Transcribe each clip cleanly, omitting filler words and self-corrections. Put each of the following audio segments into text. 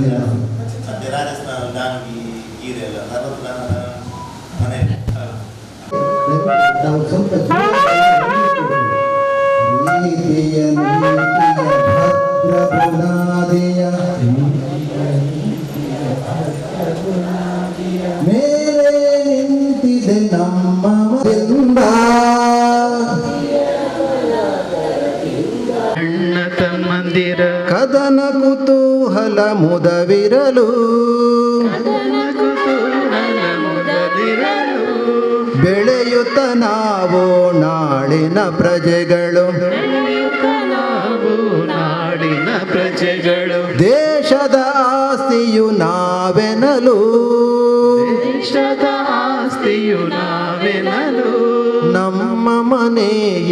ಮತ್ತೆ ರಾಜಸ್ಥಾನ ಗಾಂಗಿ ಈರೆಲ್ಲ 40 ಮನೆ ನಾವು ಸ್ವಲ್ಪ ನೀತಿಯ ಭದ್ರ ಬುನಾದಿಯ ಮೇಲೆ ನಿಂತಿದೆ ನಮ್ಮ ಮನೆಯಿಂದ ಅಣ್ಣ ತಮ್ಮಂದಿರ ಕದನ ಕುತೂಹಲ ಮುದವಿರಲು ಬೆಳೆಯುತ್ತ ನಾವು ನಾಳಿನ ಪ್ರಜೆಗಳು ನಾಡಿನ ಪ್ರಜೆಗಳು ದೇಶದ ಆಸ್ತಿಯು ನಾವೆನಲು ದೇಶದ ಆಸ್ತಿಯು ನಾವೆನಲು ನಮ್ಮ ಮನೆ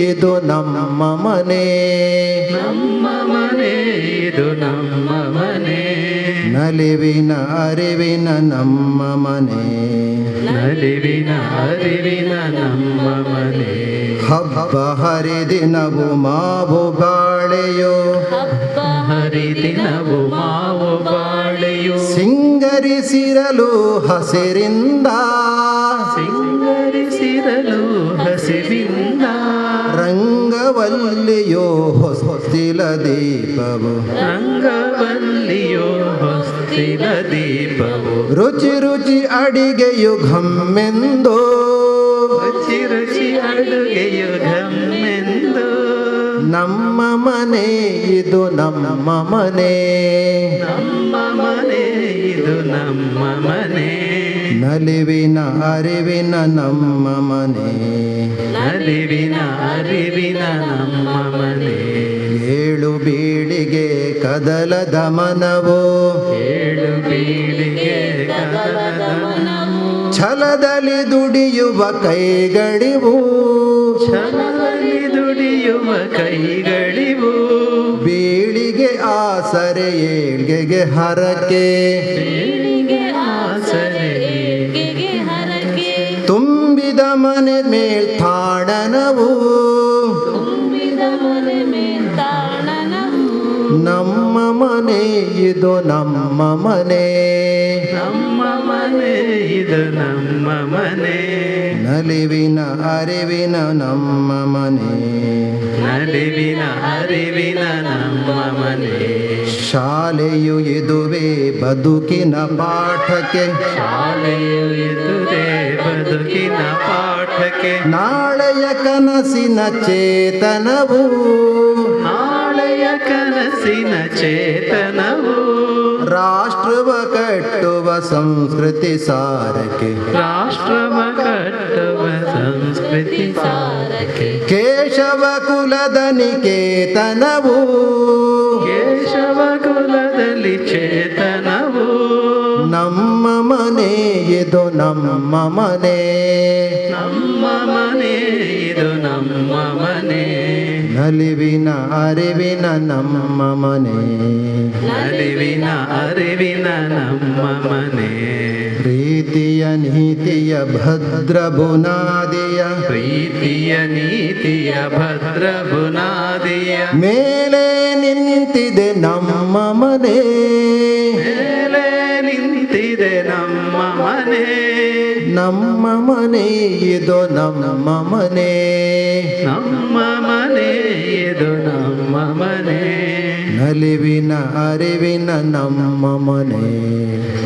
ಇದು ನಮ್ಮ ಮನೆ ನಮ್ಮ ಮನೆ ಇದು ನಮ್ಮ ಮನೆ ನಲಿವಿನ ಅರಿವಿನ ನಮ್ಮ ಮನೆ ನಲಿವಿನ ಅರಿವಿನ ನಮ್ಮ ಮನೆ ಹಬ್ಬ ಹರಿದಿನವು ಮಾವು ಬಾಳೆಯೋ ಹರಿದಿನವು ಮಾವು ಬಾಳೆಯು ಸಿಂಗರಿಸಿರಲು ಹಸಿರಿಂದ ಸಿಂಗರಿಸಿರಲು ಹಸಿವಿಂದ ರಂಗವಲ್ಲಿಯೋ ಹೊಸ್ತಿಲ ದೀಪವು ರಂಗವಲ್ಲಿಯೋ ಹೊಸ್ತಿಲ ದೀಪವು ರುಚಿ ರುಚಿ ಅಡಿಗೆಯು ಘಮ್ಮೆಂದೋ ರುಚಿ ರುಚಿ ಅಡುಗೆಯು ಘಮ್ಮೆಂದು ನಮ್ಮ ಮನೆ ಇದು ನಮ್ಮ ಮನೆ ನಮ್ಮ ಮನೆ ಇದು ನಮ್ಮ ಮನೆ ನಲಿವಿನ ಅರಿವಿನ ನಮ್ಮ ಮನೆ ನಲಿವಿನ ಅರಿವಿನ ನಮ್ಮ ಮನೆ ಏಳು ಬೀಳಿಗೆ ಕದಲದ ಮನವು ಏಳು ಬೀಳಿಗೆ ಕದಲದ ಮನವು ಛಲದಲ್ಲಿ ದುಡಿಯುವ ಕೈಗಳಿವು ಛಲದಲ್ಲಿ ದುಡಿಯುವ ಕೈಗಳಿವು ಬೀಳಿಗೆ ಆಸರೆ ಏಳ್ಗೆಗೆ ಹರಕೆ ತುಂಬಿದ ಮನೆ ಮೇಲ್ತಾಣನವು ನಮ್ಮ ಮನೆ ಇದು ನಮ್ಮ ಮನೆ ನಮ್ಮ ಮನೆ ಇದು ನಮ್ಮ ಮನೆ ನಲಿವಿನ ಅರಿವಿನ ನಮ್ಮ ಮನೆ ನಲಿವಿನ ಅರಿವಿನ ನಮ್ಮ ಮನೆ ಶಾಲೆಯು ಇದುವೇ ಬದುಕಿನ ಪಾಠಕ್ಕೆ ಶಾಲೆಯು ಇದುದೇ ಬದುಕಿನ ಪಾಠಕ್ಕೆ ನಾಳೆಯ ಕನಸಿನ ಚೇತನವು ನಾಳೆಯ ಕನಸಿನ ಚೇತನವು ರಾಷ್ಟ್ರವ ಕಟ್ಟುವ ಸಂಸ್ಕೃತಿ ಸಾರಕ್ಕೆ ರಾಷ್ಟ್ರವ ಕಟ್ಟುವ ಸಂಸ್ಕೃತಿ ಸಾರಕ್ಕೆ ಕೇಶವ ಕುಲದ ನಿಕೇತನವು ಕೇಶವ ಕುಲದಲ್ಲಿ ಚೇತನವು ನಮ್ಮ ಮನೆ ಇದು ನಮ್ಮ ಮನೆ ನಮ್ಮ ಮನೆ ಇದು ನಮ್ಮ ಮನೆ ನಲಿವಿನ ಅರಿವಿನ ನಮ್ಮ ಮನೆ ನಲಿವಿನ ಅರಿವಿನ ನಮ್ಮ ಮನೆ ಪ್ರೀತಿಯ ನೀತಿಯ ಭದ್ರ ಬುನಾದಿಯ ಪ್ರೀತಿಯ ನೀತಿಯ ಭದ್ರ ಬುನಾದಿಯ ಮೇಲೆ ನಿಂತಿದೆ ನಮ್ಮ ಮನೆ ಮೇಲೆ ನಿಂತಿದೆ ನಮ್ಮ ಮನೆ ನಮ್ಮ ಮನೆ ಇದು ನಮ್ಮ ಮನೆ ನಮ್ಮ ಮನೆ ಇದು ನಮ್ಮ ಮನೆ ನಲಿವಿನ ಅರಿವಿನ ನಮ್ಮ ಮನೆ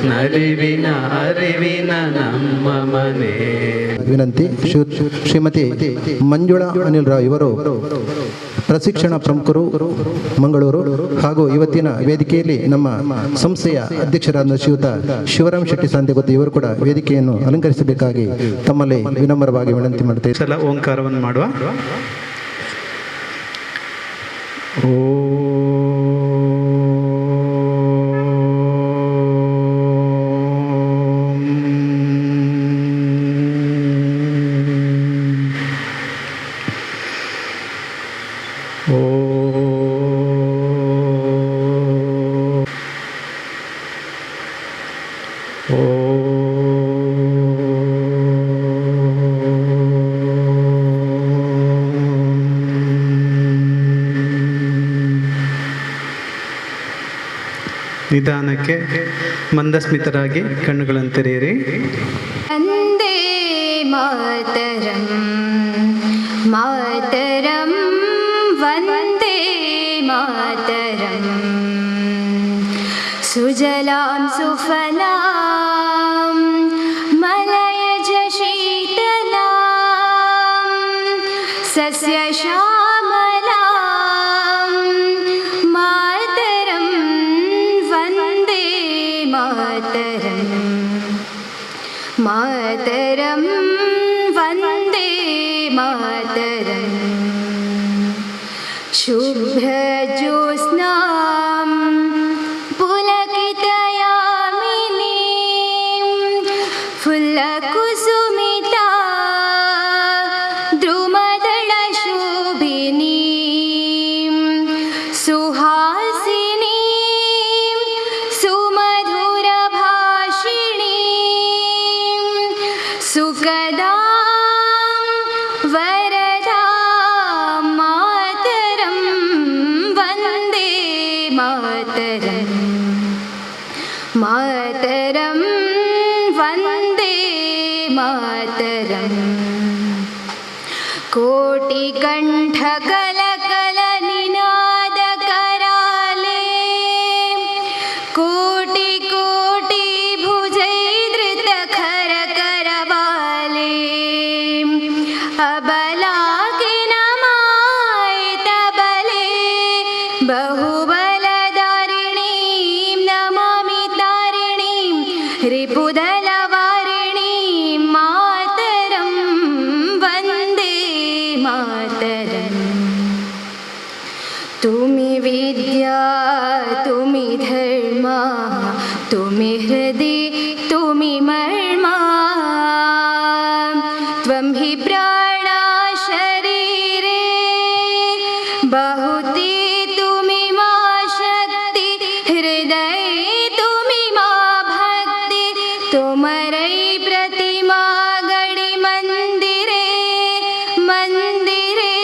ನಲಿವಿನ ಅರಿವಿನ ನಮ್ಮ ಮನೆ ವಿನಂತಿ ಶ್ರೀಮತಿ ಮಂಜುಳಾ ಅನಿಲ್ ರಾವ್ ಇವರು ಪ್ರಶಿಕ್ಷಣ ಪ್ರಮುಖರು ಮಂಗಳೂರು ಹಾಗೂ ಇವತ್ತಿನ ವೇದಿಕೆಯಲ್ಲಿ ನಮ್ಮ ಸಂಸ್ಥೆಯ ಅಧ್ಯಕ್ಷರಾದ ಶ್ರೀಯುತ ಶಿವರಾಮ್ ಶೆಟ್ಟಿ ಸಂತೆಗೊತ್ತಿ ಇವರು ಕೂಡ ವೇದಿಕೆಯನ್ನು ಅಲಂಕರಿಸಬೇಕಾಗಿ ತಮ್ಮಲ್ಲಿ ವಿನಮ್ರವಾಗಿ ವಿನಂತಿ ಮಾಡುತ್ತೇವೆ. ಸಲ ಓಂಕಾರವನ್ನು ಮಾಡುವ. ನಿಧಾನಕ್ಕೆ ಮಂದಸ್ಮಿತರಾಗಿ ಕಣ್ಣುಗಳನ್ನು ತೆರೆಯಿರಿ. ವಂದೇ ಮಾತರಂ ಮಾತರಂ ವಂದೇ ಮಾತರಂ ಸುಜಲಾಂ ಸುಫಲಾಂ ಮಲಯಜ ಶೀತಲಾಂ ಸಸ್ಯ ಶ್ಯಾಮಲಾಂ ಮಾತರಂ ವಂದೇ ಮಾತರಂ ಮಾತರಂ ವಂದೇ ಮಾತರಂ ಶುಭ್ರಜ್ಯೋತ್ಸ್ನಾಂ ಪುಲಕಿತಯಾಮಿನೀಂ ಫುಲ್ಲಕುಸುಮಿತಾ ದ್ರುಮದಳಶೋಭಿನೀಂ ಸುಹಾಸಿನೀಂ ಸುಮಧುರಭಾಷಿಣೀಂ ಸುಖದಾಂ ವರದಾಂ ಮಾತರಂ ವಂದೇ ಮಾತರಂ ಮಾತರಂ ವಂದೇ ಮಾತರಂ कोटिकण्ठकलकलनिनादकराले कोटिकोटिभुजैधृतखरकरवाले अबलाकिनमायितबले बहुबलधारिणीं नमामि तारिणीं रिपुदलवारिणीं मातरं वन्दे मातरम् तुमि विद्या तुमि धर्मा तुमि हृदि तुमि मर्मा त्वं हि प्राणा शरीरे बहुति तुमि मा शक्ति हृदये तुमि मा भक्ति तुमरै प्रतिमा गणि मंदिरे मंदिरे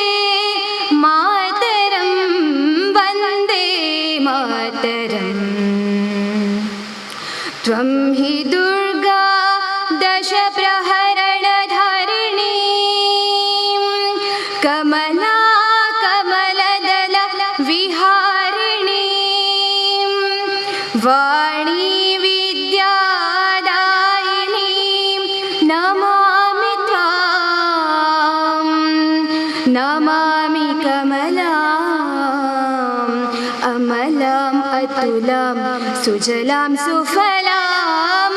मातरं वन्दे मातरम् त्वं हि दुर्गा दश प्रहरणधारिणी कमला कमलदल विहारिणी वाणी विद्यादायिनी नमामि त्वां नमामि कमलाम् अमलाम् अतुलां सुजलां सुफलां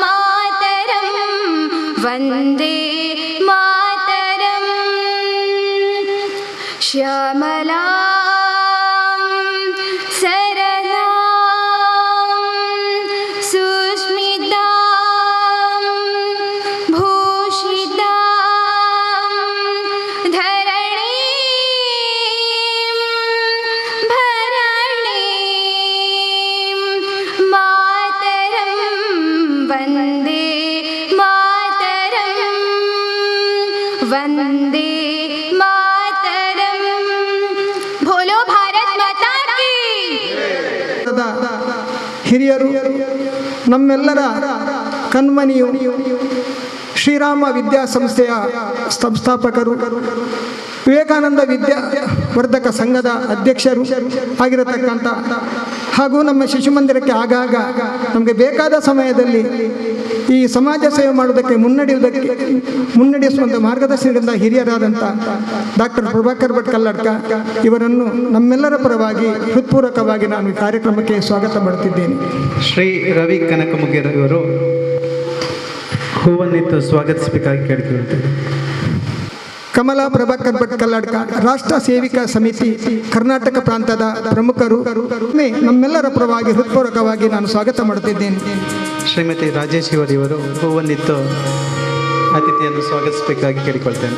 मातरं वन्दे मातरं श्यामलां सरलां सुस्मितां भूषितां धरणीं भरणीं मातरं वन्दे मातरं वन्दे मातरं बोलो भारत माता की ಹಿರಿಯರು ನಮ್ಮೆಲ್ಲರ ಕಣ್ಮನಿಯು ಶ್ರೀರಾಮ ವಿದ್ಯಾಸಂಸ್ಥೆಯ ಸಂಸ್ಥಾಪಕರು ವಿವೇಕಾನಂದ ವಿದ್ಯಾವರ್ಧಕ ಸಂಘದ ಅಧ್ಯಕ್ಷರು ಆಗಿರತಕ್ಕಂಥ ಹಾಗೂ ನಮ್ಮ ಶಿಶು ಮಂದಿರಕ್ಕೆ ಆಗಾಗ ನಮಗೆ ಬೇಕಾದ ಸಮಯದಲ್ಲಿ ಈ ಸಮಾಜ ಸೇವೆ ಮಾಡುವುದಕ್ಕೆ ಮುನ್ನಡೆಸುವಂಥ ಮಾರ್ಗದರ್ಶನದಿಂದ ಹಿರಿಯರಾದಂಥ ಡಾಕ್ಟರ್ ಪ್ರಭಾಕರ್ ಭಟ್ ಕಲ್ಲಡ್ಕ ಇವರನ್ನು ನಮ್ಮೆಲ್ಲರ ಪರವಾಗಿ ಹೃತ್ಪೂರ್ವಕವಾಗಿ ನಾನು ಈ ಕಾರ್ಯಕ್ರಮಕ್ಕೆ ಸ್ವಾಗತ ಮಾಡುತ್ತಿದ್ದೇನೆ. ಶ್ರೀ ರವಿ ಕನಕಮುಗಿರ ಇವರು ಹೂವನ್ನಿತ್ತು ಸ್ವಾಗತಿಸಬೇಕಾಗಿ ಕೇಳಿಕೊಳ್ಳುತ್ತೇವೆ. ಕಮಲಾ ಪ್ರಭಾಕರ್ ಭಟ್ ಕಲ್ಲಡ್ಕ ರಾಷ್ಟ್ರ ಸೇವಿಕಾ ಸಮಿತಿ ಕರ್ನಾಟಕ ಪ್ರಾಂತದ ಪ್ರಮುಖರು ನಮ್ಮೆಲ್ಲರ ಪರವಾಗಿ ಹೃತ್ಪೂರ್ವಕವಾಗಿ ನಾನು ಸ್ವಾಗತ ಮಾಡುತ್ತಿದ್ದೇನೆ. ಶ್ರೀಮತಿ ರಾಜೇಶ್ ಇವರು ಹೂವನ್ನಿತ್ತು ಅತಿಥಿಯನ್ನು ಸ್ವಾಗತಿಸಬೇಕಾಗಿ ಕೇಳಿಕೊಳ್ತೇನೆ.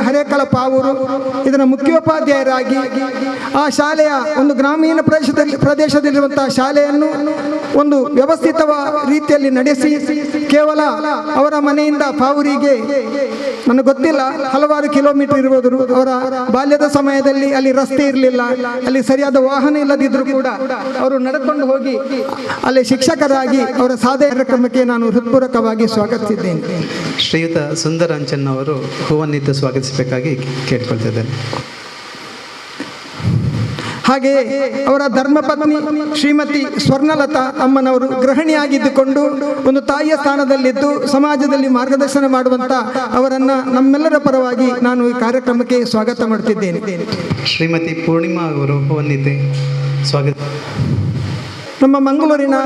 ಹರೇಕಳ ಪಾವೂರು ಇದರ ಮುಖ್ಯೋಪಾಧ್ಯಾಯರಾಗಿ ಆ ಶಾಲೆಯ ಒಂದು ಗ್ರಾಮೀಣ ಪ್ರದೇಶದಲ್ಲಿರುವಂತಹ ಶಾಲೆಯನ್ನು ಒಂದು ವ್ಯವಸ್ಥಿತ ರೀತಿಯಲ್ಲಿ ನಡೆಸಿ ಕೇವಲ ಅವರ ಮನೆಯಿಂದ ಪಾವೂರಿಗೆ ನನಗೆ ಗೊತ್ತಿಲ್ಲ ಹಲವಾರು ಕಿಲೋಮೀಟರ್ ಇರುವುದು. ಅವರ ಬಾಲ್ಯದ ಸಮಯದಲ್ಲಿ ಅಲ್ಲಿ ರಸ್ತೆ ಇರಲಿಲ್ಲ, ಅಲ್ಲಿ ಸರಿಯಾದ ವಾಹನ ಇಲ್ಲದಿದ್ದರೂ ಕೂಡ ಅವರು ನಡೆದುಕೊಂಡು ಹೋಗಿ ಅಲ್ಲಿ ಶಿಕ್ಷಕರಾಗಿ ಅವರ ಸಾಧನೆ ಕಾರ್ಯಕ್ರಮಕ್ಕೆ ನಾನು ಹೃತ್ಪೂರ್ವಕವಾಗಿ ಸ್ವಾಗತಿಸಿದ್ದೇನೆ. ಶ್ರೀಯುತ ಸುಂದರ ಅಂಚನ್ ಅವರು ಹೂವನ್ನಿದ್ದು ಸ್ವಾಗತಿಸಬೇಕಾಗಿ ಕೇಳಿಕೊಳ್ತಿದ್ದೇನೆ. ಹಾಗೆಯೇ ಅವರ ಧರ್ಮಪತ್ನಿ ಶ್ರೀಮತಿ ಸ್ವರ್ಣಲತಾ ಅಮ್ಮನವರು ಗೃಹಿಣಿಯಾಗಿದ್ದುಕೊಂಡು ಒಂದು ತಾಯಿಯ ಸ್ಥಾನದಲ್ಲಿದ್ದು ಸಮಾಜದಲ್ಲಿ ಮಾರ್ಗದರ್ಶನ ಮಾಡುವಂತ ಅವರನ್ನ ನಮ್ಮೆಲ್ಲರ ಪರವಾಗಿ ನಾನು ಈ ಕಾರ್ಯಕ್ರಮಕ್ಕೆ ಸ್ವಾಗತ ಮಾಡುತ್ತಿದ್ದೇನೆ. ಶ್ರೀಮತಿ ಪೂರ್ಣಿಮಾ ಅವರು ಹೂವನ್ನಿದ್ದೆ ಸ್ವಾಗತ. ನಮ್ಮ ಮಂಗಳೂರಿನ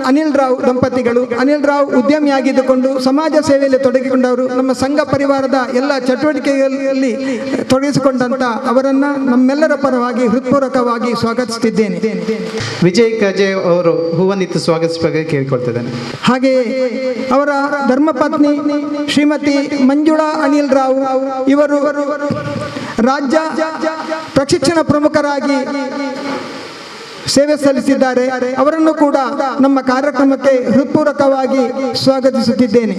ಅನಿಲ್ ರಾವ್ ದಂಪತಿಗಳು, ಅನಿಲ್ ರಾವ್ ಉದ್ಯಮಿಯಾಗಿದ್ದುಕೊಂಡು ಸಮಾಜ ಸೇವೆಯಲ್ಲಿ ತೊಡಗಿಕೊಂಡವರು, ನಮ್ಮ ಸಂಘ ಪರಿವಾರದ ಎಲ್ಲ ಚಟುವಟಿಕೆಗಳಲ್ಲಿ ತೊಡಗಿಸಿಕೊಂಡಂತ ಅವರನ್ನ ನಮ್ಮೆಲ್ಲರ ಪರವಾಗಿ ಹೃತ್ಪೂರ್ವಕವಾಗಿ ಸ್ವಾಗತಿಸುತ್ತಿದ್ದೇನೆ. ವಿಜಯ್ ಕಜೆ ಅವರು ಹೂವನ್ನಿತ್ತು ಸ್ವಾಗತಿಸಬೇಕಾಗಿ ಕೇಳಿಕೊಳ್ತಿದ್ದೇನೆ. ಹಾಗೆಯೇ ಅವರ ಧರ್ಮಪತ್ನಿ ಶ್ರೀಮತಿ ಮಂಜುಳಾ ಅನಿಲ್ ರಾವ್ ಇವರು ರಾಜ್ಯ ಪ್ರಶಿಕ್ಷಣ ಪ್ರಮುಖರಾಗಿ ಸೇವೆ ಸಲ್ಲಿಸಿದ್ದಾರೆ. ಅವರನ್ನು ಕೂಡ ನಮ್ಮ ಕಾರ್ಯಕ್ರಮಕ್ಕೆ ಹೃತ್ಪೂರ್ವಕವಾಗಿ ಸ್ವಾಗತಿಸುತ್ತಿದ್ದೇನೆ.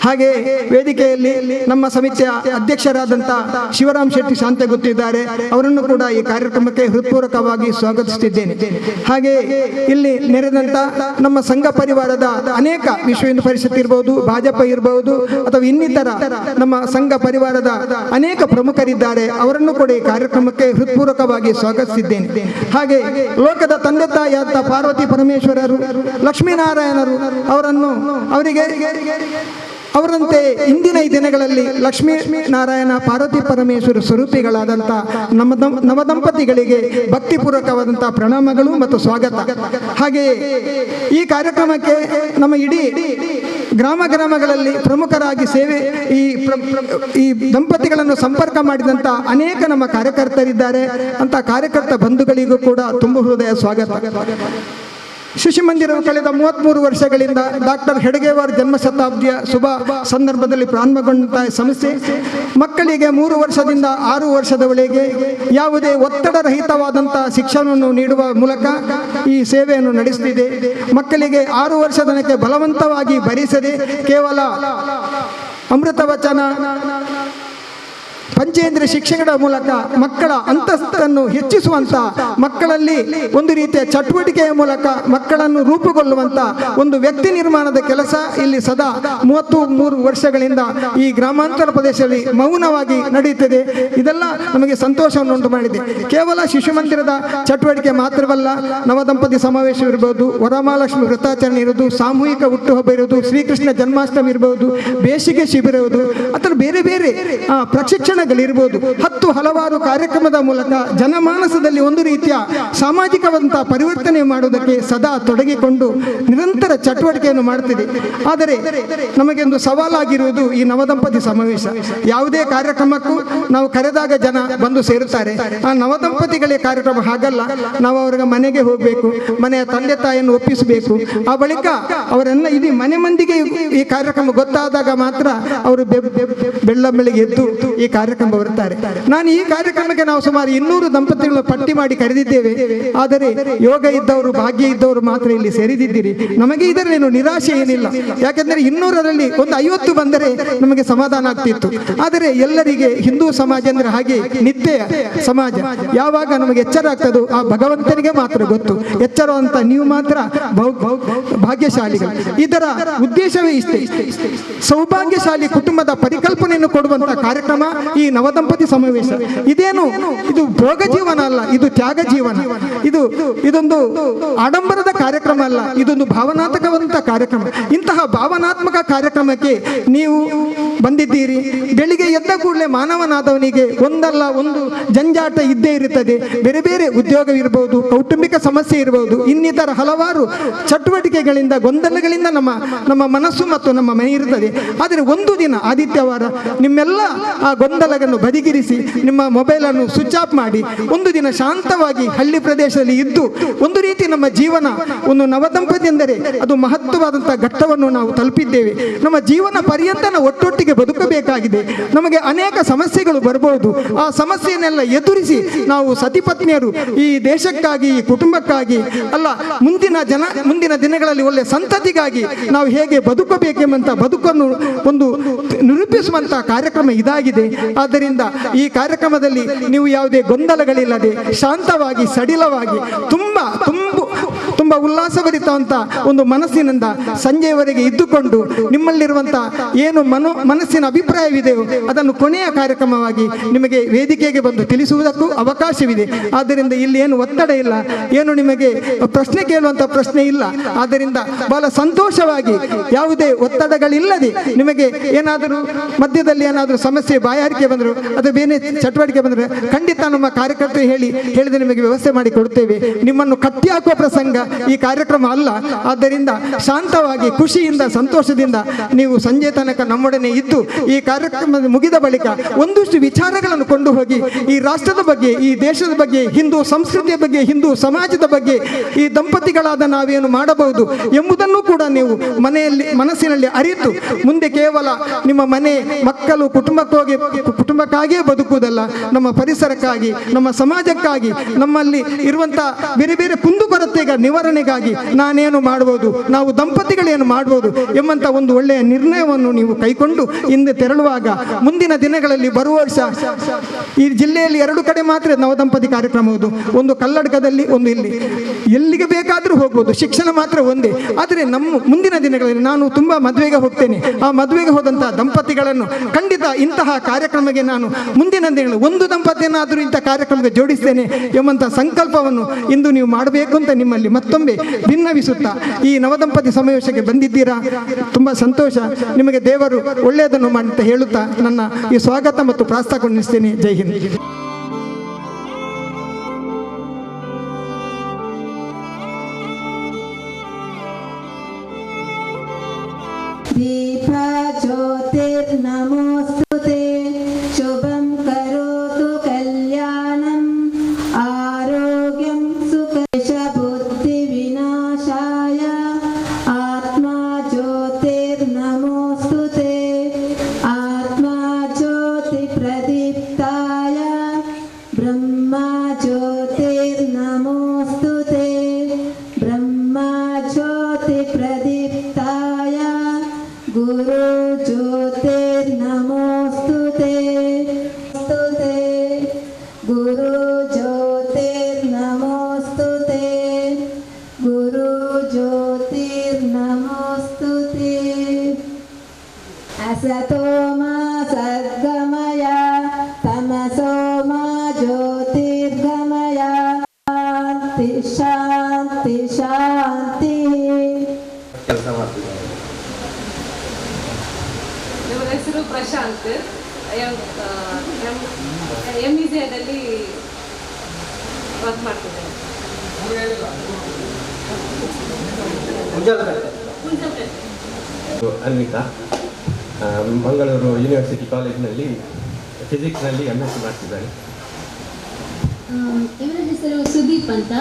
ಹಾಗೆ ವೇದಿಕೆಯಲ್ಲಿ ನಮ್ಮ ಸಮಿತಿಯ ಅಧ್ಯಕ್ಷರಾದಂಥ ಶಿವರಾಮ್ ಶೆಟ್ಟಿ ಶಾಂತೆ ಗೊತ್ತಿದ್ದಾರೆ, ಅವರನ್ನು ಕೂಡ ಈ ಕಾರ್ಯಕ್ರಮಕ್ಕೆ ಹೃತ್ಪೂರ್ವಕವಾಗಿ ಸ್ವಾಗತಿಸುತ್ತಿದ್ದೇನೆ. ಹಾಗೆ ಇಲ್ಲಿ ನೆರೆದಂಥ ನಮ್ಮ ಸಂಘ ಪರಿವಾರದ ಅನೇಕ ವಿಶ್ವ ಹಿಂದೂ ಪರಿಷತ್ ಇರಬಹುದು, ಭಾಜಪ ಇರಬಹುದು ಅಥವಾ ಇನ್ನಿತರ ನಮ್ಮ ಸಂಘ ಪರಿವಾರದ ಅನೇಕ ಪ್ರಮುಖರಿದ್ದಾರೆ, ಅವರನ್ನು ಕೂಡ ಈ ಕಾರ್ಯಕ್ರಮಕ್ಕೆ ಹೃತ್ಪೂರ್ವಕವಾಗಿ ಸ್ವಾಗತಿಸಿದ್ದೇನೆ. ಹಾಗೆ ಲೋಕದ ತಂದೆ ತಾಯಿಯಾದ ಪಾರ್ವತಿ ಪರಮೇಶ್ವರರು, ಲಕ್ಷ್ಮೀನಾರಾಯಣರು ಅವರಂತೆ ಇಂದಿನ ಈ ದಿನಗಳಲ್ಲಿ ಲಕ್ಷ್ಮೀ ನಾರಾಯಣ ಪಾರ್ವತಿ ಪರಮೇಶ್ವರ ಸ್ವರೂಪಿಗಳಾದಂಥ ನವದಂಪತಿಗಳಿಗೆ ಭಕ್ತಿಪೂರ್ವಕವಾದಂಥ ಪ್ರಣಾಮಗಳು ಮತ್ತು ಸ್ವಾಗತ. ಹಾಗೆಯೇ ಈ ಕಾರ್ಯಕ್ರಮಕ್ಕೆ ನಮ್ಮ ಇಡೀ ಗ್ರಾಮಗಳಲ್ಲಿ ಪ್ರಮುಖರಾಗಿ ಸೇವೆ ಈ ದಂಪತಿಗಳನ್ನು ಸಂಪರ್ಕ ಮಾಡಿದಂಥ ಅನೇಕ ನಮ್ಮ ಕಾರ್ಯಕರ್ತರಿದ್ದಾರೆ. ಅಂತ ಕಾರ್ಯಕರ್ತ ಬಂಧುಗಳಿಗೂ ಕೂಡ ತುಂಬ ಹೃದಯ ಸ್ವಾಗತ. ಶಿಶು ಮಂದಿರವು ಕಳೆದ 33 ವರ್ಷಗಳಿಂದ ಡಾಕ್ಟರ್ ಹೆಡ್ಗೇವಾರ್ ಜನ್ಮ ಶತಾಬ್ದಿಯ ಶುಭ ಸಂದರ್ಭದಲ್ಲಿ ಪ್ರಾರಂಭಗೊಂಡ ಸಂಸ್ಥೆ ಮಕ್ಕಳಿಗೆ 3 ವರ್ಷದಿಂದ 6 ವರ್ಷದವರೆಗೆ ಯಾವುದೇ ಒತ್ತಡರಹಿತವಾದಂಥ ಶಿಕ್ಷಣವನ್ನು ನೀಡುವ ಮೂಲಕ ಈ ಸೇವೆಯನ್ನು ನಡೆಸುತ್ತಿದೆ. ಮಕ್ಕಳಿಗೆ 6 ವರ್ಷದ ತನಕ ಬಲವಂತವಾಗಿ ಭರಿಸದೆ ಕೇವಲ ಅಮೃತ ವಚನ ಪಂಚೇಂದ್ರಿಯ ಶಿಕ್ಷಣದ ಮೂಲಕ ಮಕ್ಕಳ ಅಂತಸ್ತನ್ನು ಹೆಚ್ಚಿಸುವಂತ, ಮಕ್ಕಳಲ್ಲಿ ಒಂದು ರೀತಿಯ ಚಟುವಟಿಕೆಯ ಮೂಲಕ ಮಕ್ಕಳನ್ನು ರೂಪುಗೊಳ್ಳುವಂತ ಒಂದು ವ್ಯಕ್ತಿ ನಿರ್ಮಾಣದ ಕೆಲಸ ಇಲ್ಲಿ ಸದಾ 33 ವರ್ಷಗಳಿಂದ ಈ ಗ್ರಾಮಾಂತರ ಪ್ರದೇಶದಲ್ಲಿ ಮೌನವಾಗಿ ನಡೆಯುತ್ತದೆ. ಇದೆಲ್ಲ ನಮಗೆ ಸಂತೋಷವನ್ನು ಉಂಟು ಮಾಡಿದೆ. ಕೇವಲ ಶಿಶು ಮಂದಿರದ ಚಟುವಟಿಕೆ ಮಾತ್ರವಲ್ಲ, ನವದಂಪತಿ ಸಮಾವೇಶ ಇರಬಹುದು, ವರಮಹಾಲಕ್ಷ್ಮಿ ವೃತ್ತಾಚರಣೆ ಇರುವುದು, ಸಾಮೂಹಿಕ ಹುಟ್ಟುಹಬ್ಬ ಇರುವುದು, ಶ್ರೀಕೃಷ್ಣ ಜನ್ಮಾಷ್ಟಮಿ ಇರಬಹುದು, ಬೇಸಿಗೆ ಶಿಬಿರ ಇರುವುದು ಅಥವಾ ಬೇರೆ ಬೇರೆ ಪ್ರಶಿಕ್ಷಣಗಳಿರ್ಬೋದು. ಹಲವಾರು ಕಾರ್ಯಕ್ರಮದ ಮೂಲಕ ಜನಮಾನಸದಲ್ಲಿ ಒಂದು ರೀತಿಯ ಸಾಮಾಜಿಕವಂತ ಪರಿವರ್ತನೆ ಮಾಡುವುದಕ್ಕೆ ಸದಾ ತೊಡಗಿಕೊಂಡು ನಿರಂತರ ಚಟುವಟಿಕೆಯನ್ನು ಮಾಡುತ್ತಿದೆ. ಆದರೆ ನಮಗೆ ಒಂದು ಸವಾಲಾಗಿರುವುದು ಈ ನವದಂಪತಿ ಸಮಾವೇಶ. ಯಾವುದೇ ಕಾರ್ಯಕ್ರಮಕ್ಕೂ ನಾವು ಕರೆದಾಗ ಜನ ಬಂದು ಸೇರುತ್ತಾರೆ. ಆ ನವದಂಪತಿಗಳ ಕಾರ್ಯಕ್ರಮ ಹಾಗಲ್ಲ. ನಾವು ಅವರ ಮನೆಗೆ ಹೋಗಬೇಕು, ಮನೆಯ ತಂದೆ ತಾಯಿಯನ್ನು ಒಪ್ಪಿಸಬೇಕು. ಆ ಬಳಿಕ ಅವರೆಲ್ಲ ಇಡೀ ಮನೆ ಮಂದಿಗೆ ಈ ಕಾರ್ಯಕ್ರಮ ಗೊತ್ತಾದಾಗ ಮಾತ್ರ ಅವರು ಬೆಳ್ಳಂಬೆಳಿಗ್ಗೆ ಎದ್ದು ಈ ಕಾರ್ಯಕ್ರಮ ಬರುತ್ತಾರೆ. ನಾನು ಈ ಕಾರ್ಯಕ್ರಮಕ್ಕೆ ನಾವು ಸುಮಾರು 200 ದಂಪತಿಗಳನ್ನು ಪಟ್ಟಿ ಮಾಡಿ ಕರೆದಿದ್ದೇವೆ. ಆದರೆ ಯೋಗ ಇದ್ದವರು, ಭಾಗ್ಯ ಇದ್ದವರು ಮಾತ್ರ ಇಲ್ಲಿ ಸೇರಿದಿದ್ದೀರಿ. ನಮಗೆ ಇದರಲ್ಲೇನು ನಿರಾಶೆ ಏನಿಲ್ಲ. ಯಾಕೆಂದರೆ 200ರಲ್ಲಿ ಒಂದು 50 ಬಂದರೆ ನಮಗೆ ಸಮಾಧಾನ ಆಗ್ತಿತ್ತು. ಆದರೆ ಎಲ್ಲರಿಗೆ ಹಿಂದೂ ಸಮಾಜ ಅಂದ್ರೆ ಹಾಗೆ ನಿತ್ಯ ಸಮಾಜ. ಯಾವಾಗ ನಮಗೆ ಎಚ್ಚರ ಆಗ್ತದೋ ಆ ಭಗವಂತನಿಗೆ ಮಾತ್ರ ಗೊತ್ತು. ಎಚ್ಚರ ಅಂತ ನೀವು ಮಾತ್ರ ಭಾಗ್ಯಶಾಲಿಗಳು. ಇದರ ಉದ್ದೇಶವೇ ಇಷ್ಟೇ, ಸೌಭಾಗ್ಯಶಾಲಿ ಕುಟುಂಬದ ಪರಿಕಲ್ಪನೆಯನ್ನು ಕೊಡುವಂತ ಕಾರ್ಯಕ್ರಮ ಈ ನವದಂಪತಿ ಸಮಾವೇಶ. ಇದು ಭೋಗ ಜೀವನ ಅಲ್ಲ, ಇದು ತ್ಯಾಗ ಜೀವನ. ಇದೊಂದು ಆಡಂಬರದ ಕಾರ್ಯಕ್ರಮ ಅಲ್ಲ, ಇದೊಂದು ಭಾವನಾತ್ಮಕವಂತ ಕಾರ್ಯಕ್ರಮ. ಇಂತಹ ಭಾವನಾತ್ಮಕ ಕಾರ್ಯಕ್ರಮಕ್ಕೆ ನೀವು ಬಂದಿದ್ದೀರಿ. ಬೆಳಿಗ್ಗೆ ಎದ್ದ ಕೂಡಲೇ ಮಾನವನಾದವನಿಗೆ ಒಂದಲ್ಲ ಒಂದು ಜಂಜಾಟ ಇದ್ದೇ ಇರುತ್ತದೆ. ಬೇರೆ ಬೇರೆ ಉದ್ಯೋಗವಿರಬಹುದು, ಕೌಟುಂಬಿಕ ಸಮಸ್ಯೆ ಇರಬಹುದು, ಇನ್ನಿತರ ಹಲವಾರು ಚಟುವಟಿಕೆಗಳಿಂದ, ಗೊಂದಲಗಳಿಂದ ನಮ್ಮ ಮನಸ್ಸು ಮತ್ತು ನಮ್ಮ ಮನೆ ಇರುತ್ತದೆ. ಆದರೆ ಒಂದು ದಿನ ಆದಿತ್ಯವಾರ ನಿಮ್ಮೆಲ್ಲ ಆ ಗೊಂದಲಗಳನ್ನು ಬದಿಗಿರಿಸಿ ನಿಮ್ಮ ಮೊಬೈಲನ್ನು ಸ್ವಿಚ್ ಆಫ್ ಮಾಡಿ ಒಂದು ದಿನ ಶಾಂತವಾಗಿ ಹಳ್ಳಿ ಪ್ರದೇಶದಲ್ಲಿ ಇದ್ದು ಒಂದು ರೀತಿ ನಮ್ಮ ಜೀವನ ಒಂದು ನವದಂಪತಿ ಎಂದರೆ ಅದು ಮಹತ್ವವಾದಂತಹ ಘಟ್ಟವನ್ನು ನಾವು ತಲುಪಿದ್ದೇವೆ. ನಮ್ಮ ಜೀವನ ಪರ್ಯಂತ ನಾವು ಒಟ್ಟೊಟ್ಟಿಗೆ ಬದುಕಬೇಕಾಗಿದೆ. ನಮಗೆ ಅನೇಕ ಸಮಸ್ಯೆಗಳು ಬರಬಹುದು. ಆ ಸಮಸ್ಯೆಯನ್ನೆಲ್ಲ ಎದುರಿಸಿ ನಾವು ಸತಿಪತ್ನಿಯರು ಈ ದೇಶಕ್ಕಾಗಿ ಈ ಕುಟುಂಬಕ್ಕಾಗಿ ಅಲ್ಲ ಮುಂದಿನ ದಿನಗಳಲ್ಲಿ ಒಳ್ಳೆ ಸಂತತಿಗಾಗಿ ನಾವು ಹೇಗೆ ಬದುಕಬೇಕೆಂಬಂತ ಬದುಕನ್ನು ಒಂದು ನಿರೂಪಿಸುವಂತಹ ಕಾರ್ಯಕ್ರಮ ಇದಾಗಿದೆ. ಆದ್ದರಿಂದ ಈ ಕಾರ್ಯಕ್ರಮದಲ್ಲಿ ನೀವು ಯಾವುದೇ ಗೊಂದಲಗಳಿಲ್ಲದೆ ಶಾಂತವಾಗಿ ಸಡಿಲವಾಗಿ ತುಂಬ ಉಲ್ಲಾಸಭರಿತವಂತ ಒಂದು ಮನಸ್ಸಿನಿಂದ ಸಂಜೆಯವರೆಗೆ ಇದ್ದುಕೊಂಡು ನಿಮ್ಮಲ್ಲಿರುವಂತಹ ಏನು ಮನಸ್ಸಿನ ಅಭಿಪ್ರಾಯವಿದೆಯೋ ಅದನ್ನು ಕೊನೆಯ ಕಾರ್ಯಕ್ರಮವಾಗಿ ನಿಮಗೆ ವೇದಿಕೆಗೆ ಬಂದು ತಿಳಿಸುವುದಕ್ಕೂ ಅವಕಾಶವಿದೆ. ಆದ್ದರಿಂದ ಇಲ್ಲಿ ಏನು ಒತ್ತಡ ಇಲ್ಲ, ಏನು ನಿಮಗೆ ಪ್ರಶ್ನೆ ಕೇಳುವಂತ ಪ್ರಶ್ನೆ ಇಲ್ಲ. ಆದ್ದರಿಂದ ಬಹಳ ಸಂತೋಷವಾಗಿ ಯಾವುದೇ ಒತ್ತಡಗಳಿಲ್ಲದೆ ನಿಮಗೆ ಏನಾದರೂ ಮಧ್ಯದಲ್ಲಿ ಏನಾದರೂ ಸಮಸ್ಯೆ ಬಾಯಾರಿಕೆ ಬಂದರು ಅಥವಾ ಬೇರೆ ಚಟುವಟಿಕೆ ಬಂದರೆ ಖಂಡಿತ ನಮ್ಮ ಕಾರ್ಯಕರ್ತರು ಹೇಳಿದ ನಿಮಗೆ ವ್ಯವಸ್ಥೆ ಮಾಡಿ ಕೊಡುತ್ತೇವೆ. ನಿಮ್ಮನ್ನು ಕಟ್ಟಿ ಹಾಕುವ ಪ್ರಸಂಗ ಈ ಕಾರ್ಯಕ್ರಮ ಅಲ್ಲ. ಆದ್ದರಿಂದ ಶಾಂತವಾಗಿ ಖುಷಿಯಿಂದ ಸಂತೋಷದಿಂದ ನೀವು ಸಂಜೆ ತನಕ ನಮ್ಮೊಡನೆ ಇದ್ದು ಈ ಕಾರ್ಯಕ್ರಮ ಮುಗಿದ ಬಳಿಕ ಒಂದಷ್ಟು ವಿಚಾರಗಳನ್ನು ಕೊಂಡು ಹೋಗಿ ಈ ರಾಷ್ಟ್ರದ ಬಗ್ಗೆ, ಈ ದೇಶದ ಬಗ್ಗೆ, ಹಿಂದೂ ಸಂಸ್ಕೃತಿಯ ಬಗ್ಗೆ, ಹಿಂದೂ ಸಮಾಜದ ಬಗ್ಗೆ, ಈ ದಂಪತಿಗಳಾದ ನಾವೇನು ಮಾಡಬಹುದು ಎಂಬುದನ್ನು ಕೂಡ ನೀವು ಮನಸ್ಸಿನಲ್ಲಿ ಅರಿತು ಮುಂದೆ ಕೇವಲ ನಿಮ್ಮ ಮನೆ ಮಕ್ಕಳು ಕುಟುಂಬಕ್ಕಾಗಿಯೇ ಬದುಕುವುದಲ್ಲ, ನಮ್ಮ ಪರಿಸರಕ್ಕಾಗಿ, ನಮ್ಮ ಸಮಾಜಕ್ಕಾಗಿ, ನಮ್ಮಲ್ಲಿ ಇರುವಂತಹ ಬೇರೆ ಬೇರೆ ಕುಂದುಕೊರತೆಗಳ ನಿವಾರಣೆಗಾಗಿ ನಾನೇನು ಮಾಡಬಹುದು, ನಾವು ದಂಪತಿಗಳೇನು ಮಾಡಬಹುದು ಎಂಬಂತ ಒಂದು ಒಳ್ಳೆಯ ನಿರ್ಣಯವನ್ನು ನೀವು ಕೈಕೊಂಡು ಹಿಂದೆ ತೆರಳುವಾಗ ಮುಂದಿನ ದಿನಗಳಲ್ಲಿ ಬರುವ ವರ್ಷ ಈ ಜಿಲ್ಲೆಯಲ್ಲಿ 2 ಕಡೆ ಮಾತ್ರ ನವದಂಪತಿ ಕಾರ್ಯಕ್ರಮ ಹೋಗುವುದು. ಒಂದು ಕಲ್ಲಡ್ಕದಲ್ಲಿ, ಒಂದು ಇಲ್ಲಿ. ಎಲ್ಲಿಗೆ ಬೇಕಾದರೂ ಹೋಗ್ಬೋದು, ಶಿಕ್ಷಣ ಮಾತ್ರ ಒಂದೇ. ಆದರೆ ನಮ್ಮ ಮುಂದಿನ ದಿನಗಳಲ್ಲಿ ನಾನು ತುಂಬ ಮದುವೆಗೆ ಹೋಗ್ತೇನೆ. ಆ ಮದುವೆಗೆ ಹೋದಂತಹ ದಂಪತಿಗಳನ್ನು ಖಂಡಿತ ಇಂತಹ ಕಾರ್ಯಕ್ರಮಕ್ಕೆ ನಾನು ಮುಂದಿನ ದಿನಗಳಲ್ಲಿ ಒಂದು ದಂಪತಿಯನ್ನಾದರೂ ಇಂಥ ಕಾರ್ಯಕ್ರಮಕ್ಕೆ ಜೋಡಿಸ್ತೇನೆ ಎಂಬಂಥ ಸಂಕಲ್ಪವನ್ನು ಇಂದು ನೀವು ಮಾಡಬೇಕು ಅಂತ ನಿಮ್ಮಲ್ಲಿ ಮತ್ತೊಮ್ಮೆ ಭಿನ್ನವಿಸುತ್ತಾ ಈ ನವದಂಪತಿ ಸಮಾವೇಶಕ್ಕೆ ಬಂದಿದ್ದೀರಾ. ತುಂಬ ಸಂತೋಷ. ನಿಮಗೆ ದೇವರು ಒಳ್ಳೆಯದನ್ನು ಮಾಡಿ ಅಂತ ಹೇಳುತ್ತಾ ನನ್ನ ಈ ಸ್ವಾಗತ ಮತ್ತು ಪ್ರಾಸ್ತಾವನೆ ನಿಲ್ಲಿಸ್ತೇನೆ. ಜೈ ಹಿಂದ್. दीप ज्योतिर्नमोस्तुते शुभं करोतु कल्याणं आरोग्यं सुखश बुद्धिविनाशाय आत्मा ज्योतिर्नमोस्तुते आत्मा ज्योतिप्रदीप्ताय ब्रह्मा ज्योतिर्नमोस्तुते ब्रह्मा ज्योतिप्रदीप्ताय गुरु ज्योतिर्नमोस्तुते स्तुते गुरु ज्योतिर्नमोस्तुते गुरु ज्योतिर्नमोस्तुते असतो मा सद्गमय तमसो मा ज्योतिर्गमय शान्ति शान्ति शान्ति. ಕೆಲಸ ಮಾಡ್ತಿದ್ದಾರೆ. ನಮ್ಮ ಹೆಸರು ಪ್ರಶಾಂತ್. MUSEದಲ್ಲಿ ವರ್ಕ್ ಮಾಡ್ತಿದ್ದೇನೆ. ಅನ್ವಿತಾ ಮಂಗಳೂರು ಯೂನಿವರ್ಸಿಟಿ ಕಾಲೇಜಿನಲ್ಲಿ ಫಿಸಿಕ್ಸ್ನಲ್ಲಿ MSc ಮಾಡ್ತಿದ್ದಾರೆ. ಇವರ ಹೆಸರು ಸುದೀಪ್ ಅಂತ.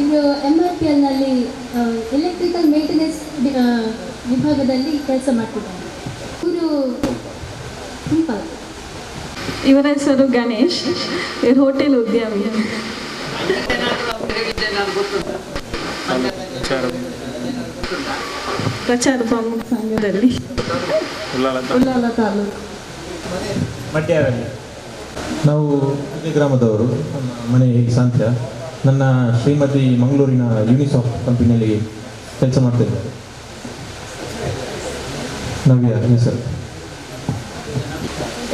ಇವರು MRPLನಲ್ಲಿ ಎಲೆಕ್ಟ್ರಿಕಲ್ ಮೇಂಟೆನೆನ್ಸ್ ವಿಭಾಗದಲ್ಲಿ ಕೆಲಸ ಮಾಡ್ತಿದ್ದಾರೆ. ಇವರು ಇವರ ಹೆಸರು ಗಣೇಶ್. ಇವರು ಹೋಟೆಲ್ ಉದ್ಯಮಿ. ಪ್ರಚಾರ ಪ್ರಮುಖ ಸಂಘದಲ್ಲಿ ಉಳ್ಳಾಲ ತಾಲೂಕು ಮಟ್ಯಾರಲ್ಲಿ. ನಾವು ಅದೇ ಗ್ರಾಮದವರು. ನಮ್ಮ ಮನೆ ಸಾಂತ್ಯ. ನನ್ನ ಶ್ರೀಮತಿ ಮಂಗಳೂರಿನ ಯೂನಿಸಾಫ್ಟ್ ಕಂಪನಿಯಲ್ಲಿ ಕೆಲಸ ಮಾಡ್ತಿದ್ದಾರೆ. ನವ್ಯ ಸರ್.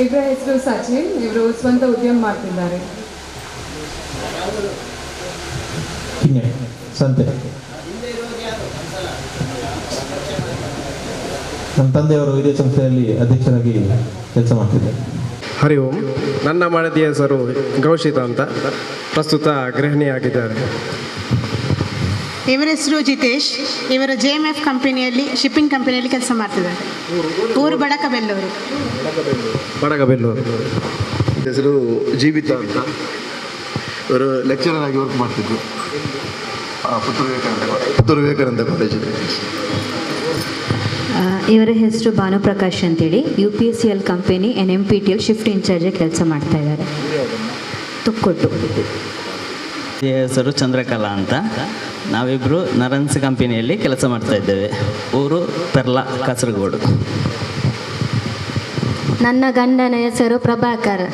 ಇವರ ಹೆಸರು ಸಚಿನ್. ಇವರು ಸ್ವಂತ ಉದ್ಯಮ ಮಾಡ್ತಿದ್ದಾರೆ. ಕಿನ್ನೆ ಸಂತೆ. ನಮ್ಮ ತಂದೆಯವರು ಇದೇ ಸಂಸ್ಥೆಯಲ್ಲಿ ಅಧ್ಯಕ್ಷರಾಗಿ ಕೆಲಸ ಮಾಡ್ತಿದ್ದಾರೆ. ಹರಿ ಓಂ. ನನ್ನ ಮಡದಿಯ ಹೆಸರು ಗೌಶಿತ ಅಂತ. ಪ್ರಸ್ತುತ ಗೃಹಿಣಿಯಾಗಿದ್ದಾರೆ. ಇವರ ಹೆಸರು ಜಿತೇಶ್. ಇವರು JMF ಕಂಪನಿಯಲ್ಲಿ ಶಿಪ್ಪಿಂಗ್ ಕಂಪನಿಯಲ್ಲಿ ಕೆಲಸ ಮಾಡ್ತಿದ್ದಾರೆ. ಊರು ಬಡಕಬೆಲ್ಲೂರು. ಹೆಸರು ಜೀವಿತ ಅಂತ. ಇವರು ಲೆಕ್ಚರರ್ ಆಗಿ ವರ್ಕ್ ಮಾಡ್ತಿದ್ರು ಪುತ್ತೂರು ವಿವೇಕಾನಂದ ಕಾಲೇಜಲ್ಲಿ. ಇವರ ಹೆಸರು ಭಾನುಪ್ರಕಾಶ್ ಅಂತೇಳಿ UPSCL company NMPTL shift in charge ಕೆಲಸ ಮಾಡ್ತಾ ಇದ್ದಾರೆ, ತುಕ್ಕೊಟ್ಟು. ಹೆಸರು ಚಂದ್ರಕಲಾ ಅಂತ. ನಾವಿಬ್ಬರು ನರನ್ಸ್ ಕಂಪನಿಯಲ್ಲಿ ಕೆಲಸ ಮಾಡ್ತಾ ಇದ್ದೇವೆ. ಊರು ಪೆರ್ಲಾ, ಕಾಸರಗೋಡು. ನನ್ನ ಗಂಡನ ಹೆಸರು ಪ್ರಭಾಕರ್.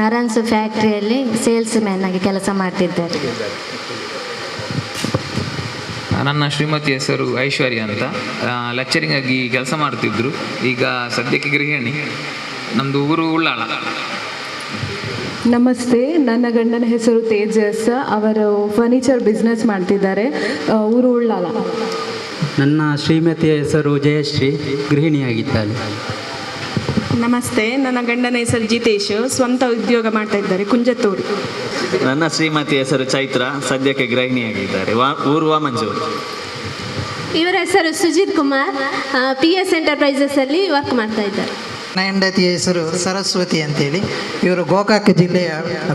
ನರನ್ಸ್ ಫ್ಯಾಕ್ಟ್ರಿಯಲ್ಲಿ ಸೇಲ್ಸ್ ಮ್ಯಾನ್ ಆಗಿ ಕೆಲಸ ಮಾಡ್ತಿದ್ದಾರೆ. ನನ್ನ ಶ್ರೀಮತಿ ಹೆಸರು ಐಶ್ವರ್ಯ ಅಂತ. ಲೆಕ್ಚರಿಂಗ್ ಆಗಿ ಕೆಲಸ ಮಾಡ್ತಿದ್ರು, ಈಗ ಸದ್ಯಕ್ಕೆ ಗೃಹಿಣಿ. ನಮ್ಮದು ಊರು ಉಳ್ಳಾಳ. ನಮಸ್ತೆ, ನನ್ನ ಗಂಡನ ಹೆಸರು ತೇಜಸ್. ಅವರು ಫರ್ನಿಚರ್ ಬಿಸ್ನೆಸ್ ಮಾಡ್ತಿದ್ದಾರೆ, ಊರು ಉಳ್ಳಾಲ. ನನ್ನ ಶ್ರೀಮತಿಯ ಹೆಸರು ಜಯಶ್ರೀ, ಗೃಹಿಣಿಯಾಗಿದ್ದಾಳೆ. ನಮಸ್ತೆ, ನನ್ನ ಗಂಡನ ಹೆಸರು ಜಿತೇಶ್, ಸ್ವಂತ ಉದ್ಯೋಗ ಮಾಡ್ತಾ ಇದ್ದಾರೆ, ಕುಂಜತ್ತೂರು. ನನ್ನ ಶ್ರೀಮತಿ ಹೆಸರು ಚೈತ್ರ, ಸದ್ಯಕ್ಕೆ ಗೃಹಿಣಿಯಾಗಿದ್ದಾರೆ, ಊರು ವಾಮಂಜೂರು. ಇವರ ಹೆಸರು ಸುಜಿತ್ ಕುಮಾರ್, PS ಎಂಟರ್ಪ್ರೈಸಸ್ ಅಲ್ಲಿ ವರ್ಕ್ ಮಾಡ್ತಾ ಇದ್ದಾರೆ. ನನ್ನ ಹೆಂಡತಿಯ ಹೆಸರು ಸರಸ್ವತಿ ಅಂತೇಳಿ. ಇವರು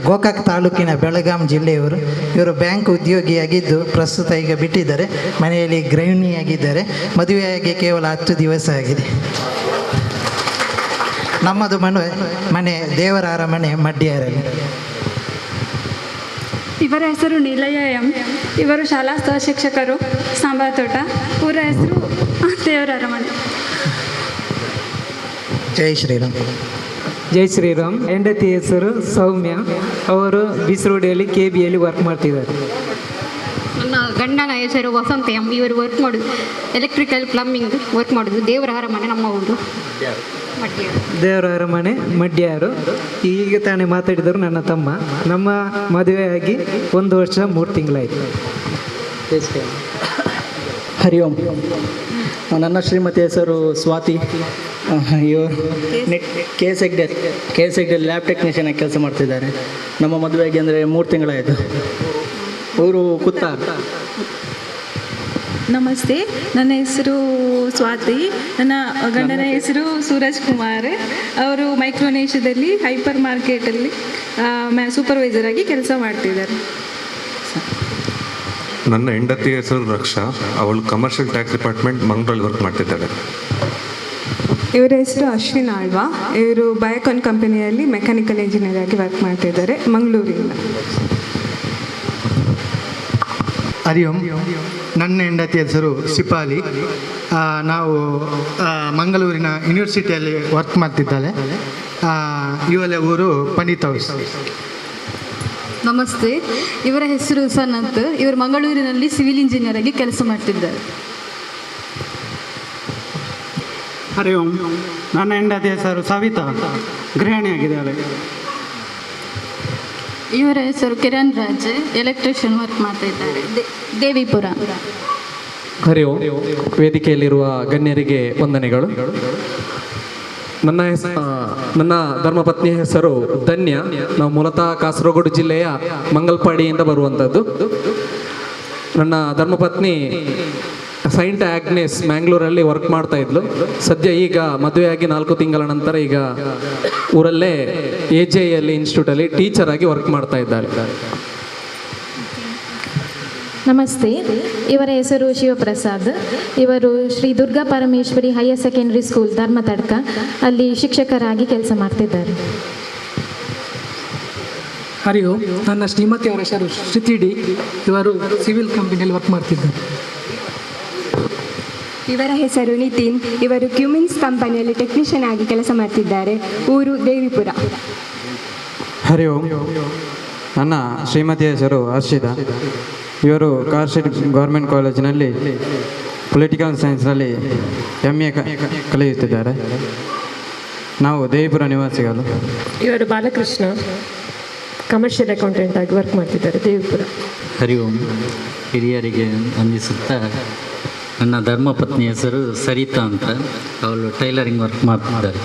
ಗೋಕಾಕ್ ತಾಲೂಕಿನ ಬೆಳಗಾಂ ಜಿಲ್ಲೆಯವರು. ಇವರು ಬ್ಯಾಂಕ್ ಉದ್ಯೋಗಿಯಾಗಿದ್ದು ಪ್ರಸ್ತುತ ಈಗ ಬಿಟ್ಟಿದ್ದಾರೆ, ಮನೆಯಲ್ಲಿ ಗೃಹಿಣಿಯಾಗಿದ್ದಾರೆ. ಮದುವೆಯಾಗಿ ಕೇವಲ 10 ದಿವಸ ಆಗಿದೆ. ನಮ್ಮದು ಮನೆ ದೇವರ ಅರಮನೆ ಮಡ್ಯಾರಲ್ಲಿ. ಇವರ ಹೆಸರು ನಿಲಯ ಎಂ. ಇವರು ಶಾಲಾ ಸಹ ಶಿಕ್ಷಕರು, ಸಾಂಬಾರ್ ತೋಟ. ಊರ ಹೆಸರು ದೇವರ ಅರಮನೆ. ಜೈ ಶ್ರೀರಾಮ್. ಜೈ ಶ್ರೀರಾಮ್. ಹೆಂಡತಿ ಹೆಸರು ಸೌಮ್ಯ, ಅವರು ಬಿಸರೋಡಿಯಲ್ಲಿ KBಯಲ್ಲಿ ವರ್ಕ್ ಮಾಡ್ತಿದ್ದಾರೆ. ನನ್ನ ಗಂಡನ ಹೆಸರು ವಸಂತ ಎಂ. ಇವರು ವರ್ಕ್ ಮಾಡೋದು ಎಲೆಕ್ಟ್ರಿಕಲ್ ಪ್ಲಂಬಿಂಗ್ ವರ್ಕ್ ಮಾಡೋದು ದೇವರ ಅರಮನೆ, ನಮ್ಮ ಊರು ದೇವರ ಅರಮನೆ ಮಡ್ಯಾರು. ಈಗ ತಾನೇ ಮಾತಾಡಿದರು ನನ್ನ ತಮ್ಮ. ನಮ್ಮ ಮದುವೆಯಾಗಿ 1 ವರ್ಷ 3 ತಿಂಗಳಾಯಿತು. ಹರಿ ಓಂ. ನನ್ನ ಶ್ರೀಮತಿ ಹೆಸರು ಸ್ವಾತಿ. ಇವರು KSEC ಲ್ಯಾಬ್ ಟೆಕ್ನಿಷಿಯನ್ ಆಗಿ ಕೆಲಸ ಮಾಡ್ತಿದ್ದಾರೆ. ನಮ್ಮ ಮದುವೆಗೆ ಅಂದರೆ 3 ತಿಂಗಳಾಯಿತು. ಊರು ಕುತ್ತಾರ್. ನಮಸ್ತೆ, ನನ್ನ ಹೆಸರು ಸ್ವಾತಿ. ನನ್ನ ಗಂಡನ ಹೆಸರು ಸೂರಜ್ ಕುಮಾರ್. ಅವರು ಮೈಕ್ರೋನೇಷ್ಯಾದಲ್ಲಿ ಹೈಪರ್ ಮಾರ್ಕೆಟಲ್ಲಿ ಸೂಪರ್ವೈಸರ್ ಆಗಿ ಕೆಲಸ ಮಾಡ್ತಿದ್ದಾರೆ. ನನ್ನ ಹೆಂಡತಿ ಹೆಸರು ರಕ್ಷಾ, ಅವಳು ಕಮರ್ಷಿಯಲ್ ಟ್ಯಾಕ್ಸ್ ಡಿಪಾರ್ಟ್ಮೆಂಟ್ ಮಂಗಳೂರಲ್ಲಿ ವರ್ಕ್ ಮಾಡ್ತಿದ್ದಾಳೆ. ಇವರ ಹೆಸರು ಅಶ್ವಿನ್ ಆಳ್ವಾ. ಇವರು ಬಯೋಕಾನ್ ಕಂಪನಿಯಲ್ಲಿ ಮೆಕ್ಯಾನಿಕಲ್ ಇಂಜಿನಿಯರ್ ಆಗಿ ವರ್ಕ್ ಮಾಡ್ತಿದ್ದಾರೆ, ಮಂಗಳೂರಿನ. ಹರಿ ಓಂ. ನನ್ನ ಹೆಂಡತಿ ಹೆಸರು ಸಿಪಾಲಿ. ನಾವು ಮಂಗಳೂರಿನ ಯೂನಿವರ್ಸಿಟಿಯಲ್ಲಿ ವರ್ಕ್ ಮಾಡ್ತಿದ್ದಾಳೆ. ಇವಳ ಊರು ಪಂಡಿತ್ ಹೌಸ್. ನಮಸ್ತೆ, ಇವರ ಹೆಸರು ಸನತ್. ಇವರು ಮಂಗಳೂರಿನಲ್ಲಿ ಸಿವಿಲ್ ಇಂಜಿನಿಯರ್ ಆಗಿ ಕೆಲಸ ಮಾಡ್ತಿದ್ದಾರೆ. ಹರಿ ಓಂ. ನನ್ನ ಹೆಂಡತಿ ಹೆಸರು ಸವಿತಾ, ಗೃಹಿಣಿಯಾಗಿದ್ದಾಳೆ. ಇವರ ಹೆಸರು ಕಿರಣ್ ರಾಜ್, ಎಲೆಕ್ಟ್ರಿಷಿಯನ್ ವರ್ಕ್ ಮಾಡ್ತಾ ಇದ್ದಾರೆ, ದೇವಿಪುರ. ಹರಿ ಓಂ. ವೇದಿಕೆಯಲ್ಲಿರುವ ಗಣ್ಯರಿಗೆ ವಂದನೆಗಳು. ನನ್ನ ಧರ್ಮಪತ್ನಿಯ ಹೆಸರು ಧನ್ಯ. ನಾವು ಮೂಲತಃ ಕಾಸರಗೋಡು ಜಿಲ್ಲೆಯ ಮಂಗಲ್ಪಾಡಿಯಿಂದ ಬರುವಂಥದ್ದು. ನನ್ನ ಧರ್ಮಪತ್ನಿ ಸೈಂಟ್ ಆಗ್ನೆಸ್ ಮ್ಯಾಂಗ್ಳೂರಲ್ಲಿ ವರ್ಕ್ ಮಾಡ್ತಾ ಇದ್ಲು. ಸದ್ಯ ಈಗ ಮದುವೆಯಾಗಿ 4 ತಿಂಗಳ ನಂತರ ಈಗ ಊರಲ್ಲೇ AJL ಇನ್ಸ್ಟಿಟ್ಯೂಟಲ್ಲಿ ಟೀಚರ್ ಆಗಿ ವರ್ಕ್ ಮಾಡ್ತಾ ಇದ್ದಾರೆ. ನಮಸ್ತೆ, ಇವರ ಹೆಸರು ಶಿವಪ್ರಸಾದ್. ಇವರು Shri Durga Parameshwari higher secondary school Dharmathadka ಅಲ್ಲಿ ಶಿಕ್ಷಕರಾಗಿ ಕೆಲಸ ಮಾಡ್ತಿದ್ದಾರೆ. ಹರಿ ಓಂ. ನನ್ನ ಶ್ರೀಮತಿ ಅವರ ಹೆಸರು ಶ್ರುತಿ ಡಿ. ಇವರು ಸಿವಿಲ್ ಕಂಪನಿಯಲ್ಲಿ ವರ್ಕ್ ಮಾಡ್ತಿದ್ದಾರೆ. ಇವರ ಹೆಸರು ನಿತಿನ್. ಇವರು ಕ್ಯೂಮಿನ್ಸ್ ಕಂಪನಿಯಲ್ಲಿ ಟೆಕ್ನಿಷಿಯನ್ ಆಗಿ ಕೆಲಸ ಮಾಡ್ತಿದ್ದಾರೆ, ಊರು ದೇವಿಪುರ. ಹರಿ ಓಂ. ನನ್ನ ಶ್ರೀಮತಿಯ ಹೆಸರು ಹರ್ಷಿತಾ. ಇವರು ಕಾರ್ಶೆಟ್ ಗೌರ್ಮೆಂಟ್ ಕಾಲೇಜಿನಲ್ಲಿ ಪೊಲಿಟಿಕಲ್ ಸೈನ್ಸ್ನಲ್ಲಿ MA ಕಲಿಯುತ್ತಿದ್ದಾರೆ. ನಾವು ದೇವಿಪುರ ನಿವಾಸಿಗಳು. ಇವರು ಬಾಲಕೃಷ್ಣ, ಕಮರ್ಷಿಯಲ್ ಅಕೌಂಟೆಂಟ್ ಆಗಿ ವರ್ಕ್ ಮಾಡ್ತಿದ್ದಾರೆ, ದೇವಿಪುರ. ಹರಿ ಓಂ. ಹಿರಿಯರಿಗೆ ವಂದಿಸುತ್ತಾ, ನನ್ನ ಧರ್ಮಪತ್ನಿ ಹೆಸರು ಸರಿತಾ ಅಂತ. ಅವಳು ಟೈಲರಿಂಗ್ ವರ್ಕ್ ಮಾಡ್ತಿದ್ದಾರೆ.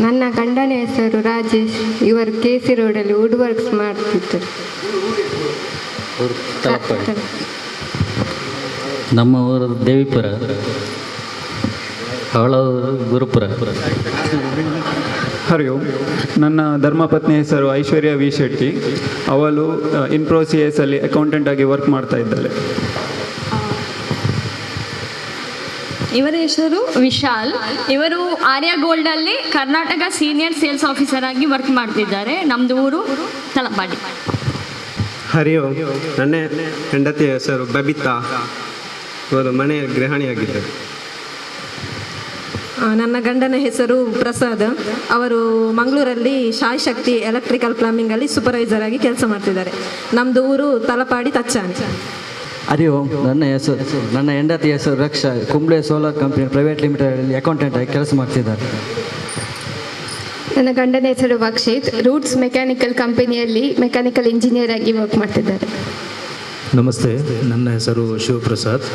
ನನ್ನ ಗಂಡನ ಹೆಸರು ರಾಜೇಶ್. ಇವರು KC ರೋಡಲ್ಲಿ ವುಡ್ ವರ್ಕ್ಸ್ ಮಾಡ್ತಿದ್ದಾರೆ. ಊರು ತಲಪಾಡಿ. ನಮ್ಮ ಊರು ದೇವಿಪುರ, ಅವಳ ಊರು ಗುರುಪುರ. ಹರಿ ಓಂ. ನನ್ನ ಧರ್ಮಪತ್ನಿ ಹೆಸರು ಐಶ್ವರ್ಯ ವಿ ಶೆಟ್ಟಿ. ಅವಳು ಇನ್ಫೋಸಿಸ್ ಅಲ್ಲಿ ಅಕೌಂಟೆಂಟ್ ಆಗಿ ವರ್ಕ್ ಮಾಡ್ತಾ ಇದ್ದಾಳೆ. ಇವರ ಹೆಸರು ವಿಶಾಲ್. ಇವರು ಆರ್ಯ ಗೋಲ್ಡಲ್ಲಿ ಕರ್ನಾಟಕ ಸೀನಿಯರ್ ಸೇಲ್ಸ್ ಆಫೀಸರ್ ಆಗಿ ವರ್ಕ್ ಮಾಡ್ತಿದ್ದಾರೆ. ನಮ್ಮದು ಊರು ತಲಪಾಡಿ. ಹರಿ ಓಂ. ನನ್ನ ಹೆಂಡತಿಯ ಹೆಸರು ಬಬಿತಾ. ಇವರು ಮನೆಯ ಗೃಹಿಣಿಯಾಗಿದ್ದರು. ನನ್ನ ಗಂಡನ ಹೆಸರು ಪ್ರಸಾದ್. ಅವರು ಮಂಗಳೂರಲ್ಲಿ ಶಾಯ್ ಶಕ್ತಿ ಎಲೆಕ್ಟ್ರಿಕಲ್ ಪ್ಲಂಬಿಂಗಲ್ಲಿ ಸೂಪರ್ವೈಸರ್ ಆಗಿ ಕೆಲಸ ಮಾಡ್ತಿದ್ದಾರೆ. ನಮ್ಮದು ಊರು ತಲಪಾಡಿ ತಚ್ಚಾನಿ. ಹರಿ ಓಂ. ನನ್ನ ಹೆಂಡತಿ ಹೆಸರು Raksha. Kumble solar company private ಲಿಮಿಟೆಡಲ್ಲಿ ಅಕೌಂಟೆಂಟ್ ಆಗಿ ಕೆಲಸ ಮಾಡ್ತಿದ್ದಾರೆ. ನನ್ನ ಗಂಡನ ಹೆಸರು ವಕ್ಷಿತ್. ರೂಟ್ಸ್ ಮೆಕ್ಯಾನಿಕಲ್ ಕಂಪನಿಯಲ್ಲಿ ಮೆಕ್ಯಾನಿಕಲ್ ಇಂಜಿನಿಯರ್ ಆಗಿ ವರ್ಕ್ ಮಾಡ್ತಿದ್ದಾರೆ. ನಮಸ್ತೆ, ನನ್ನ ಹೆಸರು ಶಿವಪ್ರಸಾದ್.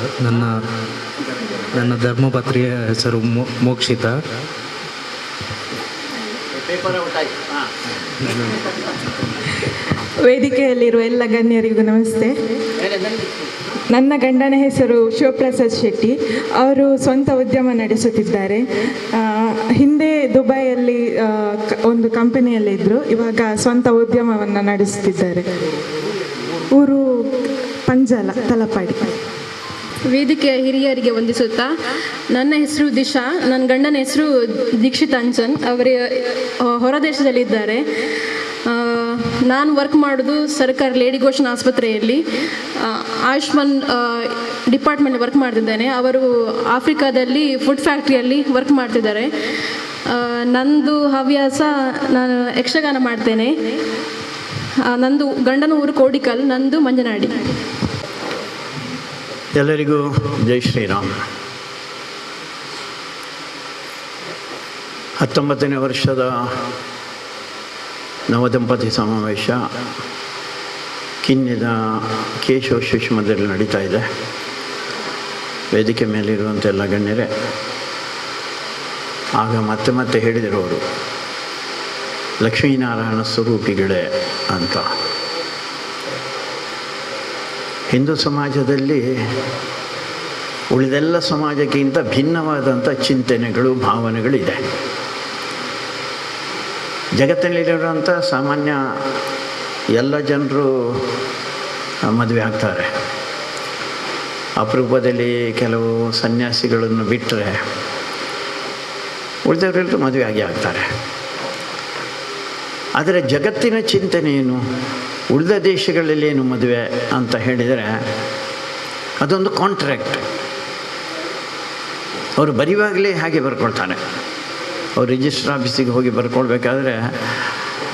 ನನ್ನ ಧರ್ಮಪತ್ನಿಯ ಹೆಸರು ಮೋಕ್ಷಿತಾ. ವೇದಿಕೆಯಲ್ಲಿರುವ ಎಲ್ಲ ಗಣ್ಯರಿಗೂ ನಮಸ್ತೆ. ನನ್ನ ಗಂಡನ ಹೆಸರು ಶಿವಪ್ರಸಾದ್ ಶೆಟ್ಟಿ. ಅವರು ಸ್ವಂತ ಉದ್ಯಮ ನಡೆಸುತ್ತಿದ್ದಾರೆ. ಹಿಂದೆ ದುಬೈಯಲ್ಲಿ ಒಂದು ಕಂಪನಿಯಲ್ಲಿದ್ದರು, ಇವಾಗ ಸ್ವಂತ ಉದ್ಯಮವನ್ನು ನಡೆಸುತ್ತಿದ್ದಾರೆ. ಊರು ಪಂಜಾಲ, ತಲಪಾಡಿ. ವೇದಿಕೆಯ ಹಿರಿಯರಿಗೆ ವಂದಿಸುತ್ತಾ, ನನ್ನ ಹೆಸರು ದಿಶಾ. ನನ್ನ ಗಂಡನ ಹೆಸರು ದೀಕ್ಷಿತ್ ಅಂಚನ್. ಅವರು ಹೊರದೇಶದಲ್ಲಿದ್ದಾರೆ. ನಾನು ವರ್ಕ್ ಮಾಡೋದು ಸರ್ಕಾರಿ ಲೇಡಿ ಘೋಷಣಾ ಆಸ್ಪತ್ರೆಯಲ್ಲಿ ಆಯುಷ್ಮಾನ್ ಡಿಪಾರ್ಟ್ಮೆಂಟ್ ವರ್ಕ್ ಮಾಡ್ತಿದ್ದೇನೆ. ಅವರು ಆಫ್ರಿಕಾದಲ್ಲಿ ಫುಡ್ ಫ್ಯಾಕ್ಟ್ರಿಯಲ್ಲಿ ವರ್ಕ್ ಮಾಡ್ತಿದ್ದಾರೆ. ನಂದು ಹವ್ಯಾಸ, ನಾನು ಯಕ್ಷಗಾನ ಮಾಡ್ತೇನೆ. ನಂದು ಗಂಡನ ಊರು ಕೋಡಿಕಲ್, ನಂದು ಮಂಜನಾಡಿ. ಎಲ್ಲರಿಗೂ ಜೈ ಶ್ರೀರಾಮ್. 19ನೇ ವರ್ಷದ ನವದಂಪತಿ ಸಮಾವೇಶ ಕಿನ್ಯದ ಕೇಶವ ಸುಷ್ಮದಲ್ಲಿ ನಡೀತಾ ಇದೆ. ವೇದಿಕೆ ಮೇಲಿರುವಂಥ ಎಲ್ಲ ಗಣ್ಯರೇ, ಆಗ ಮತ್ತೆ ಮತ್ತೆ ಹೇಳಿದರು ಲಕ್ಷ್ಮೀನಾರಾಯಣ ಸ್ವರೂಪಿಗಳೇ ಅಂತ. ಹಿಂದೂ ಸಮಾಜದಲ್ಲಿ ಉಳಿದೆಲ್ಲ ಸಮಾಜಕ್ಕಿಂತ ಭಿನ್ನವಾದಂಥ ಚಿಂತನೆಗಳು, ಭಾವನೆಗಳಿದೆ. ಜಗತ್ತಿನಲ್ಲಿರುವಂಥ ಸಾಮಾನ್ಯ ಎಲ್ಲ ಜನರು ಮದುವೆ ಆಗ್ತಾರೆ. ಅಪರೂಪದಲ್ಲಿ ಕೆಲವು ಸನ್ಯಾಸಿಗಳನ್ನು ಬಿಟ್ಟರೆ ಉಳಿದವರೆಲ್ಲರೂ ಮದುವೆ ಆಗಿ ಆಗ್ತಾರೆ. ಆದರೆ ಜಗತ್ತಿನ ಚಿಂತನೆ ಏನು, ಉಳಿದ ದೇಶಗಳಲ್ಲಿ ಏನು ಮದುವೆ ಅಂತ ಹೇಳಿದರೆ ಅದೊಂದು ಕಾಂಟ್ರಾಕ್ಟ್. ಅವರು ಬರೆಯುವಾಗಲೇ ಹಾಗೆ ಬರ್ಕೊಳ್ತಾನೆ. ಅವ್ರು ರಿಜಿಸ್ಟರ್ ಆಫೀಸಿಗೆ ಹೋಗಿ ಬರ್ಕೊಳ್ಬೇಕಾದ್ರೆ,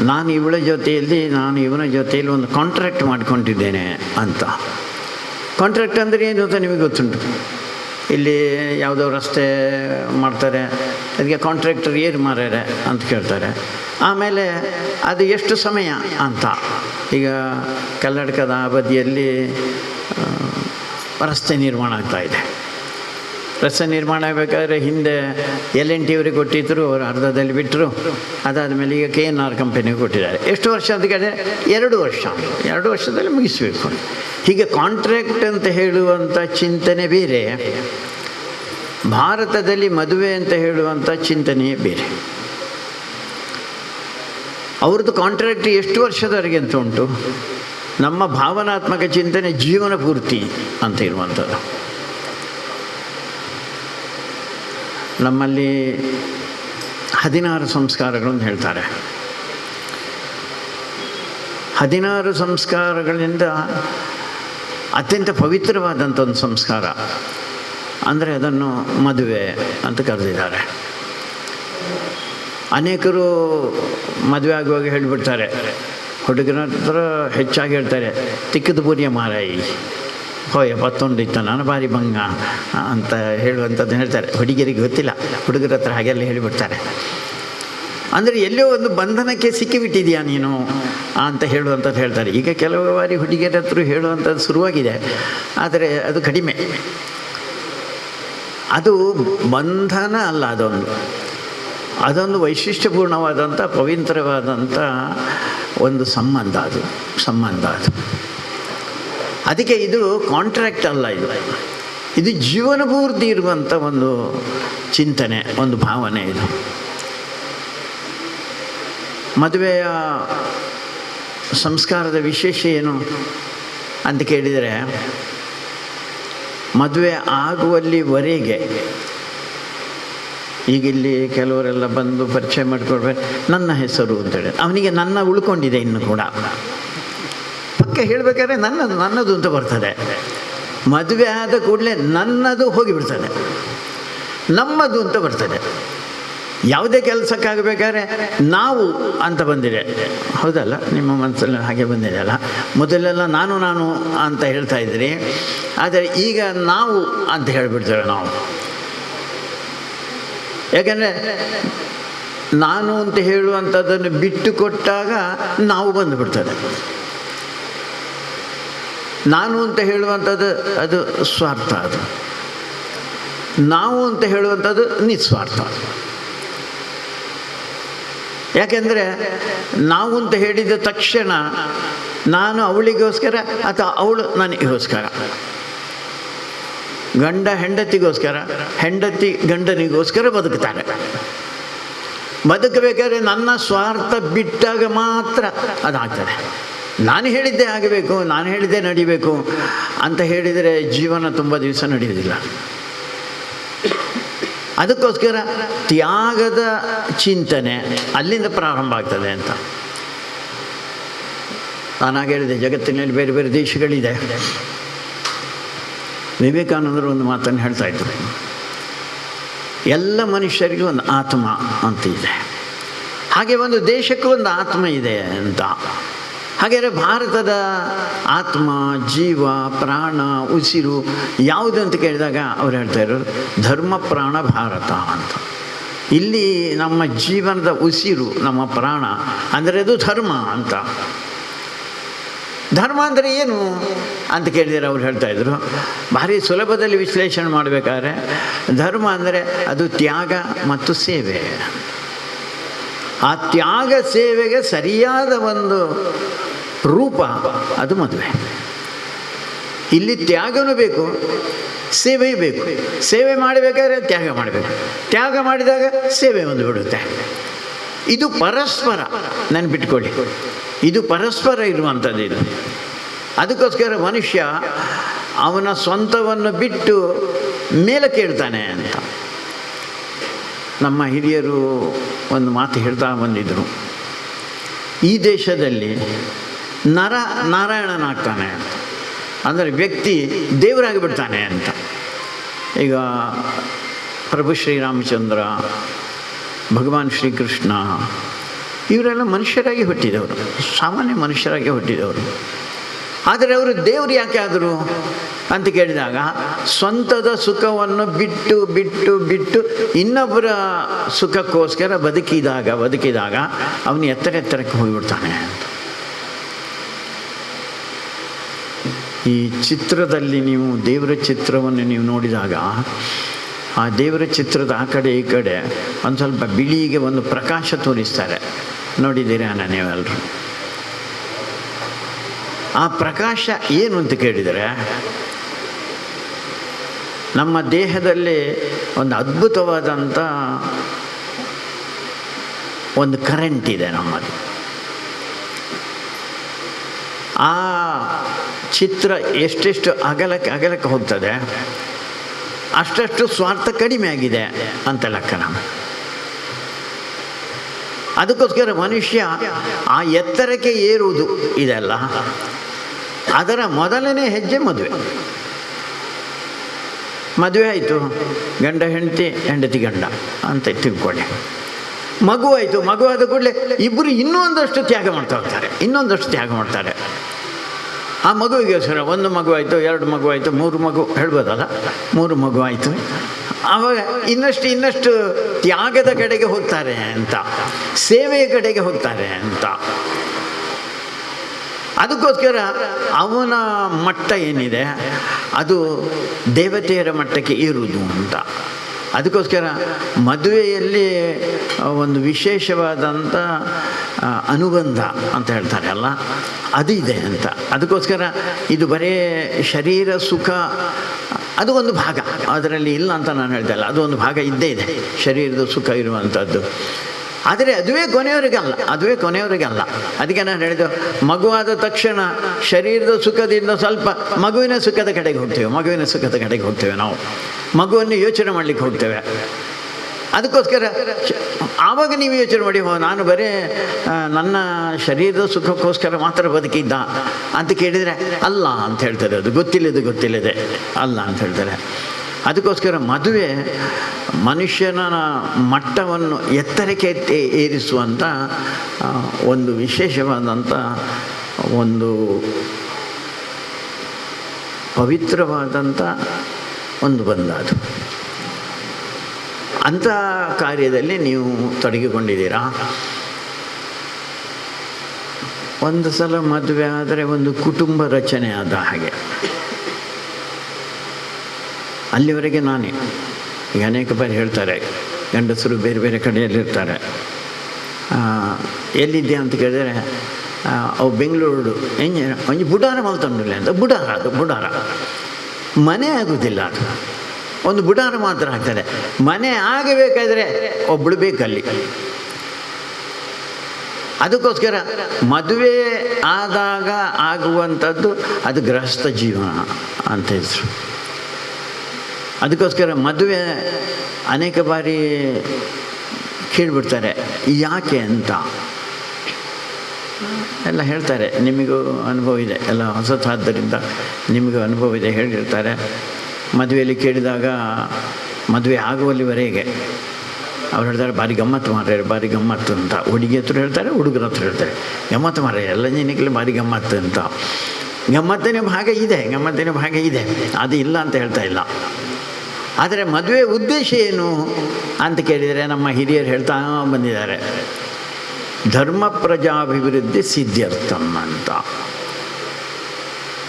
ನಾನು ಇವಳ ಜೊತೆಯಲ್ಲಿ, ನಾನು ಇವನ ಜೊತೆಯಲ್ಲಿ ಒಂದು ಕಾಂಟ್ರಾಕ್ಟ್ ಮಾಡ್ಕೊಂಡಿದ್ದೇನೆ ಅಂತ. ಕಾಂಟ್ರಾಕ್ಟ್ ಅಂದರೆ ಏನು ಅಂತ ನಿಮಗೆ ಗೊತ್ತುಂಟು. ಇಲ್ಲಿ ಯಾವುದೋ ರಸ್ತೆ ಮಾಡ್ತಾರೆ, ಅದಕ್ಕೆ ಕಾಂಟ್ರಾಕ್ಟರ್ ಏನು ಮಾರ್ಯಾರೆ ಅಂತ ಕೇಳ್ತಾರೆ. ಆಮೇಲೆ ಅದು ಎಷ್ಟು ಸಮಯ ಅಂತ. ಈಗ ಕಲ್ಲಡ್ಕದ ಆ ಬದಿಯಲ್ಲಿ ರಸ್ತೆ ನಿರ್ಮಾಣ ಆಗ್ತಾಯಿದೆ. ರಸ್ತೆ ನಿರ್ಮಾಣ ಆಗಬೇಕಾದ್ರೆ ಹಿಂದೆ L&T ಅವರಿಗೆ ಕೊಟ್ಟಿದ್ದರು, ಅವರು ಅರ್ಧದಲ್ಲಿ ಬಿಟ್ಟರು. ಅದಾದಮೇಲೆ ಈಗ KNR ಕಂಪನಿಗೆ ಕೊಟ್ಟಿದ್ದಾರೆ. ಎಷ್ಟು ವರ್ಷ ಅಂತ ಕೇಳಿದ್ರೆ 2 ವರ್ಷ. 2 ವರ್ಷದಲ್ಲಿ ಮುಗಿಸಬೇಕು. ಹೀಗೆ ಕಾಂಟ್ರಾಕ್ಟ್ ಅಂತ ಹೇಳುವಂಥ ಚಿಂತನೆ ಬೇರೆ, ಭಾರತದಲ್ಲಿ ಮದುವೆ ಅಂತ ಹೇಳುವಂಥ ಚಿಂತನೆಯೇ ಬೇರೆ. ಅವ್ರದ್ದು ಕಾಂಟ್ರಾಕ್ಟ್ ಎಷ್ಟು ವರ್ಷದವರೆಗೆ ಅಂತ ಉಂಟು. ನಮ್ಮ ಭಾವನಾತ್ಮಕ ಚಿಂತನೆ ಜೀವನ ಪೂರ್ತಿ ಅಂತ ಇರುವಂಥದ್ದು. ನಮ್ಮಲ್ಲಿ 16 ಸಂಸ್ಕಾರಗಳನ್ನು ಹೇಳ್ತಾರೆ. 16 ಸಂಸ್ಕಾರಗಳಿಂದ ಅತ್ಯಂತ ಪವಿತ್ರವಾದಂಥ ಒಂದು ಸಂಸ್ಕಾರ ಅಂದರೆ ಅದನ್ನು ಮದುವೆ ಅಂತ ಕರೆದಿದ್ದಾರೆ. ಅನೇಕರು ಮದುವೆ ಆಗುವಾಗ ಹೇಳಿಬಿಡ್ತಾರೆ, ಹುಡುಗನ ಹತ್ರ ಹೆಚ್ಚಾಗಿ ಹೇಳ್ತಾರೆ, ತಿಕ್ಕದ ಪೂರ್ಯ ಮಾರಾಯಿ ಹೋಯ್ 21 ಇತ್ತು ನಾನು ಭಾರಿ ಭಂಗ ಅಂತ ಹೇಳುವಂಥದ್ದು ಹೇಳ್ತಾರೆ. ಹುಡುಗಿಯರಿಗೆ ಗೊತ್ತಿಲ್ಲ, ಹುಡುಗರ ಹತ್ರ ಹಾಗೆಲ್ಲ ಹೇಳಿಬಿಡ್ತಾರೆ. ಅಂದರೆ ಎಲ್ಲೋ ಒಂದು ಬಂಧನಕ್ಕೆ ಸಿಕ್ಕಿಬಿಟ್ಟಿದೆಯಾ ನೀನು ಅಂತ ಹೇಳುವಂಥದ್ದು ಹೇಳ್ತಾರೆ. ಈಗ ಕೆಲವು ಬಾರಿ ಹುಡುಗಿಯರ ಹತ್ರ ಹೇಳುವಂಥದ್ದು ಶುರುವಾಗಿದೆ, ಆದರೆ ಅದು ಕಡಿಮೆ. ಅದು ಬಂಧನ ಅಲ್ಲ, ಅದೊಂದು ವೈಶಿಷ್ಟ್ಯಪೂರ್ಣವಾದಂಥ ಪವಿತ್ರವಾದಂಥ ಒಂದು ಸಂಬಂಧ ಅದು. ಅದಕ್ಕೆ ಇದು ಕಾಂಟ್ರಾಕ್ಟ್ ಅಲ್ಲ, ಇದು ಜೀವನ ಪೂರ್ತಿ ಇರುವಂಥ ಒಂದು ಚಿಂತನೆ, ಒಂದು ಭಾವನೆ. ಇದು ಮದುವೆಯ ಸಂಸ್ಕಾರದ ವಿಶೇಷ ಏನು ಅಂತ ಕೇಳಿದರೆ, ಮದುವೆ ಆಗುವಲ್ಲಿವರೆಗೆ ಈಗ ಇಲ್ಲಿ ಕೆಲವರೆಲ್ಲ ಬಂದು ಪರಿಚಯ ಮಾಡಿಕೊಡ್ಬೇಕು, ನನ್ನ ಹೆಸರು ಅಂತೇಳಿ, ಅವನಿಗೆ ನನ್ನ ಉಳ್ಕೊಂಡಿದೆ ಇನ್ನು ಕೂಡ. ಪಕ್ಕ ಹೇಳಬೇಕಾದ್ರೆ ನನ್ನದು ಅಂತ ಬರ್ತದೆ. ಮದುವೆ ಆದ ಕೂಡಲೇ ನನ್ನದು ಹೋಗಿಬಿಡ್ತದೆ, ನಮ್ಮದು ಅಂತ ಬರ್ತದೆ. ಯಾವುದೇ ಕೆಲಸಕ್ಕಾಗಬೇಕಾದ್ರೆ ನಾವು ಅಂತ ಬಂದಿದೆ, ಹೌದಲ್ಲ? ನಿಮ್ಮ ಮನಸ್ಸಲ್ಲಿ ಹಾಗೆ ಬಂದಿದೆ ಅಲ್ಲ? ಮೊದಲೆಲ್ಲ ನಾನು ಅಂತ ಹೇಳ್ತಾ ಇದ್ರಿ, ಆದರೆ ಈಗ ನಾವು ಅಂತ ಹೇಳಿಬಿಡ್ತೇವೆ ನಾವು. ಯಾಕೆಂದರೆ ನಾನು ಅಂತ ಹೇಳುವಂಥದ್ದನ್ನು ಬಿಟ್ಟು ಕೊಟ್ಟಾಗ ನಾವು ಬಂದುಬಿಡ್ತದೆ. ನಾನು ಅಂತ ಹೇಳುವಂಥದ್ದು ಅದು ಸ್ವಾರ್ಥ, ಅದು ನಾವು ಅಂತ ಹೇಳುವಂಥದ್ದು ನಿಸ್ವಾರ್ಥ. ಯಾಕೆಂದರೆ ನಾವು ಅಂತ ಹೇಳಿದ ತಕ್ಷಣ ನಾನು ಅವಳಿಗೋಸ್ಕರ ಅಥವಾ ಅವಳು ನನಗೋಸ್ಕರ, ಗಂಡ ಹೆಂಡತಿಗೋಸ್ಕರ, ಹೆಂಡತಿ ಗಂಡನಿಗೋಸ್ಕರ ಬದುಕ್ತಾರೆ. ಬದುಕಬೇಕಾದ್ರೆ ನನ್ನ ಸ್ವಾರ್ಥ ಬಿಟ್ಟಾಗ ಮಾತ್ರ ಅದಾಗ್ತದೆ. ನಾನು ಹೇಳಿದ್ದೇ ಆಗಬೇಕು, ನಾನು ಹೇಳಿದ್ದೇ ನಡಿಬೇಕು ಅಂತ ಹೇಳಿದರೆ ಜೀವನ ತುಂಬ ದಿವಸ ನಡೆಯೋದಿಲ್ಲ. ಅದಕ್ಕೋಸ್ಕರ ತ್ಯಾಗದ ಚಿಂತನೆ ಅಲ್ಲಿಂದ ಪ್ರಾರಂಭ ಆಗ್ತದೆ ಅಂತ ನಾನಾಗ ಹೇಳಿದೆ. ಜಗತ್ತಿನಲ್ಲಿ ಬೇರೆ ಬೇರೆ ದೇಶಗಳಿದೆ. ವಿವೇಕಾನಂದರು ಒಂದು ಮಾತನ್ನು ಹೇಳ್ತಾ ಇದ್ರು, ಎಲ್ಲ ಮನುಷ್ಯರಿಗೂ ಒಂದು ಆತ್ಮ ಅಂತ ಇದೆ, ಹಾಗೆ ಒಂದು ದೇಶಕ್ಕೂ ಒಂದು ಆತ್ಮ ಇದೆ ಅಂತ. ಹಾಗಾದರೆ ಭಾರತದ ಆತ್ಮ, ಜೀವ, ಪ್ರಾಣ, ಉಸಿರು ಯಾವುದು ಅಂತ ಕೇಳಿದಾಗ ಅವ್ರು ಹೇಳ್ತಾ ಇರೋರು ಧರ್ಮ ಪ್ರಾಣ ಭಾರತ ಅಂತ. ಇಲ್ಲಿ ನಮ್ಮ ಜೀವನದ ಉಸಿರು, ನಮ್ಮ ಪ್ರಾಣ ಅಂದರೆ ಅದು ಧರ್ಮ ಅಂತ. ಧರ್ಮ ಅಂದರೆ ಏನು ಅಂತ ಕೇಳಿದರೆ ಅವ್ರು ಹೇಳ್ತಾಯಿದ್ರು, ಭಾರಿ ಸುಲಭದಲ್ಲಿ ವಿಶ್ಲೇಷಣೆ ಮಾಡಬೇಕಾದ್ರೆ ಧರ್ಮ ಅಂದರೆ ಅದು ತ್ಯಾಗ ಮತ್ತು ಸೇವೆ. ಆ ತ್ಯಾಗ ಸೇವೆಗೆ ಸರಿಯಾದ ಒಂದು ರೂಪ ಅದು ಮದುವೆ. ಇಲ್ಲಿ ತ್ಯಾಗನೂ ಬೇಕು, ಸೇವೆಯೂ ಬೇಕು. ಸೇವೆ ಮಾಡಬೇಕಾದ್ರೆ ತ್ಯಾಗ ಮಾಡಬೇಕು, ತ್ಯಾಗ ಮಾಡಿದಾಗ ಸೇವೆ ಒಂದು ಬಿಡುತ್ತೆ. ಇದು ಪರಸ್ಪರ, ನೆನ್ಪಿಟ್ಕೊಳ್ಳಿ, ಇದು ಪರಸ್ಪರ ಇರುವಂಥದ್ದು ಇದು. ಅದಕ್ಕೋಸ್ಕರ ಮನುಷ್ಯ ಅವನ ಸ್ವಂತವನ್ನು ಬಿಟ್ಟು ಮೇಲೆ ಕೇಳ್ತಾನೆ ಅಂತ. ನಮ್ಮ ಹಿರಿಯರು ಒಂದು ಮಾತು ಹೇಳ್ತಾ ಬಂದಿದ್ದರು, ಈ ದೇಶದಲ್ಲಿ ನರ ನಾರಾಯಣನಾಗ್ತಾನೆ ಅಂತ, ಅಂದರೆ ವ್ಯಕ್ತಿ ದೇವರಾಗಿ ಬಿಡ್ತಾನೆ ಅಂತ. ಈಗ ಪ್ರಭು ಶ್ರೀರಾಮಚಂದ್ರ, ಭಗವಾನ್ ಶ್ರೀಕೃಷ್ಣ ಇವರೆಲ್ಲ ಮನುಷ್ಯರಾಗಿ ಹುಟ್ಟಿದವರು, ಸಾಮಾನ್ಯ ಮನುಷ್ಯರಾಗಿ ಹುಟ್ಟಿದವರು. ಆದರೆ ಅವರು ದೇವರು ಯಾಕೆ ಆದರು ಅಂತ ಕೇಳಿದಾಗ, ಸ್ವಂತದ ಸುಖವನ್ನು ಬಿಟ್ಟು ಬಿಟ್ಟು ಬಿಟ್ಟು ಇನ್ನೊಬ್ಬರ ಸುಖಕ್ಕೋಸ್ಕರ ಬದುಕಿದಾಗ ಅವನು ಎತ್ತರಕ್ಕೆ ಹೋಗಿಬಿಡ್ತಾನೆ ಅಂತ. ಈ ಚಿತ್ರದಲ್ಲಿ ನೀವು ದೇವರ ಚಿತ್ರವನ್ನು ನೀವು ನೋಡಿದಾಗ, ಆ ದೇವರ ಚಿತ್ರದ ಆ ಕಡೆ ಈ ಕಡೆ ಒಂದು ಸ್ವಲ್ಪ ಬಿಳಿಗೆ ಒಂದು ಪ್ರಕಾಶ ತೋರಿಸ್ತಾರೆ, ನೋಡಿದ್ದೀರಾ ನೀವೆಲ್ಲರೂ? ಆ ಪ್ರಕಾಶ ಏನು ಅಂತ ಕೇಳಿದರೆ, ನಮ್ಮ ದೇಹದಲ್ಲಿ ಒಂದು ಅದ್ಭುತವಾದಂಥ ಒಂದು ಕರೆಂಟ್ ಇದೆ ನಮ್ಮದು. ಆ ಚಿತ್ರ ಎಷ್ಟೆಷ್ಟು ಅಗಲಕ್ಕೆ ಹೋಗ್ತದೆ ಅಷ್ಟಷ್ಟು ಸ್ವಾರ್ಥ ಕಡಿಮೆ ಆಗಿದೆ ಅಂತ ಲೆಕ್ಕ ನಾವು. ಅದಕ್ಕೋಸ್ಕರ ಮನುಷ್ಯ ಆ ಎತ್ತರಕ್ಕೆ ಏರುವುದು ಇದೆಲ್ಲ, ಅದರ ಮೊದಲನೇ ಹೆಜ್ಜೆ ಮದುವೆ. ಮದುವೆ ಆಯಿತು, ಗಂಡ ಹೆಂಡತಿ, ಹೆಂಡತಿ ಗಂಡ ಅಂತ ತಿಳ್ಕೊಳ್ಳಿ. ಮಗು ಆಯಿತು, ಮಗು ಆದ ಕೂಡಲೇ ಇಬ್ಬರು ಇನ್ನೊಂದಷ್ಟು ತ್ಯಾಗ ಮಾಡ್ತಾರೆ. ಆ ಮಗುವಿಗೋಸ್ಕರ ಒಂದು ಮಗು ಆಯಿತು, 2 ಮಗು ಆಯಿತು, 3 ಮಗು ಹೇಳ್ಬೋದಲ್ಲ, 3 ಮಗು ಆಯಿತು. ಆವಾಗ ಇನ್ನಷ್ಟು ತ್ಯಾಗದ ಕಡೆಗೆ ಹೋಗ್ತಾರೆ ಅಂತ, ಸೇವೆಯ ಕಡೆಗೆ ಹೋಗ್ತಾರೆ ಅಂತ. ಅದಕ್ಕೋಸ್ಕರ ಅವನ ಮಟ್ಟ ಏನಿದೆ ಅದು ದೇವತೆಯರ ಮಟ್ಟಕ್ಕೆ ಏರುವುದು ಅಂತ. ಅದಕ್ಕೋಸ್ಕರ ಮದುವೆಯಲ್ಲಿ ಒಂದು ವಿಶೇಷವಾದಂಥ ಅನುಬಂಧ ಅಂತ ಹೇಳ್ತಾರೆ ಅಲ್ಲ, ಅದು ಇದೆ ಅಂತ. ಅದಕ್ಕೋಸ್ಕರ ಇದು ಬರೀ ಶರೀರ ಸುಖ ಅದು ಒಂದು ಭಾಗ, ಅದರಲ್ಲಿ ಇಲ್ಲ ಅಂತ ನಾನು ಹೇಳ್ತಾ ಇಲ್ಲ, ಅದು ಒಂದು ಭಾಗ ಇದ್ದೇ ಇದೆ ಶರೀರದ ಸುಖ ಇರುವಂಥದ್ದು. ಆದರೆ ಅದುವೇ ಕೊನೆಯವರಿಗಲ್ಲ. ಅದಕ್ಕೆ ನಾನು ಹೇಳಿದ್ದು, ಮಗುವಾದ ತಕ್ಷಣ ಶರೀರದ ಸುಖದಿಂದ ಸ್ವಲ್ಪ ಮಗುವಿನ ಸುಖದ ಕಡೆಗೆ ಹೋಗ್ತೇವೆ ನಾವು. ಮಗುವನ್ನು ಯೋಚನೆ ಮಾಡಲಿಕ್ಕೆ ಹೋಗ್ತೇವೆ. ಅದಕ್ಕೋಸ್ಕರ ಆವಾಗ ನೀವು ಯೋಚನೆ ಮಾಡಿ, ನಾನು ಬರೀ ನನ್ನ ಶರೀರದ ಸುಖಕ್ಕೋಸ್ಕರ ಮಾತ್ರ ಬದುಕಿದ್ದ ಅಂತ ಕೇಳಿದರೆ ಅಲ್ಲ ಅಂತ ಹೇಳ್ತಾರೆ. ಅದು ಗೊತ್ತಿಲ್ಲದೆ ಅಲ್ಲ ಅಂತ ಹೇಳ್ತಾರೆ. ಅದಕ್ಕೋಸ್ಕರ ಮದುವೆ ಮನುಷ್ಯನ ಮಟ್ಟವನ್ನು ಎತ್ತರಕ್ಕೆ ಏರಿಸುವಂಥ ಒಂದು ವಿಶೇಷವಾದಂಥ ಒಂದು ಪವಿತ್ರವಾದಂಥ ಒಂದು ಬಂಧ. ಅದು ಅಂಥ ಕಾರ್ಯದಲ್ಲಿ ನೀವು ತೊಡಗಿಕೊಂಡಿದ್ದೀರಾ. ಒಂದು ಸಲ ಮದುವೆ ಆದರೆ ಒಂದು ಕುಟುಂಬ ರಚನೆ ಆದ ಹಾಗೆ. ಅಲ್ಲಿವರೆಗೆ ನಾನೇ. ಈಗ ಅನೇಕ ಬಾರಿ ಹೇಳ್ತಾರೆ, ಗಂಡಸರು ಬೇರೆ ಬೇರೆ ಕಡೆಯಲ್ಲಿರ್ತಾರೆ. ಎಲ್ಲಿದ್ದೆ ಅಂತ ಕೇಳಿದರೆ ಅವು ಬೆಂಗಳೂರು ಒಂಜಿ ಬುಡಾರ ಮಲ್ತಂಡಿಲ್ಲ ಅಂತ. ಬುಡಾರ ಮನೆ ಆಗೋದಿಲ್ಲ. ಅದು ಒಂದು ಬುಡಾರ ಮಾತ್ರ ಆಗ್ತದೆ. ಮನೆ ಆಗಬೇಕಾದ್ರೆ ಒಬ್ಬಳು ಬೇಕಲ್ಲಿ. ಅದಕ್ಕೋಸ್ಕರ ಮದುವೆ ಆದಾಗ ಆಗುವಂಥದ್ದು ಅದು ಗೃಹಸ್ಥ ಜೀವನ ಅಂತ ಹೆಸರು. ಅದಕ್ಕೋಸ್ಕರ ಮದುವೆ ಅನೇಕ ಬಾರಿ ಕೇಳಿಬಿಡ್ತಾರೆ, ಯಾಕೆ ಅಂತ ಎಲ್ಲ ಹೇಳ್ತಾರೆ. ನಿಮಗೂ ಅನುಭವ ಇದೆ, ಎಲ್ಲ ಹೊಸತಾದ್ದರಿಂದ ನಿಮಗೂ ಅನುಭವ ಇದೆ, ಹೇಳಿರ್ತಾರೆ. ಮದುವೆಯಲ್ಲಿ ಕೇಳಿದಾಗ ಮದುವೆ ಆಗುವಲ್ಲಿವರೆಗೆ ಅವ್ರು ಹೇಳ್ತಾರೆ, ಭಾರಿ ಗಮ್ಮತ್ತು ಮಾರ್ರೆ, ಭಾರಿ ಗಮ್ಮತ್ತು ಅಂತ. ಹುಡುಗಿ ಹತ್ರ ಹೇಳ್ತಾರೆ, ಹುಡುಗರ ಹತ್ರ ಹೇಳ್ತಾರೆ, ಗಮ್ಮತ್ತು ಮಾರ್ರೆ, ಎಲ್ಲ ಜನಕ್ಕೆ ಭಾರಿ ಗಮ್ಮತ್ತು ಅಂತ. ಗಮ್ಮತ್ತಿನ ಭಾಗ ಇದೆ, ಅದು ಇಲ್ಲ ಅಂತ ಹೇಳ್ತಾ ಇಲ್ಲ. ಆದರೆ ಮದುವೆ ಉದ್ದೇಶ ಏನು ಅಂತ ಕೇಳಿದರೆ ನಮ್ಮ ಹಿರಿಯರು ಹೇಳ್ತಾ ಬಂದಿದ್ದಾರೆ, ಧರ್ಮ ಪ್ರಜಾಭಿವೃದ್ಧಿ ಸಿದ್ಧ್ಯರ್ಥಂ ಅಂತ.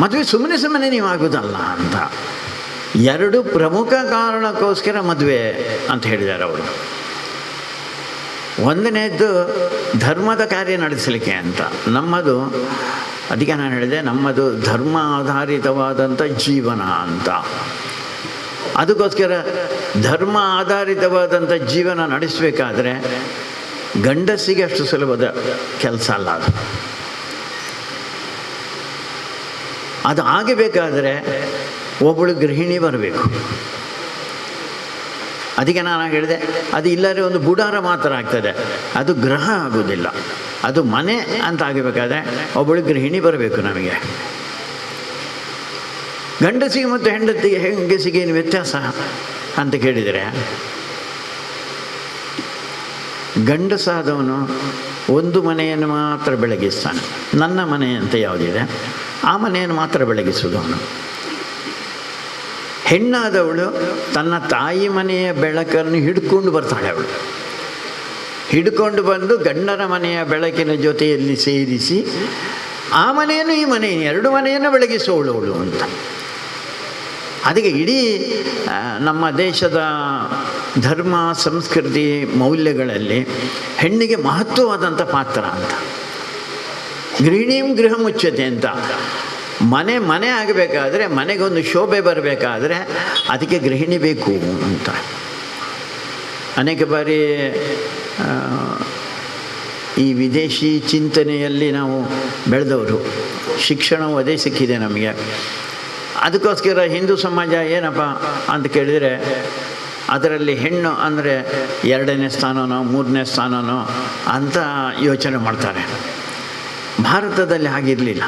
ಮದುವೆ ಸುಮ್ಮನೆ ನೀವು ಆಗೋದಲ್ಲ ಅಂತ. ಎರಡು ಪ್ರಮುಖ ಕಾರಣಕ್ಕೋಸ್ಕರ ಮದುವೆ ಅಂತ ಹೇಳಿದ್ದಾರೆ ಅವರು. ಒಂದನೇದ್ದು ಧರ್ಮದ ಕಾರ್ಯ ನಡೆಸಲಿಕ್ಕೆ ಅಂತ. ನಮ್ಮದು, ಅದಕ್ಕೆ ನಾನು ಹೇಳಿದೆ, ನಮ್ಮದು ಧರ್ಮ ಆಧಾರಿತವಾದಂಥ ಜೀವನ ಅಂತ. ಅದಕ್ಕೋಸ್ಕರ ಧರ್ಮ ಆಧಾರಿತವಾದಂಥ ಜೀವನ ನಡೆಸಬೇಕಾದ್ರೆ ಗಂಡಸಿಗೆ ಅಷ್ಟು ಸುಲಭದ ಕೆಲಸ ಅಲ್ಲ. ಅದು ಆಗಬೇಕಾದ್ರೆ ಒಬ್ಬಳು ಗೃಹಿಣಿ ಬರಬೇಕು. ಅದಕ್ಕೆ ನಾನು ಹೇಳಿದೆ, ಅದು ಇಲ್ಲರೆ ಒಂದು ಬುಡಾರ ಮಾತ್ರ ಆಗ್ತದೆ, ಅದು ಗೃಹ ಆಗೋದಿಲ್ಲ. ಅದು ಮನೆ ಅಂತ ಆಗಬೇಕಾದ್ರೆ ಒಬ್ಬಳು ಗೃಹಿಣಿ ಬರಬೇಕು ನಮಗೆ. ಗಂಡಸಿಗೆ ಮತ್ತು ಹೆಂಗಸಿಗೆ ಏನು ವ್ಯತ್ಯಾಸ ಅಂತ ಕೇಳಿದರೆ, ಗಂಡಸಾದವನು ಒಂದು ಮನೆಯನ್ನು ಮಾತ್ರ ಬೆಳಗಿಸ್ತಾನೆ. ನನ್ನ ಮನೆ ಅಂತ ಯಾವುದಿದೆ ಆ ಮನೆಯನ್ನು ಮಾತ್ರ ಬೆಳಗಿಸುವುದವನು. ಹೆಣ್ಣಾದವಳು ತನ್ನ ತಾಯಿ ಮನೆಯ ಬೆಳಕನ್ನು ಹಿಡ್ಕೊಂಡು ಬರ್ತಾಳೆ. ಅವಳು ಹಿಡ್ಕೊಂಡು ಬಂದು ಗಂಡನ ಮನೆಯ ಬೆಳಕಿನ ಜೊತೆಯಲ್ಲಿ ಸೇರಿಸಿ ಆ ಮನೆಯನ್ನು ಈ ಮನೆಯನ್ನು ಎರಡು ಮನೆಯನ್ನು ಬೆಳಗಿಸುವವಳು ಅವಳು ಅಂತ. ಅದಕ್ಕೆ ಇಡೀ ನಮ್ಮ ದೇಶದ ಧರ್ಮ ಸಂಸ್ಕೃತಿ ಮೌಲ್ಯಗಳಲ್ಲಿ ಹೆಣ್ಣಿಗೆ ಮಹತ್ವವಾದಂಥ ಪಾತ್ರ ಅಂತ. ಗೃಹಿಣೀಂ ಗೃಹ ಮುಚ್ಚತೆ ಅಂತ. ಮನೆ ಆಗಬೇಕಾದ್ರೆ, ಮನೆಗೊಂದು ಶೋಭೆ ಬರಬೇಕಾದ್ರೆ ಅದಕ್ಕೆ ಗೃಹಿಣಿ ಬೇಕು ಅಂತ. ಅನೇಕ ಬಾರಿ ಈ ವಿದೇಶಿ ಚಿಂತನೆಯಲ್ಲಿ ನಾವು ಬೆಳೆದವರು, ಶಿಕ್ಷಣವು ಅದೇ ಸಿಕ್ಕಿದೆ ನಮಗೆ. ಅದಕ್ಕೋಸ್ಕರ ಹಿಂದೂ ಸಮಾಜ ಏನಪ್ಪ ಅಂತ ಕೇಳಿದರೆ, ಅದರಲ್ಲಿ ಹೆಣ್ಣು ಅಂದರೆ 2ನೇ ಸ್ಥಾನನೋ 3ನೇ ಸ್ಥಾನನೋ ಅಂತ ಯೋಚನೆ ಮಾಡ್ತಾರೆ. ಭಾರತದಲ್ಲಿ ಹಾಗಿರಲಿಲ್ಲ.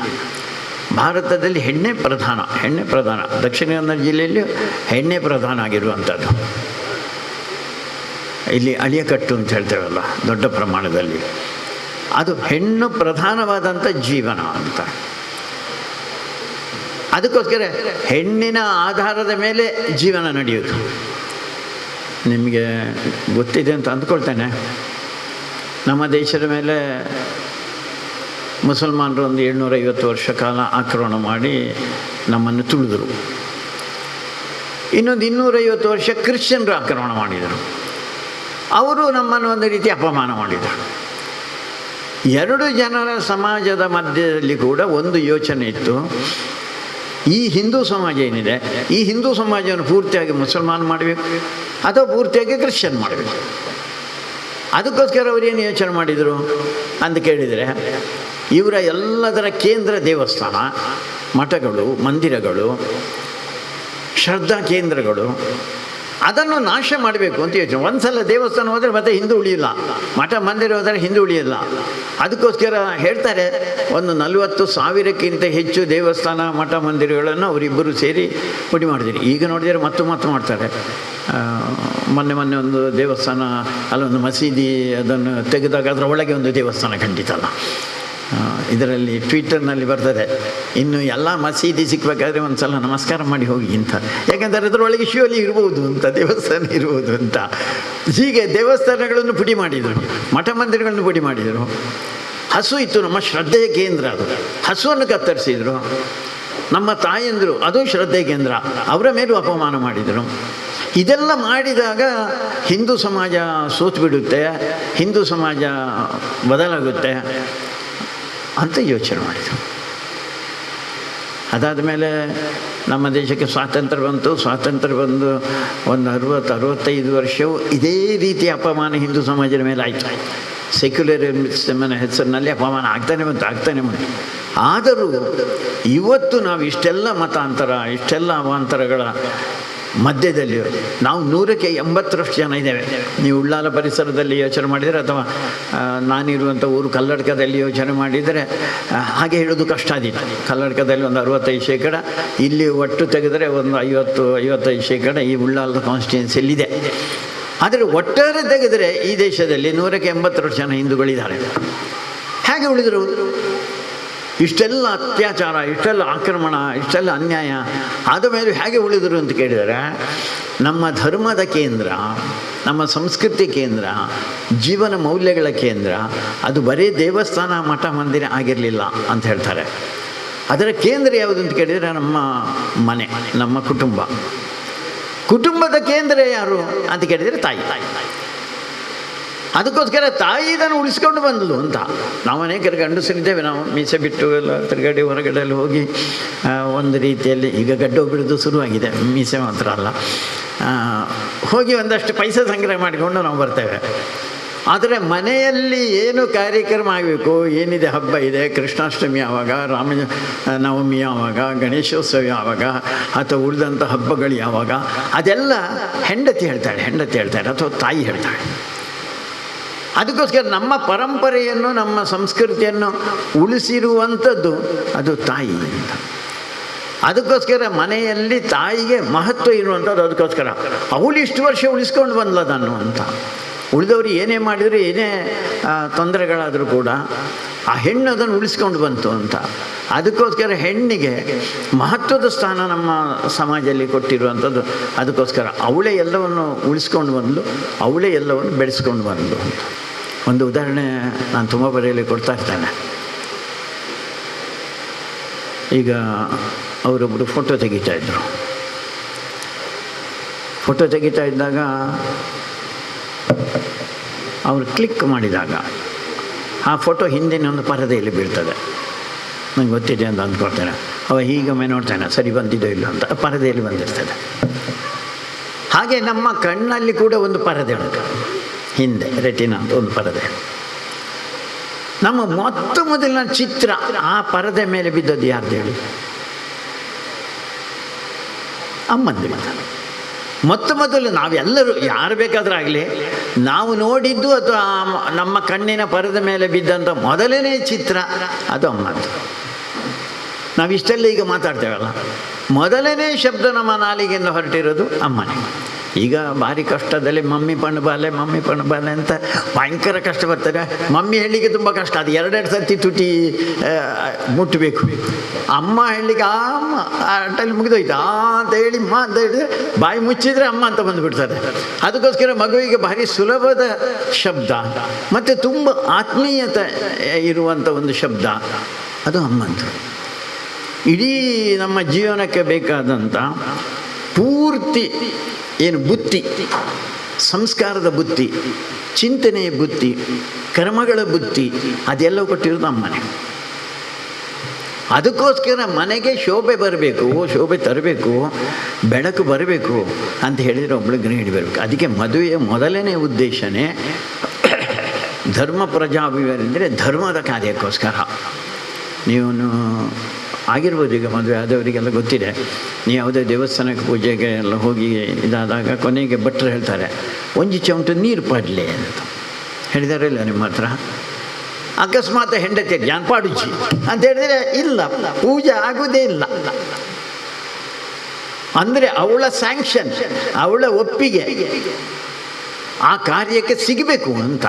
ಭಾರತದಲ್ಲಿ ಹೆಣ್ಣೆ ಪ್ರಧಾನ. ದಕ್ಷಿಣ ಕನ್ನಡ ಜಿಲ್ಲೆಯಲ್ಲಿ ಹೆಣ್ಣೆ ಪ್ರಧಾನ ಆಗಿರುವಂಥದ್ದು. ಇಲ್ಲಿ ಅಳಿಯಕಟ್ಟು ಅಂತ ಹೇಳ್ತೇವಲ್ಲ, ದೊಡ್ಡ ಪ್ರಮಾಣದಲ್ಲಿ ಅದು ಹೆಣ್ಣು ಪ್ರಧಾನವಾದಂಥ ಜೀವನ ಅಂತ. ಅದಕ್ಕೋಸ್ಕರ ಹೆಣ್ಣಿನ ಆಧಾರದ ಮೇಲೆ ಜೀವನ ನಡೆಯೋದು. ನಿಮಗೆ ಗೊತ್ತಿದೆ ಅಂತ ಅಂದ್ಕೊಳ್ತೇನೆ, ನಮ್ಮ ದೇಶದ ಮೇಲೆ ಮುಸಲ್ಮಾನರು ಒಂದು 750 ವರ್ಷ ಕಾಲ ಆಕ್ರಮಣ ಮಾಡಿ ನಮ್ಮನ್ನು ತುಳಿದರು. ಇನ್ನೊಂದು 250 ವರ್ಷ ಕ್ರಿಶ್ಚಿಯನ್ರು ಆಕ್ರಮಣ ಮಾಡಿದರು. ಅವರು ನಮ್ಮನ್ನು ಒಂದು ರೀತಿ ಅಪಮಾನ ಮಾಡಿದರು. ಎರಡು ಜನರ ಸಮಾಜದ ಮಧ್ಯದಲ್ಲಿ ಕೂಡ ಒಂದು ಯೋಚನೆ ಇತ್ತು, ಈ ಹಿಂದೂ ಸಮಾಜ ಏನಿದೆ, ಈ ಹಿಂದೂ ಸಮಾಜವನ್ನು ಪೂರ್ತಿಯಾಗಿ ಮುಸಲ್ಮಾನ್ ಮಾಡಬೇಕು ಅಥವಾ ಪೂರ್ತಿಯಾಗಿ ಕ್ರಿಶ್ಚಿಯನ್ ಮಾಡಬೇಕು. ಅದಕ್ಕೋಸ್ಕರ ಅವರೇನು ಯೋಚನೆ ಮಾಡಿದರು ಅಂತ ಕೇಳಿದರೆ, ಇವರ ಎಲ್ಲದರ ಕೇಂದ್ರ ದೇವಸ್ಥಾನ, ಮಠಗಳು, ಮಂದಿರಗಳು, ಶ್ರದ್ಧಾ ಕೇಂದ್ರಗಳು, ಅದನ್ನು ನಾಶ ಮಾಡಬೇಕು ಅಂತ ಯೋಚನೆ. ಒಂದು ಸಲ ದೇವಸ್ಥಾನ ಹೋದರೆ ಮತ್ತೆ ಹಿಂದೂ ಉಳಿಯಿಲ್ಲ, ಮಠ ಮಂದಿರ ಹೋದರೆ ಹಿಂದೂ ಉಳಿಯಿಲ್ಲ. ಅದಕ್ಕೋಸ್ಕರ ಹೇಳ್ತಾರೆ, ಒಂದು 40,000ಕ್ಕಿಂತ ಹೆಚ್ಚು ದೇವಸ್ಥಾನ ಮಠ ಮಂದಿರಗಳನ್ನು ಅವರಿಬ್ಬರು ಸೇರಿ ಪುಡಿ ಮಾಡಿದ್ರು. ಈಗ ನೋಡಿದರೆ ಮತ್ತೆ ಮಾಡ್ತಾರೆ. ಮೊನ್ನೆ ಒಂದು ದೇವಸ್ಥಾನ, ಅಲ್ಲೊಂದು ಮಸೀದಿ, ಅದನ್ನು ತೆಗೆದಾಗ ಅದರ ಒಳಗೆ ಒಂದು ದೇವಸ್ಥಾನ ಖಂಡಿತಲ್ಲ. ಇದರಲ್ಲಿ ಟ್ವಿಟರ್ನಲ್ಲಿ ಬರ್ತದೆ, ಇನ್ನು ಎಲ್ಲ ಮಸೀದಿ ಸಿಕ್ಕಬೇಕಾದ್ರೆ ಒಂದು ಸಲ ನಮಸ್ಕಾರ ಮಾಡಿ ಹೋಗಿ ಅಂತ, ಯಾಕೆಂದರೆ ಅದರೊಳಗೆ ಶಿವಲಿ ಇರ್ಬೋದು ಅಂತ, ದೇವಸ್ಥಾನ ಇರ್ಬೋದು ಅಂತ. ಹೀಗೆ ದೇವಸ್ಥಾನಗಳನ್ನು ಪುಡಿ ಮಾಡಿದರು, ಮಠ ಮಂದಿರಗಳನ್ನು ಪುಡಿ ಮಾಡಿದರು. ಹಸು ಇತ್ತು, ನಮ್ಮ ಶ್ರದ್ಧೆಯ ಕೇಂದ್ರ, ಅದು ಹಸುವನ್ನು ಕತ್ತರಿಸಿದರು. ನಮ್ಮ ತಾಯಂದರು, ಅದು ಶ್ರದ್ಧೆಯ ಕೇಂದ್ರ, ಅವರ ಮೇಲೂ ಅಪಮಾನ ಮಾಡಿದರು. ಇದೆಲ್ಲ ಮಾಡಿದಾಗ ಹಿಂದೂ ಸಮಾಜ ಸೋತು ಬಿಡುತ್ತೆ, ಹಿಂದೂ ಸಮಾಜ ಬದಲಾಗುತ್ತೆ ಅಂತ ಯೋಚನೆ ಮಾಡಿದರು. ಅದಾದ ಮೇಲೆ ನಮ್ಮ ದೇಶಕ್ಕೆ ಸ್ವಾತಂತ್ರ್ಯ ಬಂತು. ಸ್ವಾತಂತ್ರ್ಯ ಬಂದು ಒಂದು 60-65 ವರ್ಷವು ಇದೇ ರೀತಿಯ ಅಪಮಾನ ಹಿಂದೂ ಸಮಾಜದ ಮೇಲೆ ಆಯಿತು. ಸೆಕ್ಯುಲರಿಸಮ್ನ ಹೆಸರಿನಲ್ಲಿ ಅಪಮಾನ ಆಗ್ತಾನೆ ಬಂತು. ಆದರೂ ಇವತ್ತು ನಾವು ಇಷ್ಟೆಲ್ಲ ಮತಾಂತರ, ಇಷ್ಟೆಲ್ಲ ಅವಾಂತರಗಳ ಮಧ್ಯದಲ್ಲಿ ನಾವು 180ರಷ್ಟು ಜನ ಇದ್ದೇವೆ. ನೀವು ಉಳ್ಳಾಲ ಪರಿಸರದಲ್ಲಿ ಯೋಚನೆ ಮಾಡಿದರೆ, ಅಥವಾ ನಾನಿರುವಂಥ ಊರು ಕಲ್ಲಡ್ಕದಲ್ಲಿ ಯೋಚನೆ ಮಾಡಿದರೆ ಹಾಗೆ ಹೇಳೋದು ಕಷ್ಟ ಆದೀತು. ಕಲ್ಲಡ್ಕದಲ್ಲಿ ಒಂದು 65%, ಇಲ್ಲಿ ಒಟ್ಟು ತೆಗೆದರೆ ಒಂದು 50-55% ಈ ಉಳ್ಳಾಲದ ಕಾನ್ಸ್ಟಿಟ್ಯೂನ್ಸಿಯಲ್ಲಿದೆ. ಆದರೆ ಒಟ್ಟಾರೆ ತೆಗೆದರೆ ಈ ದೇಶದಲ್ಲಿ 180ರಷ್ಟು ಜನ ಹಿಂದೂಗಳಿದ್ದಾರೆ. ಹೇಗೆ ಉಳಿದರು? ಇಷ್ಟೆಲ್ಲ ಅತ್ಯಾಚಾರ, ಇಷ್ಟೆಲ್ಲ ಆಕ್ರಮಣ, ಇಷ್ಟೆಲ್ಲ ಅನ್ಯಾಯ ಆದ ಮೇಲೆ ಹೇಗೆ ಉಳಿದರು ಅಂತ ಕೇಳಿದರೆ, ನಮ್ಮ ಧರ್ಮದ ಕೇಂದ್ರ, ನಮ್ಮ ಸಂಸ್ಕೃತಿ ಕೇಂದ್ರ, ಜೀವನ ಮೌಲ್ಯಗಳ ಕೇಂದ್ರ ಅದು ಬರೀ ದೇವಸ್ಥಾನ ಮಠ ಮಂದಿರ ಆಗಿರಲಿಲ್ಲ ಅಂತ ಹೇಳ್ತಾರೆ. ಅದರ ಕೇಂದ್ರ ಯಾವುದು ಅಂತ ಕೇಳಿದರೆ ನಮ್ಮ ಮನೆ, ನಮ್ಮ ಕುಟುಂಬ. ಕುಟುಂಬದ ಕೇಂದ್ರ ಯಾರು ಅಂತ ಕೇಳಿದರೆ ತಾಯಿ. ಅದಕ್ಕೋಸ್ಕರ ತಾಯಿ ಇದನ್ನು ಉಳಿಸ್ಕೊಂಡು ಬಂದಳು ಅಂತ. ನಾವು ಅನೇಕರು ಗಂಡಸರಿದ್ದೇವೆ, ನಾವು ಮೀಸೆ ಬಿಟ್ಟು ಎಲ್ಲ ತಿರುಗಡೆ ಹೊರಗಡೆಯಲ್ಲಿ ಹೋಗಿ ಒಂದು ರೀತಿಯಲ್ಲಿ, ಈಗ ಗಡ್ಡು ಬಿಡೋದು ಶುರುವಾಗಿದೆ, ಮೀಸೆ ಮಾತ್ರ ಅಲ್ಲ, ಹೋಗಿ ಒಂದಷ್ಟು ಪೈಸೆ ಸಂಗ್ರಹ ಮಾಡಿಕೊಂಡು ನಾವು ಬರ್ತೇವೆ. ಆದರೆ ಮನೆಯಲ್ಲಿ ಏನು ಕಾರ್ಯಕ್ರಮ ಆಗಬೇಕು, ಏನಿದೆ, ಹಬ್ಬ ಇದೆ, ಕೃಷ್ಣಾಷ್ಟಮಿ ಯಾವಾಗ, ರಾಮನವಮಿ ಯಾವಾಗ, ಗಣೇಶೋತ್ಸವ ಯಾವಾಗ, ಅಥವಾ ಉಳಿದಂಥ ಹಬ್ಬಗಳು ಯಾವಾಗ, ಅದೆಲ್ಲ ಹೆಂಡತಿ ಹೇಳ್ತಾಳೆ ಅಥವಾ ತಾಯಿ ಹೇಳ್ತಾಳೆ. ಅದಕ್ಕೋಸ್ಕರ ನಮ್ಮ ಪರಂಪರೆಯನ್ನು, ನಮ್ಮ ಸಂಸ್ಕೃತಿಯನ್ನು ಉಳಿಸಿರುವಂಥದ್ದು ಅದು ತಾಯಿ ಅಂತ. ಅದಕ್ಕೋಸ್ಕರ ಮನೆಯಲ್ಲಿ ತಾಯಿಗೆ ಮಹತ್ವ ಇರುವಂಥದ್ದು. ಅದಕ್ಕೋಸ್ಕರ ಅವಳು ಇಷ್ಟು ವರ್ಷ ಉಳಿಸ್ಕೊಂಡು ಬಂದದನ್ನು ಅಂತ. ಉಳಿದವರು ಏನೇ ಮಾಡಿದರೂ, ಏನೇ ತೊಂದರೆಗಳಾದರೂ ಕೂಡ ಆ ಹೆಣ್ಣು ಅದನ್ನು ಉಳಿಸ್ಕೊಂಡು ಬಂತು ಅಂತ. ಅದಕ್ಕೋಸ್ಕರ ಹೆಣ್ಣಿಗೆ ಮಹತ್ವದ ಸ್ಥಾನ ನಮ್ಮ ಸಮಾಜದಲ್ಲಿ ಕೊಟ್ಟಿರುವಂಥದ್ದು. ಅದಕ್ಕೋಸ್ಕರ ಅವಳೇ ಎಲ್ಲವನ್ನು ಉಳಿಸ್ಕೊಂಡು ಬಂದಳು, ಅವಳೇ ಎಲ್ಲವನ್ನು ಬೆಳೆಸ್ಕೊಂಡು ಬಂದಳು ಅಂತ. ಒಂದು ಉದಾಹರಣೆ ನಾನು ತುಂಬ ಬರೆಯಲಿ ಕೊಡ್ತಾ ಇರ್ತೇನೆ. ಈಗ ಅವರೊಬ್ಬರು ಫೋಟೋ ತೆಗಿತಾ ಇದ್ದಾಗ ಅವರು ಕ್ಲಿಕ್ ಮಾಡಿದಾಗ ಆ ಫೋಟೋ ಹಿಂದಿನ ಒಂದು ಪರದೆಯಲ್ಲಿ ಬೀಳ್ತದೆ. ನಂಗೆ ಗೊತ್ತಿದೆ ಅಂತ ಅಂದ್ಕೊಳ್ತೇನೆ. ಅವ ಹೀಗೊಮ್ಮೆ ನೋಡ್ತಾನೆ, ಸರಿ ಬಂದಿದೋ ಇಲ್ಲ ಅಂತ, ಪರದೆಯಲ್ಲಿ ಬಂದಿರ್ತದೆ. ಹಾಗೆ ನಮ್ಮ ಕಣ್ಣಲ್ಲಿ ಕೂಡ ಒಂದು ಪರದೆ ಉಂಟು, ಹಿಂದೆ ರೆಟಿನಾ ಅಂತ ಒಂದು ಪರದೆ. ನಮ್ಮ ಮೊದಲಿನ ಚಿತ್ರ ಆ ಪರದೆ ಮೇಲೆ ಬಿದ್ದದ್ದು ಯಾರ್ದು ಹೇಳಿ? ಅಮ್ಮಂದು. ಮೊದಲು ನಾವೆಲ್ಲರೂ ಯಾರು ಬೇಕಾದರೂ ಆಗಲಿ, ನಾವು ನೋಡಿದ್ದು ಅಥವಾ ನಮ್ಮ ಕಣ್ಣಿನ ಪರದೆ ಮೇಲೆ ಬಿದ್ದಂಥ ಮೊದಲನೇ ಚಿತ್ರ ಅದು ಅಮ್ಮಂದು. ನಾವಿಷ್ಟೆಲ್ಲ ಈಗ ಮಾತಾಡ್ತೇವಲ್ಲ, ಮೊದಲನೇ ಶಬ್ದ ನಮ್ಮ ನಾಲಿಗೆಯಿಂದ ಹೊರಟಿರೋದು ಅಮ್ಮನೇ. ಈಗ ಭಾರಿ ಕಷ್ಟದಲ್ಲಿ ಮಮ್ಮಿ ಪಣಬಾಲೆ ಅಂತ ಭಯಂಕರ ಕಷ್ಟ ಬರ್ತದೆ. ಮಮ್ಮಿ ಹೇಳಲಿಕ್ಕೆ ತುಂಬ ಕಷ್ಟ, ಅದು 2 ಸರ್ತಿ ತುಟಿ ಮುಟ್ಟಬೇಕು. ಅಮ್ಮ ಹೇಳಲಿಕ್ಕೆ ಅಮ್ಮ ಅಟ್ಟಲ್ಲಿ ಮುಗಿದೋಯ್ತು ಅಂತ ಹೇಳಿ ಅಂತ ಹೇಳಿದ್ರೆ ಬಾಯಿ ಮುಚ್ಚಿದರೆ ಅಮ್ಮ ಅಂತ ಬಂದುಬಿಡ್ತಾರೆ. ಅದಕ್ಕೋಸ್ಕರ ಮಗುವಿಗೆ ಭಾರಿ ಸುಲಭದ ಶಬ್ದ ಮತ್ತು ತುಂಬ ಆತ್ಮೀಯತೆ ಇರುವಂಥ ಒಂದು ಶಬ್ದ ಅದು ಅಮ್ಮಂದು. ಇಡೀ ನಮ್ಮ ಜೀವನಕ್ಕೆ ಬೇಕಾದಂಥ ಪೂರ್ತಿ ಏನು ಬುತ್ತಿ, ಸಂಸ್ಕಾರದ ಬುತ್ತಿ ಚಿಂತನೆಯ ಬುದ್ಧಿ, ಕರ್ಮಗಳ ಬುದ್ಧಿ ಅದೆಲ್ಲ ಕೊಟ್ಟಿರೋದು ಅಮ್ಮನೇ. ಅದಕ್ಕೋಸ್ಕರ ಮನೆಗೆ ಶೋಭೆ ಬರಬೇಕು, ಶೋಭೆ ತರಬೇಕು, ಬೆಳಕು ಬರಬೇಕು ಅಂತ ಹೇಳಿದರೆ ಒಬ್ಬಳು ಗೃಹಿಣಿ ಬರಬೇಕು. ಅದಕ್ಕೆ ಮದುವೆಯ ಮೊದಲನೇ ಉದ್ದೇಶನೇ ಧರ್ಮ ಪ್ರಜಾಭಿಮಾನ ಅಂದರೆ ಧರ್ಮದ ಕಾರ್ಯಕ್ಕೋಸ್ಕರ. ನೀವು ಆಗಿರ್ಬೋದು, ಈಗ ಮದುವೆ ಆದವರಿಗೆಲ್ಲ ಗೊತ್ತಿದೆ. ನೀವು ಯಾವುದೇ ದೇವಸ್ಥಾನಕ್ಕೆ ಪೂಜೆಗೆ ಎಲ್ಲ ಹೋಗಿ ಇದಾದಾಗ ಕೊನೆಗೆ ಭಟ್ರು ಹೇಳ್ತಾರೆ, ಒಂಜಿ ಚಮಟ ನೀರು ಪಡಲಿ ಅಂತ ಹೇಳಿದಾರಲ್ಲ ನಿಮ್ಮ ಹತ್ರ. ಅಕಸ್ಮಾತ್ ಹೆಂಡತಿ ಜಾನ್ಪಾಡುಜಿ ಅಂತ ಹೇಳಿದರೆ ಇಲ್ಲ, ಪೂಜೆ ಆಗುವುದೇ ಇಲ್ಲ. ಅಂದರೆ ಅವಳ ಸ್ಯಾಂಕ್ಷನ್, ಅವಳ ಒಪ್ಪಿಗೆ ಆ ಕಾರ್ಯಕ್ಕೆ ಸಿಗಬೇಕು ಅಂತ.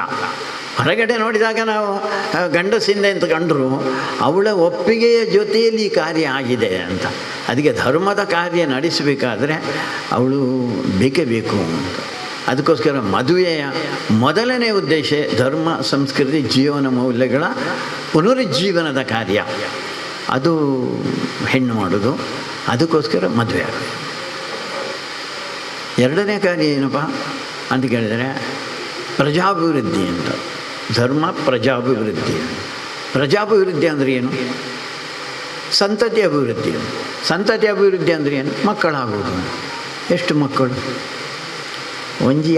ಹೊರಗಡೆ ನೋಡಿದಾಗ ನಾವು ಗಂಡಸಿಂದ ಅಂತ ಕಂಡರು ಅವಳ ಒಪ್ಪಿಗೆಯ ಜೊತೆಯಲ್ಲಿ ಈ ಕಾರ್ಯ ಆಗಿದೆ ಅಂತ. ಅದಕ್ಕೆ ಧರ್ಮದ ಕಾರ್ಯ ನಡೆಸಬೇಕಾದ್ರೆ ಅವಳು ಬೇಕೇ ಬೇಕು ಅಂತ. ಅದಕ್ಕೋಸ್ಕರ ಮದುವೆಯ ಮೊದಲನೇ ಉದ್ದೇಶ ಧರ್ಮ, ಸಂಸ್ಕೃತಿ, ಜೀವನ ಮೌಲ್ಯಗಳ ಪುನರುಜ್ಜೀವನದ ಕಾರ್ಯ. ಅದು ಹೆಣ್ಣು ಮಾಡೋದು. ಅದಕ್ಕೋಸ್ಕರ ಮದುವೆ ಆಗೋದು. ಎರಡನೇ ಕಾರ್ಯ ಏನಪ್ಪ ಅಂತ ಕೇಳಿದರೆ ಪ್ರಜಾಭಿವೃದ್ಧಿ ಅಂತ. ಧರ್ಮ ಪ್ರಜಾಭಿವೃದ್ಧಿ. ಪ್ರಜಾಭಿವೃದ್ಧಿ ಅಂದರೆ ಏನು? ಸಂತತಿ ಅಭಿವೃದ್ಧಿ. ಸಂತತಿ ಅಭಿವೃದ್ಧಿ ಅಂದರೆ ಏನು? ಮಕ್ಕಳಾಗೋದು. ಎಷ್ಟು ಮಕ್ಕಳು?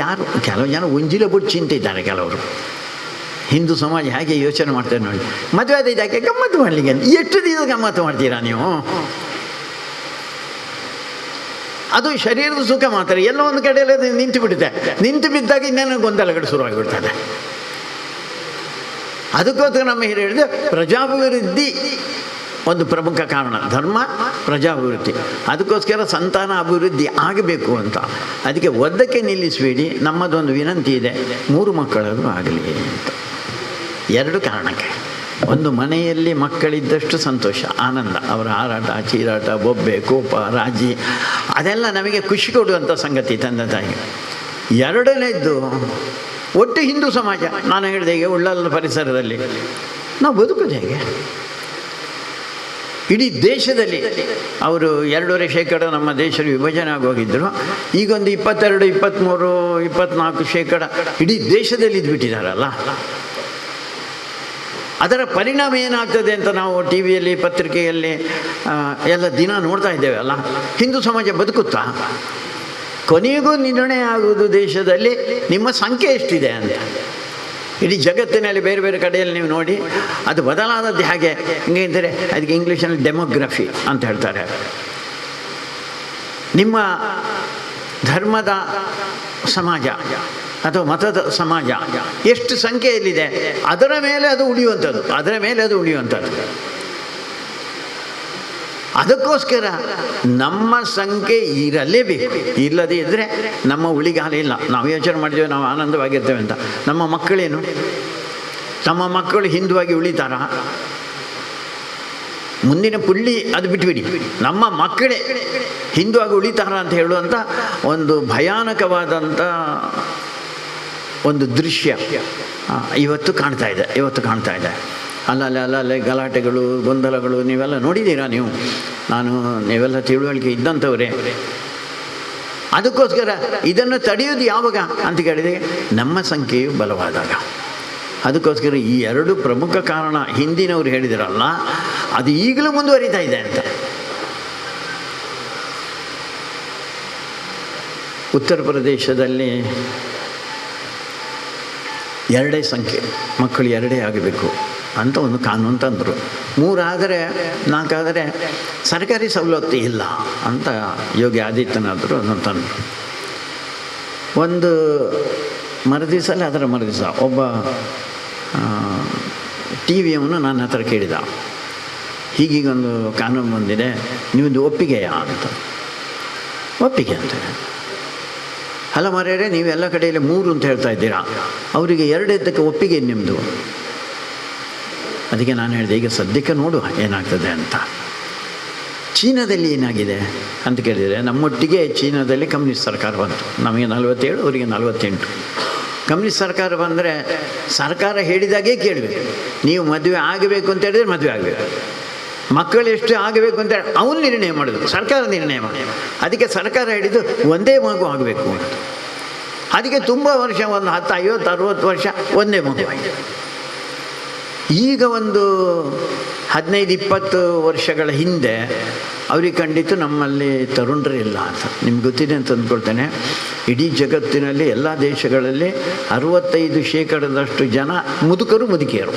ಯಾರು ಕೆಲವು ಜನ ಒಂಜಿಲ ಬಿಟ್ಟು ಚಿಂತಿದ್ದಾರೆ. ಕೆಲವರು ಹಿಂದೂ ಸಮಾಜ ಹೇಗೆ ಯೋಚನೆ ಮಾಡ್ತಾರೆ ನೋಡಿ. ಮದುವೆ ಆದ ಇದಕ್ಕೆ ಗಮ್ಮತ್ತು ಮಾಡಲಿಕ್ಕೆ ಎಷ್ಟು ದಿವಸ ಗಮ್ಮತ್ತು ಮಾಡ್ತೀರಾ ನೀವು? ಅದು ಶರೀರದ ಸುಖ ಮಾತ್ರ. ಎಲ್ಲ ಒಂದು ಕಡೆಯಲ್ಲಿ ಅದು ನಿಂತು ಬಿಡುತ್ತೆ. ನಿಂತು ಬಿದ್ದಾಗ ಇನ್ನೇನು ಗೊಂದಲಗಳು ಶುರುವಾಗಿಬಿಡ್ತದೆ. ಅದಕ್ಕೋಸ್ಕರ ನಮ್ಮ ಹಿರಿಯರು ಹೇಳಿದೆ ಪ್ರಜಾಭಿವೃದ್ಧಿ ಒಂದು ಪ್ರಮುಖ ಕಾರಣ. ಧರ್ಮ, ಪ್ರಜಾಭಿವೃದ್ಧಿ. ಅದಕ್ಕೋಸ್ಕರ ಸಂತಾನ ಅಭಿವೃದ್ಧಿ ಆಗಬೇಕು ಅಂತ. ಅದಕ್ಕೆ ಒದ್ದಕ್ಕೆ ನಿಲ್ಲಿಸಬೇಡಿ. ನಮ್ಮದೊಂದು ವಿನಂತಿ ಇದೆ, 3 ಮಕ್ಕಳಾದರೂ ಆಗಲಿ ಅಂತ. 2 ಕಾರಣಕ್ಕೆ. ಒಂದು, ಮನೆಯಲ್ಲಿ ಮಕ್ಕಳಿದ್ದಷ್ಟು ಸಂತೋಷ, ಆನಂದ. ಅವರ ಹಾರಾಟ, ಚೀರಾಟ, ಬೊಬ್ಬೆ, ಕೋಪ, ರಾಜಿ ಅದೆಲ್ಲ ನಮಗೆ ಖುಷಿ ಕೊಡುವಂಥ ಸಂಗತಿ ತಂದೆ ತಾಯಿಗೆ. ಎರಡನೇದ್ದು ಒಟ್ಟು ಹಿಂದೂ ಸಮಾಜ. ನಾನು ಹೇಳಿದೆ ಈಗ ಉಳ್ಳಾಲ ಪರಿಸರದಲ್ಲಿ ನಾವು ಬದುಕೋದು ಹೇಗೆ? ಇಡೀ ದೇಶದಲ್ಲಿ ಅವರು 2.5% ನಮ್ಮ ದೇಶದ ವಿಭಜನೆ ಆಗೋಗಿದ್ದರು. ಈಗೊಂದು 22, 23, 24% ಇಡೀ ದೇಶದಲ್ಲಿ ಇದ್ಬಿಟ್ಟಿದ್ದಾರಲ್ಲ. ಅದರ ಪರಿಣಾಮ ಏನಾಗ್ತದೆ ಅಂತ ನಾವು ಟಿ ವಿಯಲ್ಲಿ, ಪತ್ರಿಕೆಯಲ್ಲಿ ಎಲ್ಲ ದಿನ ನೋಡ್ತಾ ಇದ್ದೇವೆ ಅಲ್ಲ. ಹಿಂದೂ ಸಮಾಜ ಬದುಕುತ್ತಾ? ಕೊನೆಗೂ ನಿರ್ಣಯ ಆಗುವುದು ದೇಶದಲ್ಲಿ ನಿಮ್ಮ ಸಂಖ್ಯೆ ಎಷ್ಟಿದೆ ಅಂತ. ಇಡೀ ಜಗತ್ತಿನಲ್ಲಿ ಬೇರೆ ಬೇರೆ ಕಡೆಯಲ್ಲಿ ನೀವು ನೋಡಿ ಅದು ಬದಲಾದದ್ದು ಹೇಗೆ ಹಿಂಗೆ ಅಂದರೆ ಅದಕ್ಕೆ ಇಂಗ್ಲೀಷಲ್ಲಿ ಡೆಮೋಗ್ರಫಿ ಅಂತ ಹೇಳ್ತಾರೆ. ನಿಮ್ಮ ಧರ್ಮದ ಸಮಾಜ ಅಥವಾ ಮತದ ಸಮಾಜ ಎಷ್ಟು ಸಂಖ್ಯೆಯಲ್ಲಿದೆ ಅದರ ಮೇಲೆ ಅದು ಉಳಿಯುವಂಥದ್ದು. ಅದಕ್ಕೋಸ್ಕರ ನಮ್ಮ ಸಂಖ್ಯೆ ಇರಲೇಬೇಕು. ಇಲ್ಲದೇ ಇದ್ದರೆ ನಮ್ಮ ಉಳಿಗಾಲ ಇಲ್ಲ. ನಾವು ಯೋಚನೆ ಮಾಡಿದ್ದೇವೆ ನಾವು ಆನಂದವಾಗಿರ್ತೇವೆ ಅಂತ. ನಮ್ಮ ಮಕ್ಕಳೇನು? ನಮ್ಮ ಮಕ್ಕಳು ಹಿಂದುವಾಗಿ ಉಳಿತಾರ? ಮುಂದಿನ ಪುಳ್ಳಿ ಅದು ಬಿಟ್ಬಿಡಿ. ನಮ್ಮ ಮಕ್ಕಳೇ ಹಿಂದುವಾಗಿ ಉಳಿತಾರ ಅಂತ ಹೇಳುವಂಥ ಒಂದು ಭಯಾನಕವಾದಂಥ ಒಂದು ದೃಶ್ಯ ಇವತ್ತು ಕಾಣ್ತಾ ಇದೆ. ಅಲ್ಲೇ ಗಲಾಟೆಗಳು, ಗೊಂದಲಗಳು ನೀವೆಲ್ಲ ನೋಡಿದ್ದೀರಾ ನೀವು. ನೀವೆಲ್ಲ ತಿಳುವಳಿಕೆ ಇದ್ದಂಥವರೇ. ಅದಕ್ಕೋಸ್ಕರ ಇದನ್ನು ತಡೆಯೋದು ಯಾವಾಗ ಅಂತ ಕೇಳಿದರೆ ನಮ್ಮ ಸಂಖ್ಯೆಯು ಬಲವಾದಾಗ. ಅದಕ್ಕೋಸ್ಕರ ಈ 2 ಪ್ರಮುಖ ಕಾರಣ ಹಿಂದಿನವರು ಹೇಳಿದಿರಲ್ಲ, ಅದು ಈಗಲೂ ಮುಂದುವರಿತಾ ಇದೆ ಅಂತ. ಉತ್ತರ ಪ್ರದೇಶದಲ್ಲಿ 2 ಸಂಖ್ಯೆ, ಮಕ್ಕಳು 2 ಆಗಬೇಕು ಅಂತ ಒಂದು ಕಾನೂನು ತಂದರು. 3 ಆದರೆ 4 ಆದರೆ ಸರ್ಕಾರಿ ಸವಲತ್ತು ಇಲ್ಲ ಅಂತ ಯೋಗಿ ಆದಿತ್ಯನಾಥರು ಅದನ್ನು ತಂದರು. ಒಂದು ಮರುದಿವಸಲ್ಲಿ ಅದರ ಮರುದಿವಸ ಒಬ್ಬ ಟಿ ವಿಯವನು ನನ್ನ ಹತ್ರ ಕೇಳಿದ, ಹೀಗೀಗೊಂದು ಕಾನೂನು ಬಂದಿದೆ, ನೀವೊಂದು ಒಪ್ಪಿಗೆಯಾ ಅಂತ. ಒಪ್ಪಿಗೆ ಅಂತ. ಅಲ್ಲ ಮಾರ್ಯಾರೆ, ನೀವೆಲ್ಲ ಕಡೆಯಲ್ಲಿ 3 ಅಂತ ಹೇಳ್ತಾ ಇದ್ದೀರಾ, ಅವರಿಗೆ 2 ಎದ್ದಕ್ಕೆ ಒಪ್ಪಿಗೆ ನಿಮ್ಮದು. ಅದಕ್ಕೆ ನಾನು ಹೇಳಿದೆ, ಈಗ ಸದ್ಯಕ್ಕೆ ನೋಡು ಏನಾಗ್ತದೆ ಅಂತ. ಚೀನಾದಲ್ಲಿ ಏನಾಗಿದೆ ಅಂತ ಕೇಳಿದರೆ, ನಮ್ಮೊಟ್ಟಿಗೆ ಚೀನಾದಲ್ಲಿ ಕಮ್ಯುನಿಸ್ಟ್ ಸರ್ಕಾರ ಬಂತು. ನಮಗೆ 47, ಅವರಿಗೆ 48. ಕಮ್ಯುನಿಸ್ಟ್ ಸರ್ಕಾರ ಬಂದರೆ ಸರ್ಕಾರ ಹೇಳಿದಾಗೇ ಕೇಳಬೇಕು. ನೀವು ಮದುವೆ ಆಗಬೇಕು ಅಂತ ಹೇಳಿದರೆ ಮದುವೆ ಆಗಬೇಕು, ಮಕ್ಕಳು ಎಷ್ಟು ಆಗಬೇಕು ಅಂತ ಅವನು ನಿರ್ಣಯ ಮಾಡೋದು, ಸರ್ಕಾರ ನಿರ್ಣಯ ಮಾಡೋದು. ಅದಕ್ಕೆ ಸರ್ಕಾರ ಹೇಳಿದ್ದು ಒಂದೇ ಮಗು ಆಗಬೇಕು ಅಂತ. ಅದಕ್ಕೆ ತುಂಬ ವರ್ಷ, ಒಂದು 10, 50, 60 ವರ್ಷ ಒಂದೇ ಮಗು. ಈಗ ಒಂದು 15, 20 ವರ್ಷಗಳ ಹಿಂದೆ ಅವ್ರಿಗೆ ಖಂಡಿತ ನಮ್ಮಲ್ಲಿ ತರುಣರಿಲ್ಲ ಅಂತ ನಿಮ್ಗೆ ಗೊತ್ತಿದೆ ಅಂತ ಅಂದ್ಕೊಳ್ತೇನೆ. ಇಡೀ ಜಗತ್ತಿನಲ್ಲಿ ಎಲ್ಲ ದೇಶಗಳಲ್ಲಿ 65% ಜನ ಮುದುಕರು, ಮುದುಕಿಯರು.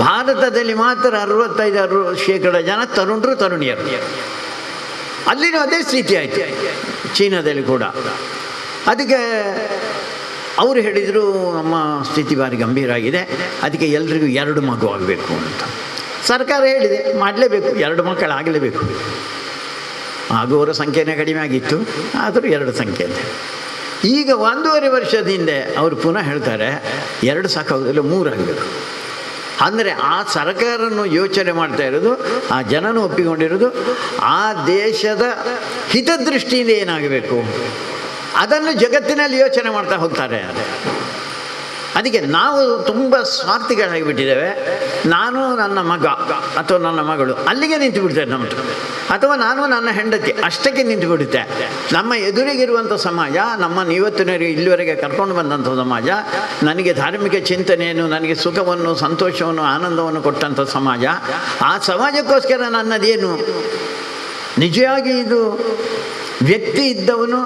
ಭಾರತದಲ್ಲಿ ಮಾತ್ರ 65% ಜನ ತರುಣರು, ತರುಣಿಯರು. ಅಲ್ಲಿನೂ ಅದೇ ಸ್ಥಿತಿ ಆಯಿತು, ಚೀನಾದಲ್ಲಿ ಕೂಡ. ಅದಕ್ಕೆ ಅವರು ಹೇಳಿದರು ನಮ್ಮ ಸ್ಥಿತಿ ಭಾರಿ ಗಂಭೀರ ಆಗಿದೆ, ಅದಕ್ಕೆ ಎಲ್ರಿಗೂ 2 ಮಗು ಆಗಬೇಕು ಅಂತ ಸರ್ಕಾರ ಹೇಳಿದೆ. ಮಾಡಲೇಬೇಕು, 2 ಮಕ್ಕಳು ಆಗಲೇಬೇಕು. ಆಗುವವರ ಸಂಖ್ಯೆನೇ ಕಡಿಮೆ ಆಗಿತ್ತು, ಆದರೂ 2 ಸಂಖ್ಯೆ ಇದೆ. ಈಗ 1.5 ವರ್ಷದ ಹಿಂದೆ ಅವರು ಪುನಃ ಹೇಳ್ತಾರೆ 2 ಸಾಕಾಗೋದಿಲ್ಲ, 3 ಆಗಬೇಕು. ಅಂದರೆ ಆ ಸರ್ಕಾರವನ್ನು ಯೋಚನೆ ಮಾಡ್ತಾ ಇರೋದು, ಆ ಜನನೂ ಒಪ್ಪಿಕೊಂಡಿರೋದು ಆ ದೇಶದ ಹಿತದೃಷ್ಟಿಯಿಂದ ಏನಾಗಬೇಕು ಅದನ್ನು ಜಗತ್ತಿನಲ್ಲಿ ಯೋಚನೆ ಮಾಡ್ತಾ ಹೋಗ್ತಾರೆ. ಅದಕ್ಕೆ ನಾವು ತುಂಬ ಸ್ವಾರ್ಥಿಗಳಾಗಿಬಿಟ್ಟಿದ್ದೇವೆ. ನಾನು ನನ್ನ ಮಗ ಅಥವಾ ನನ್ನ ಮಗಳು ಅಲ್ಲಿಗೆ ನಿಂತು ಬಿಡ್ತೇವೆ ನಮ್ಮದು, ಅಥವಾ ನಾನು ನನ್ನ ಹೆಂಡತಿ ಅಷ್ಟಕ್ಕೆ ನಿಂತು ಬಿಡುತ್ತೆ. ನಮ್ಮ ಎದುರಿಗಿರುವಂಥ ಸಮಾಜ, ನಮ್ಮನ್ನು ಇವತ್ತಿನವರೆಗೆ ಇಲ್ಲಿವರೆಗೆ ಕರ್ಕೊಂಡು ಬಂದಂಥ ಸಮಾಜ, ನನಗೆ ಧಾರ್ಮಿಕ ಚಿಂತನೆಯನ್ನು, ನನಗೆ ಸುಖವನ್ನು, ಸಂತೋಷವನ್ನು, ಆನಂದವನ್ನು ಕೊಟ್ಟಂಥ ಸಮಾಜ, ಆ ಸಮಾಜಕ್ಕೋಸ್ಕರ ನನ್ನದೇನು ನಿಜವಾಗಿ ಇದು ವ್ಯಕ್ತಿ ಇದ್ದವನು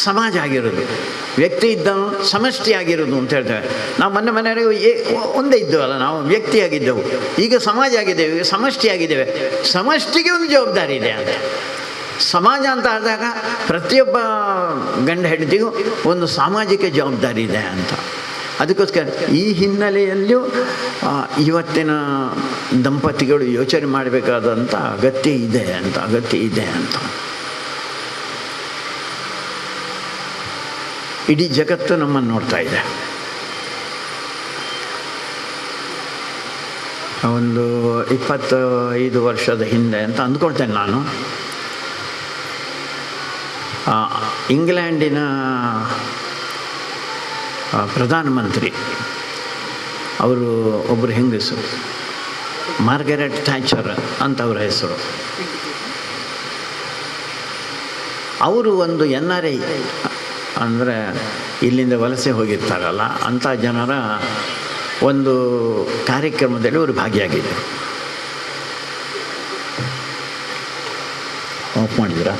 ಸಮಾಜ ಆಗಿರೋದು, ವ್ಯಕ್ತಿ ಇದ್ದವನು ಸಮಷ್ಟಿ ಆಗಿರೋದು ಅಂತ ಹೇಳ್ತೇವೆ ನಾವು. ಮನೆಯವರೆಗೆ ಒಂದೇ ಇದ್ದವಲ್ಲ, ನಾವು ವ್ಯಕ್ತಿಯಾಗಿದ್ದೆವು, ಈಗ ಸಮಾಜ ಆಗಿದ್ದೇವೆ, ಈಗ ಸಮಷ್ಟಿ ಆಗಿದ್ದೇವೆ. ಸಮಷ್ಟಿಗೆ ಒಂದು ಜವಾಬ್ದಾರಿ ಇದೆ ಅಂತ. ಸಮಾಜ ಅಂತ ಆದಾಗ ಪ್ರತಿಯೊಬ್ಬ ಗಂಡ ಹೆಂಡತಿಗೂ ಒಂದು ಸಾಮಾಜಿಕ ಜವಾಬ್ದಾರಿ ಇದೆ ಅಂತ. ಅದಕ್ಕೋಸ್ಕರ ಈ ಹಿನ್ನೆಲೆಯಲ್ಲಿಯೂ ಇವತ್ತಿನ ದಂಪತಿಗಳು ಯೋಚನೆ ಮಾಡಬೇಕಾದಂಥ ಅಗತ್ಯ ಇದೆ ಅಂತ. ಇಡೀ ಜಗತ್ತು ನಮ್ಮನ್ನು ನೋಡ್ತಾ ಇದೆ. ಒಂದು 25 ವರ್ಷದ ಹಿಂದೆ ಅಂತ ಅಂದ್ಕೊಳ್ತೇನೆ ನಾನು, ಇಂಗ್ಲೆಂಡಿನ ಪ್ರಧಾನಮಂತ್ರಿ ಅವರು ಒಬ್ಬರು ಹೆಂಗಸು, ಮಾರ್ಗರೆಟ್ ಥ್ಯಾಚರ್ ಅಂತ ಅವರ ಹೆಸರು. ಅವರು ಒಂದು NRI ಅಂದರೆ ಇಲ್ಲಿಂದ ವಲಸೆ ಹೋಗಿರ್ತಾರಲ್ಲ ಅಂಥ ಜನರ ಒಂದು ಕಾರ್ಯಕ್ರಮದಲ್ಲಿ ಅವರು ಭಾಗಿಯಾಗಿದ್ದರು. ಆಫ್ ಮಾಡಿದ್ದೀರಾ?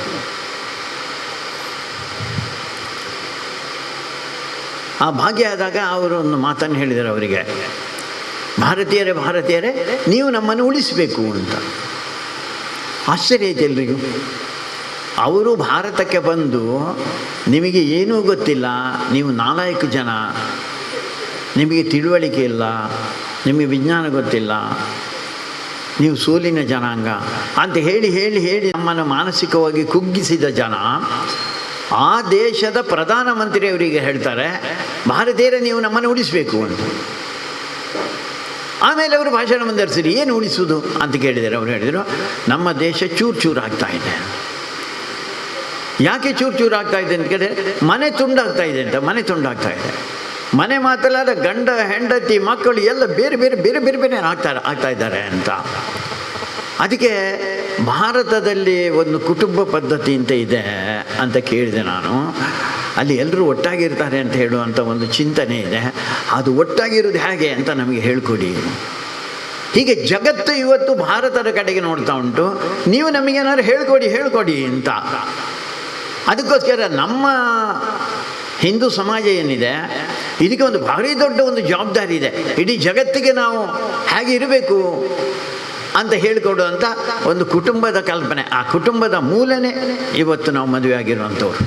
ಆ ಭಾಗಿಯಾದಾಗ ಅವರು ಒಂದು ಮಾತನ್ನು ಹೇಳಿದರು ಅವರಿಗೆ, ಭಾರತೀಯರೇ ನೀವು ನಮ್ಮನ್ನು ಉಳಿಸಬೇಕು ಅಂತ. ಆಶ್ಚರ್ಯ ಐತೆ ಎಲ್ರಿಗೂ. ಅವರು ಭಾರತಕ್ಕೆ ಬಂದು ನಿಮಗೆ ಏನೂ ಗೊತ್ತಿಲ್ಲ, ನೀವು ನಾಲಾಯಕ ಜನ, ನಿಮಗೆ ತಿಳುವಳಿಕೆ ಇಲ್ಲ, ನಿಮಗೆ ವಿಜ್ಞಾನ ಗೊತ್ತಿಲ್ಲ, ನೀವು ಸೋಲಿನ ಜನಾಂಗ ಅಂತ ಹೇಳಿ ನಮ್ಮನ್ನು ಮಾನಸಿಕವಾಗಿ ಕುಗ್ಗಿಸಿದ ಜನ ಆ ದೇಶದ ಪ್ರಧಾನಮಂತ್ರಿಯವರಿಗೆ ಹೇಳ್ತಾರೆ, ಭಾರತೀಯರೇ ನೀವು ನಮ್ಮನ್ನು ಉಳಿಸಬೇಕು ಅಂತ. ಆಮೇಲೆ ಅವರು ಭಾಷಣ ಮಂದರಿಸಿರಿ, ಏನು ಉಳಿಸುವುದು ಅಂತ ಕೇಳಿದ್ದಾರೆ. ಅವರು ಹೇಳಿದರು, ನಮ್ಮ ದೇಶ ಚೂರು ಆಗ್ತಾ ಇದೆ. ಯಾಕೆ ಚೂರು ಆಗ್ತಾ ಇದೆ ಅಂತ ಕೇಳಿದ್ರೆ, ಮನೆ ತುಂಡಾಗ್ತಾ ಇದೆ ಅಂತ. ಮನೆ ಮಾತಲ್ಲಾದ ಗಂಡ ಹೆಂಡತಿ ಮಕ್ಕಳು ಎಲ್ಲ ಬೇರೆ ಆಗ್ತಾ ಇದ್ದಾರೆ ಅಂತ. ಅದಕ್ಕೆ ಭಾರತದಲ್ಲಿ ಒಂದು ಕುಟುಂಬ ಪದ್ಧತಿ ಅಂತ ಇದೆ ಅಂತ ಕೇಳಿದೆ ನಾನು. ಅಲ್ಲಿ ಎಲ್ಲರೂ ಒಟ್ಟಾಗಿರ್ತಾರೆ ಅಂತ ಹೇಳುವಂಥ ಒಂದು ಚಿಂತನೆ ಇದೆ. ಅದು ಒಟ್ಟಾಗಿರೋದು ಹೇಗೆ ಅಂತ ನಮಗೆ ಹೇಳ್ಕೊಡಿ. ಹೀಗೆ ಜಗತ್ತು ಇವತ್ತು ಭಾರತದ ಕಡೆಗೆ ನೋಡ್ತಾ ಉಂಟು. ನೀವು ನಮಗೇನಾದ್ರು ಹೇಳ್ಕೊಡಿ ಅಂತ. ಅದಕ್ಕೋಸ್ಕರ ನಮ್ಮ ಹಿಂದೂ ಸಮಾಜ ಏನಿದೆ ಇದಕ್ಕೆ ಒಂದು ಭಾರಿ ದೊಡ್ಡ ಒಂದು ಜವಾಬ್ದಾರಿ ಇದೆ. ಇಡೀ ಜಗತ್ತಿಗೆ ನಾವು ಹೇಗೆ ಇರಬೇಕು ಅಂತ ಹೇಳಿಕೊಡುವಂಥ ಒಂದು ಕುಟುಂಬದ ಕಲ್ಪನೆ, ಆ ಕುಟುಂಬದ ಮೂಲನೇ ಇವತ್ತು ನಾವು ಮದುವೆ ಆಗಿರುವಂಥವ್ರು.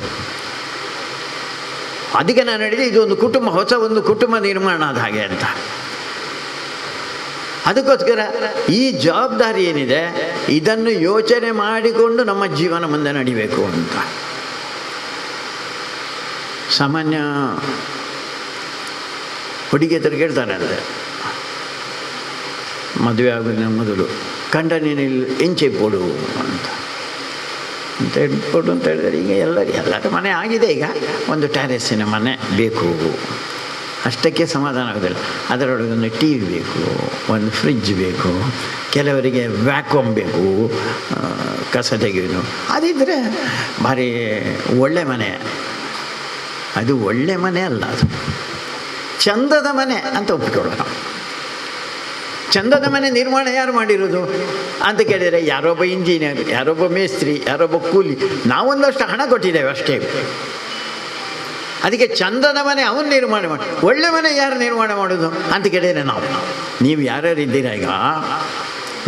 ಅದಕ್ಕೆ ನಾನು ಹೇಳಿದೆ, ಇದು ಒಂದು ಕುಟುಂಬ, ಹೊಸ ಒಂದು ಕುಟುಂಬ ನಿರ್ಮಾಣ ಆದ ಹಾಗೆ ಅಂತ. ಅದಕ್ಕೋಸ್ಕರ ಈ ಜವಾಬ್ದಾರಿ ಏನಿದೆ ಇದನ್ನು ಯೋಚನೆ ಮಾಡಿಕೊಂಡು ನಮ್ಮ ಜೀವನ ಮುಂದೆ ನಡಿಬೇಕು ಅಂತ. ಸಾಮಾನ್ಯ ಹುಡುಗಿಯರು ಕೇಳ್ತಾರೆ ಅಂದರೆ, ಮದುವೆ ಆಗೋದಿನ ಮೊದಲು ಕಂಡ ನೀನು ಎಂಚೆ ಕೊಡು ಅಂತ ಹೇಳ್ಕೊಡು ಅಂತ ಹೇಳಿದರೆ, ಈಗ ಎಲ್ಲರ ಮನೆ ಆಗಿದೆ, ಈಗ ಒಂದು ಟ್ಯಾರೆಸ್ಸಿನ ಮನೆ ಬೇಕು, ಅಷ್ಟಕ್ಕೆ ಸಮಾಧಾನ ಆಗೋದಿಲ್ಲ. ಅದರೊಳಗೆ ಒಂದು TV ಬೇಕು, ಒಂದು ಫ್ರಿಜ್ ಬೇಕು, ಕೆಲವರಿಗೆ ವ್ಯಾಕ್ಯೂಮ್ ಬೇಕು, ಕಸ ತೆಗೆಯೋದು. ಅದಿದ್ದರೆ ಭಾರಿ ಒಳ್ಳೆ ಮನೆ. ಅದು ಒಳ್ಳೆ ಮನೆ ಅಲ್ಲ, ಅದು ಚಂದದ ಮನೆ ಅಂತ ಒಪ್ಪಿಕೊಳ್ಳೋಣ. ಚಂದದ ಮನೆ ನಿರ್ಮಾಣ ಯಾರು ಮಾಡಿರೋದು ಅಂತ ಕೇಳಿದರೆ ಯಾರೊಬ್ಬ ಇಂಜಿನಿಯರ್, ಯಾರೊಬ್ಬ ಮೇಸ್ತ್ರಿ, ಯಾರೊಬ್ಬ ಕೂಲಿ. ನಾವೊಂದಷ್ಟು ಹಣ ಕೊಟ್ಟಿದ್ದೇವೆ ಅಷ್ಟೇ. ಅದಕ್ಕೆ ಚಂದದ ಮನೆ ಅವನು ನಿರ್ಮಾಣ ಮಾಡಿ, ಒಳ್ಳೆ ಮನೆ ಯಾರು ನಿರ್ಮಾಣ ಮಾಡೋದು ಅಂತ ಕೇಳಿದರೆ ನೀವು ಯಾರ್ಯಾರು ಇದ್ದೀರಾ ಈಗ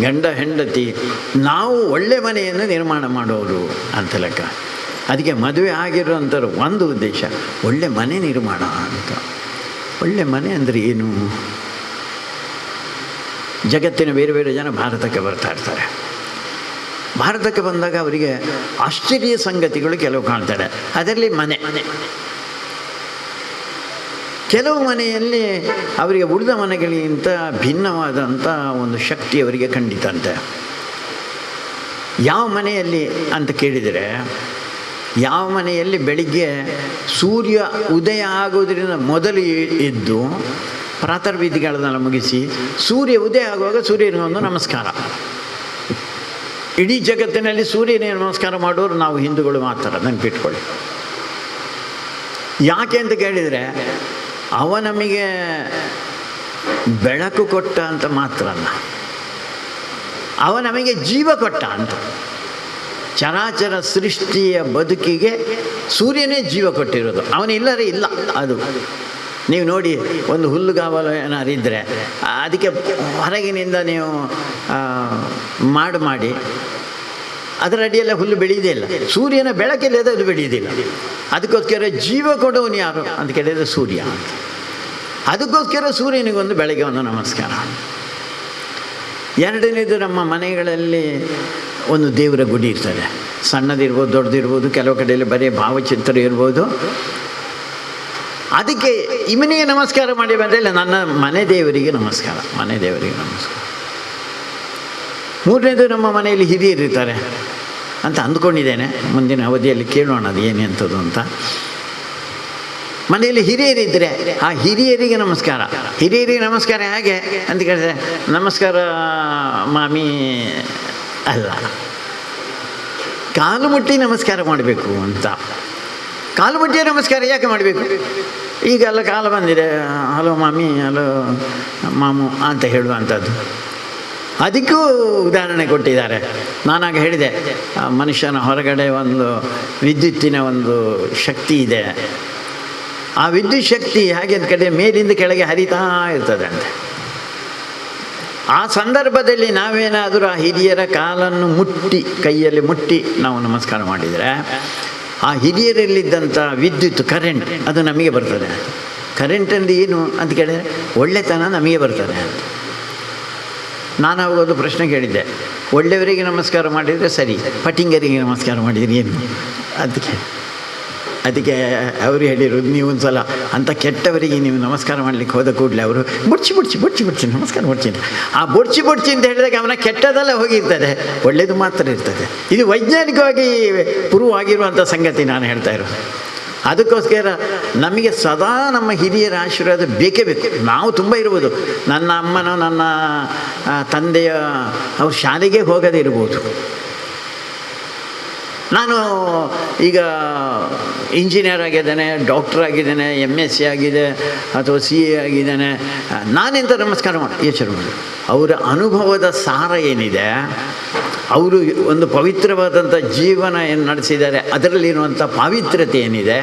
ಗಂಡ ಹೆಂಡತಿ, ನಾವು ಒಳ್ಳೆ ಮನೆಯನ್ನು ನಿರ್ಮಾಣ ಮಾಡೋರು ಅಂತ ಲೆಕ್ಕ. ಅದಕ್ಕೆ ಮದುವೆ ಆಗಿರೋಂಥವ್ರು ಒಂದು ಉದ್ದೇಶ, ಒಳ್ಳೆ ಮನೆ ನಿರ್ಮಾಣ ಅಂತ. ಒಳ್ಳೆ ಮನೆ ಅಂದರೆ ಏನು? ಜಗತ್ತಿನ ಬೇರೆ ಬೇರೆ ಜನ ಭಾರತಕ್ಕೆ ಬರ್ತಾ ಇರ್ತಾರೆ. ಭಾರತಕ್ಕೆ ಬಂದಾಗ ಅವರಿಗೆ ಆಶ್ಚರ್ಯ ಸಂಗತಿಗಳು ಕೆಲವು ಕಾಣ್ತಾರೆ. ಅದರಲ್ಲಿ ಮನೆ, ಕೆಲವು ಮನೆಯಲ್ಲಿ ಅವರಿಗೆ ಉಳಿದ ಮನೆಗಳಿಗಿಂತ ಭಿನ್ನವಾದಂಥ ಒಂದು ಶಕ್ತಿ ಅವರಿಗೆ ಖಂಡಿತಂತೆ. ಯಾವ ಮನೆಯಲ್ಲಿ ಅಂತ ಕೇಳಿದರೆ, ಯಾವ ಮನೆಯಲ್ಲಿ ಬೆಳಿಗ್ಗೆ ಸೂರ್ಯ ಉದಯ ಆಗೋದ್ರಿಂದ ಮೊದಲು ಎದ್ದು ಪ್ರಾತರ್ವಿಧಿಗಳನ್ನೆಲ್ಲ ಮುಗಿಸಿ ಸೂರ್ಯ ಉದಯ ಆಗುವಾಗ ಸೂರ್ಯನಿಗೊಂದು ನಮಸ್ಕಾರ. ಇಡೀ ಜಗತ್ತಿನಲ್ಲಿ ಸೂರ್ಯನಿಗೆ ನಮಸ್ಕಾರ ಮಾಡೋರು ನಾವು ಹಿಂದೂಗಳು ಮಾತ್ರ, ನೆನಪಿಟ್ಕೊಳ್ಳಿ. ಯಾಕೆ ಅಂತ ಕೇಳಿದರೆ, ಅವ ನಮಗೆ ಬೆಳಕು ಕೊಟ್ಟ ಅಂತ ಮಾತ್ರ ಅಲ್ಲ, ಅವ ನಮಗೆ ಜೀವ ಕೊಟ್ಟ ಅಂತ. ಚರಾಚರ ಸೃಷ್ಟಿಯ ಬದುಕಿಗೆ ಸೂರ್ಯನೇ ಜೀವ ಕೊಟ್ಟಿರೋದು, ಅವನಿಲ್ಲರೆ ಇಲ್ಲ ಅದು. ನೀವು ನೋಡಿ, ಒಂದು ಹುಲ್ಲುಗಾವಲು ಏನಾದ್ರು ಇದ್ದರೆ ಅದಕ್ಕೆ ಹೊರಗಿನಿಂದ ನೀವು ಮಾಡಿ ಅದರ ಅಡಿಯೆಲ್ಲ ಹುಲ್ಲು ಬೆಳೆಯೋದೇ ಇಲ್ಲ. ಸೂರ್ಯನ ಬೆಳಕಿಲ್ಲದೆ ಅದು ಬೆಳೆಯೋದಿಲ್ಲ. ಅದಕ್ಕೋಸ್ಕರ ಜೀವ ಕೊಡೋನು ಯಾರು ಅಂತ ಕೇಳಿದರೆ ಸೂರ್ಯ ಅಂತ. ಅದಕ್ಕೋಸ್ಕರ ಸೂರ್ಯನಿಗೊಂದು ಬೆಳಗ್ಗೆ ಒಂದು ನಮಸ್ಕಾರ. ಎರಡನೇದು, ನಮ್ಮ ಮನೆಗಳಲ್ಲಿ ಒಂದು ದೇವರ ಗುಡಿ ಇರ್ತದೆ. ಸಣ್ಣದಿರ್ಬೋದು, ದೊಡ್ಡದಿರ್ಬೋದು, ಕೆಲವು ಕಡೆಯಲ್ಲಿ ಬರೀ ಭಾವಚಿತ್ರ ಇರ್ಬೋದು. ಅದಕ್ಕೆ ಇವನಿಗೆ ನಮಸ್ಕಾರ ಮಾಡಿ ಬಂದರೆ ನನ್ನ ಮನೆ ದೇವರಿಗೆ ನಮಸ್ಕಾರ, ಮನೆ ದೇವರಿಗೆ ನಮಸ್ಕಾರ. ಮೂರನೇದು, ನಮ್ಮ ಮನೆಯಲ್ಲಿ ಹಿರಿಯರಿರ್ತಾರೆ ಅಂತ ಅಂದ್ಕೊಂಡಿದ್ದೇನೆ. ಮುಂದಿನ ಅವಧಿಯಲ್ಲಿ ಕೇಳೋಣ ಅದು ಏನೆಂಥದ್ದು ಅಂತ. ಮನೆಯಲ್ಲಿ ಹಿರಿಯರಿದ್ದರೆ ಆ ಹಿರಿಯರಿಗೆ ನಮಸ್ಕಾರ. ಹಿರಿಯರಿಗೆ ನಮಸ್ಕಾರ ಹೇಗೆ ಅಂತ ಕೇಳಿದ್ರೆ, ನಮಸ್ಕಾರ ಮಾಮಿ ಅಲ್ಲ, ಕಾಲು ಮುಟ್ಟಿ ನಮಸ್ಕಾರ ಮಾಡಬೇಕು ಅಂತ. ಕಾಲು ಮುಟ್ಟಿಯ ನಮಸ್ಕಾರ ಯಾಕೆ ಮಾಡಬೇಕು? ಈಗೆಲ್ಲ ಕಾಲ ಬಂದಿದೆ, ಹಲೋ ಮಾಮಿ, ಹಲೋ ಮಾಮು ಅಂತ ಹೇಳುವಂಥದ್ದು. ಅದಕ್ಕೂ ಉದಾಹರಣೆ ಕೊಟ್ಟಿದ್ದಾರೆ. ನಾನಾಗ ಹೇಳಿದೆ, ಮನುಷ್ಯನ ಹೊರಗಡೆ ಒಂದು ವಿದ್ಯುತ್ತಿನ ಒಂದು ಶಕ್ತಿ ಇದೆ. ಆ ವಿದ್ಯುತ್ ಶಕ್ತಿ ಹಾಗೆ ಅಂತ ಕಡೆ ಮೇಲಿಂದ ಕೆಳಗೆ ಹರಿತಾ ಇರ್ತದೆ ಅಂತೆ. ಆ ಸಂದರ್ಭದಲ್ಲಿ ನಾವೇನಾದರೂ ಆ ಹಿರಿಯರ ಕಾಲನ್ನು ಮುಟ್ಟಿ, ಕೈಯಲ್ಲಿ ಮುಟ್ಟಿ ನಾವು ನಮಸ್ಕಾರ ಮಾಡಿದರೆ, ಆ ಹಿರಿಯರಲ್ಲಿದ್ದಂಥ ವಿದ್ಯುತ್ ಕರೆಂಟ್ ಅದು ನಮಗೆ ಬರ್ತದೆ. ಕರೆಂಟಲ್ಲಿ ಏನು ಅಂತ ಕೇಳಿದರೆ ಒಳ್ಳೆತನ ನಮಗೆ ಬರ್ತದೆ ಅಂತ. ನಾನು ಅವಾಗ ಒಂದು ಪ್ರಶ್ನೆ ಕೇಳಿದ್ದೆ, ಒಳ್ಳೆಯವರಿಗೆ ನಮಸ್ಕಾರ ಮಾಡಿದರೆ ಸರಿ, ಪಟಿಂಗರಿಗೆ ನಮಸ್ಕಾರ ಮಾಡಿದರೆ ಏನು ಅದಕ್ಕೆ ಅವರು ಹೇಳಿರೋದು, ನೀವು ಒಂದು ಸಲ ಅಂಥ ಕೆಟ್ಟವರಿಗೆ ನೀವು ನಮಸ್ಕಾರ ಮಾಡಲಿಕ್ಕೆ ಹೋದ ಕೂಡಲೇ ಅವರು ಬೊಡ್ಚಿ ನಮಸ್ಕಾರ ಮಾಡ್ತೀನಿ. ಆ ಬೊಡ್ಚಿ ಅಂತ ಹೇಳಿದಾಗ ಅವನ ಕೆಟ್ಟದೆಲ್ಲ ಹೋಗಿರ್ತದೆ, ಒಳ್ಳೆಯದು ಮಾತ್ರ ಇರ್ತದೆ. ಇದು ವೈಜ್ಞಾನಿಕವಾಗಿ ಪ್ರೂವ್ ಆಗಿರುವಂಥ ಸಂಗತಿ ನಾನು ಹೇಳ್ತಾ ಇರೋದು. ಅದಕ್ಕೋಸ್ಕರ ನಮಗೆ ಸದಾ ನಮ್ಮ ಹಿರಿಯರ ಆಶೀರ್ವಾದ ಬೇಕೇ ಬೇಕು. ನಾವು ತುಂಬ ಇರ್ಬೋದು, ನನ್ನ ಅಮ್ಮನೋ ನನ್ನ ತಂದೆಯ ಅವ್ರ ಶಾಲೆಗೆ ಹೋಗದೇ ಇರ್ಬೋದು. ನಾನು ಈಗ ಇಂಜಿನಿಯರ್ ಆಗಿದ್ದೇನೆ, ಡಾಕ್ಟರ್ ಆಗಿದ್ದೇನೆ, MSc ಆಗಿದೆ ಅಥವಾ CA ಆಗಿದ್ದೇನೆ, ನಾನೆಂತ ನಮಸ್ಕಾರ ಯೋಚನೆ ಮಾಡಿ. ಅವರ ಅನುಭವದ ಸಾರ ಏನಿದೆ, ಅವರು ಒಂದು ಪವಿತ್ರವಾದಂಥ ಜೀವನ ಏನು ನಡೆಸಿದ್ದಾರೆ, ಅದರಲ್ಲಿರುವಂಥ ಪಾವಿತ್ರ್ಯತೆ ಏನಿದೆ,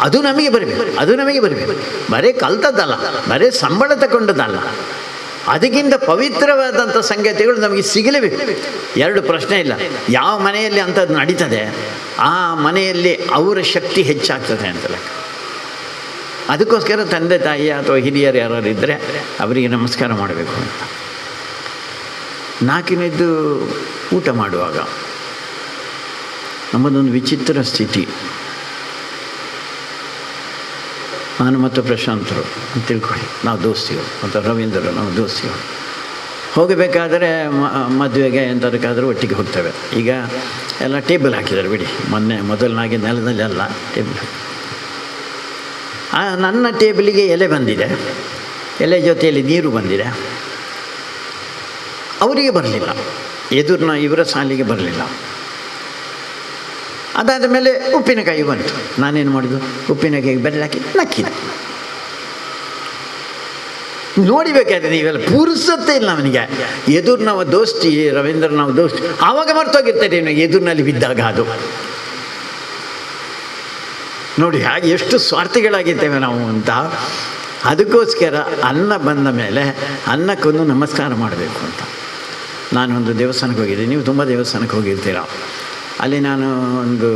ಅದು ನಮಗೆ ಬರಬೇಕು. ಬರೀ ಕಲ್ತದ್ದಲ್ಲ, ಬರೀ ಸಂಬಳ ತಗೊಂಡದ್ದಲ್ಲ, ಅದಕ್ಕಿಂತ ಪವಿತ್ರವಾದಂಥ ಸಂಗತಿಗಳು ನಮಗೆ ಸಿಗಲೇಬೇಕು. ಎರಡು ಪ್ರಶ್ನೆ ಇಲ್ಲ. ಯಾವ ಮನೆಯಲ್ಲಿ ಅಂಥದ್ದು ನಡೀತದೆ ಆ ಮನೆಯಲ್ಲಿ ಅವರ ಶಕ್ತಿ ಹೆಚ್ಚಾಗ್ತದೆ ಅಂತ ಲೆಕ್ಕ. ಅದಕ್ಕೋಸ್ಕರ ತಂದೆ ತಾಯಿ ಅಥವಾ ಹಿರಿಯರು ಯಾರು ಇದ್ದರೆ ಅವರಿಗೆ ನಮಸ್ಕಾರ ಮಾಡಬೇಕು ಅಂತ. ನಾಲ್ಕನೇದ್ದು, ಊಟ ಮಾಡುವಾಗ ನಮ್ಮದೊಂದು ವಿಚಿತ್ರ ಸ್ಥಿತಿ. ನಾನು ಮತ್ತು ಪ್ರಶಾಂತರು ಅಂತ ತಿಳ್ಕೊಳ್ಳಿ, ನಾವು ದೋಸ್ತಿಗಳು, ಮತ್ತು ರವೀಂದ್ರ ನಾವು ದೋಸ್ತಿಗಳು. ಹೋಗಬೇಕಾದರೆ ಮದುವೆಗೆ ಎಂಥದಕ್ಕಾದರೂ ಒಟ್ಟಿಗೆ ಹೋಗ್ತೇವೆ. ಈಗ ಎಲ್ಲ ಟೇಬಲ್ ಹಾಕಿದ್ದಾರೆ ಬಿಡಿ, ಮೊದಲನಾಗಿ ನೆಲದಲ್ಲಿ ಅಲ್ಲ ಟೇಬಲ್. ನನ್ನ ಟೇಬಲಿಗೆ ಎಲೆ ಬಂದಿದೆ, ಎಲೆ ಜೊತೆಯಲ್ಲಿ ನೀರು ಬಂದಿದೆ. ಅವರಿಗೆ ಬರಲಿಲ್ಲ, ಇವರ ಸಾಲಿಗೆ ಬರಲಿಲ್ಲ. ಅದಾದ ಮೇಲೆ ಉಪ್ಪಿನಕಾಯಿ ಬಂತು. ನಾನೇನು ಮಾಡಿದ್ದು, ಉಪ್ಪಿನಕಾಯಿಗೆ ಬೆಲ್ಲ ಹಾಕಿ ನಕ್ಕಿದೆ. ನೋಡಿಬೇಕಾದ್ರೆ ನೀವೆಲ್ಲ ಪುರುಸತ್ತೇ ಇಲ್ಲ ಅವನಿಗೆ. ಎದುರು ನಾವು ದೋಸ್ತಿ ರವೀಂದ್ರ ನಾವು ದೋಸ್ತಿ ಆವಾಗ ಮರ್ತೋಗಿರ್ತಾರೆ ಎದುರಿನಲ್ಲಿ ಬಿದ್ದಾಗ. ಅದು ನೋಡಿ ಹಾಗೆ ಎಷ್ಟು ಸ್ವಾರ್ಥಿಗಳಾಗಿದ್ದೇವೆ ನಾವು ಅಂತ. ಅದಕ್ಕೋಸ್ಕರ ಅನ್ನ ಬಂದ ಮೇಲೆ ಅನ್ನಕ್ಕೊಂದು ನಮಸ್ಕಾರ ಮಾಡಬೇಕು ಅಂತ. ನಾನೊಂದು ದೇವಸ್ಥಾನಕ್ಕೆ ಹೋಗಿದ್ದೆ, ನೀವು ತುಂಬ ದೇವಸ್ಥಾನಕ್ಕೆ ಹೋಗಿರ್ತೀರ. ಅಲ್ಲಿ ನಾನು ಒಂದು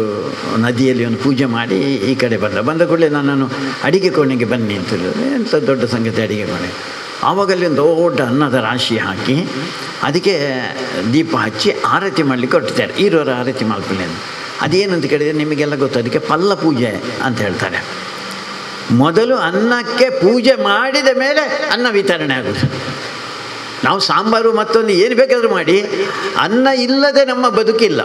ನದಿಯಲ್ಲಿ ಒಂದು ಪೂಜೆ ಮಾಡಿ ಈ ಕಡೆ ಬಂದ ಕೂಡಲೇ ನನ್ನನ್ನು ಅಡಿಗೆ ಕೋಣೆಗೆ ಬನ್ನಿ ಅಂತೇಳಿದ್ರು. ಎಂಥ ದೊಡ್ಡ ಸಂಗತಿ ಅಡಿಗೆ ಕೋಣೆ. ಆವಾಗಲ್ಲಿ ಒಂದು ದೊಡ್ಡ ಅನ್ನದ ರಾಶಿ ಹಾಕಿ ಅದಕ್ಕೆ ದೀಪ ಹಚ್ಚಿ ಆರತಿ ಮಾಡಲಿಕ್ಕೆ ಹೊರಟಿದ್ದಾರೆ. ಈರೋರ ಆರತಿ ಮಾಡ್ಕೊಳ್ಳಿ ಅಂತ. ಅದೇನಂತ ಕೇಳಿದರೆ ನಿಮಗೆಲ್ಲ ಗೊತ್ತು, ಅದಕ್ಕೆ ಪಲ್ಲ ಪೂಜೆ ಅಂತ ಹೇಳ್ತಾರೆ. ಮೊದಲು ಅನ್ನಕ್ಕೆ ಪೂಜೆ ಮಾಡಿದ ಮೇಲೆ ಅನ್ನ ವಿತರಣೆ ಆಗುತ್ತೆ. ನಾವು ಸಾಂಬಾರು ಮತ್ತೊಂದು ಏನು ಬೇಕಾದರೂ ಮಾಡಿ, ಅನ್ನ ಇಲ್ಲದೆ ನಮ್ಮ ಬದುಕಿಲ್ಲ.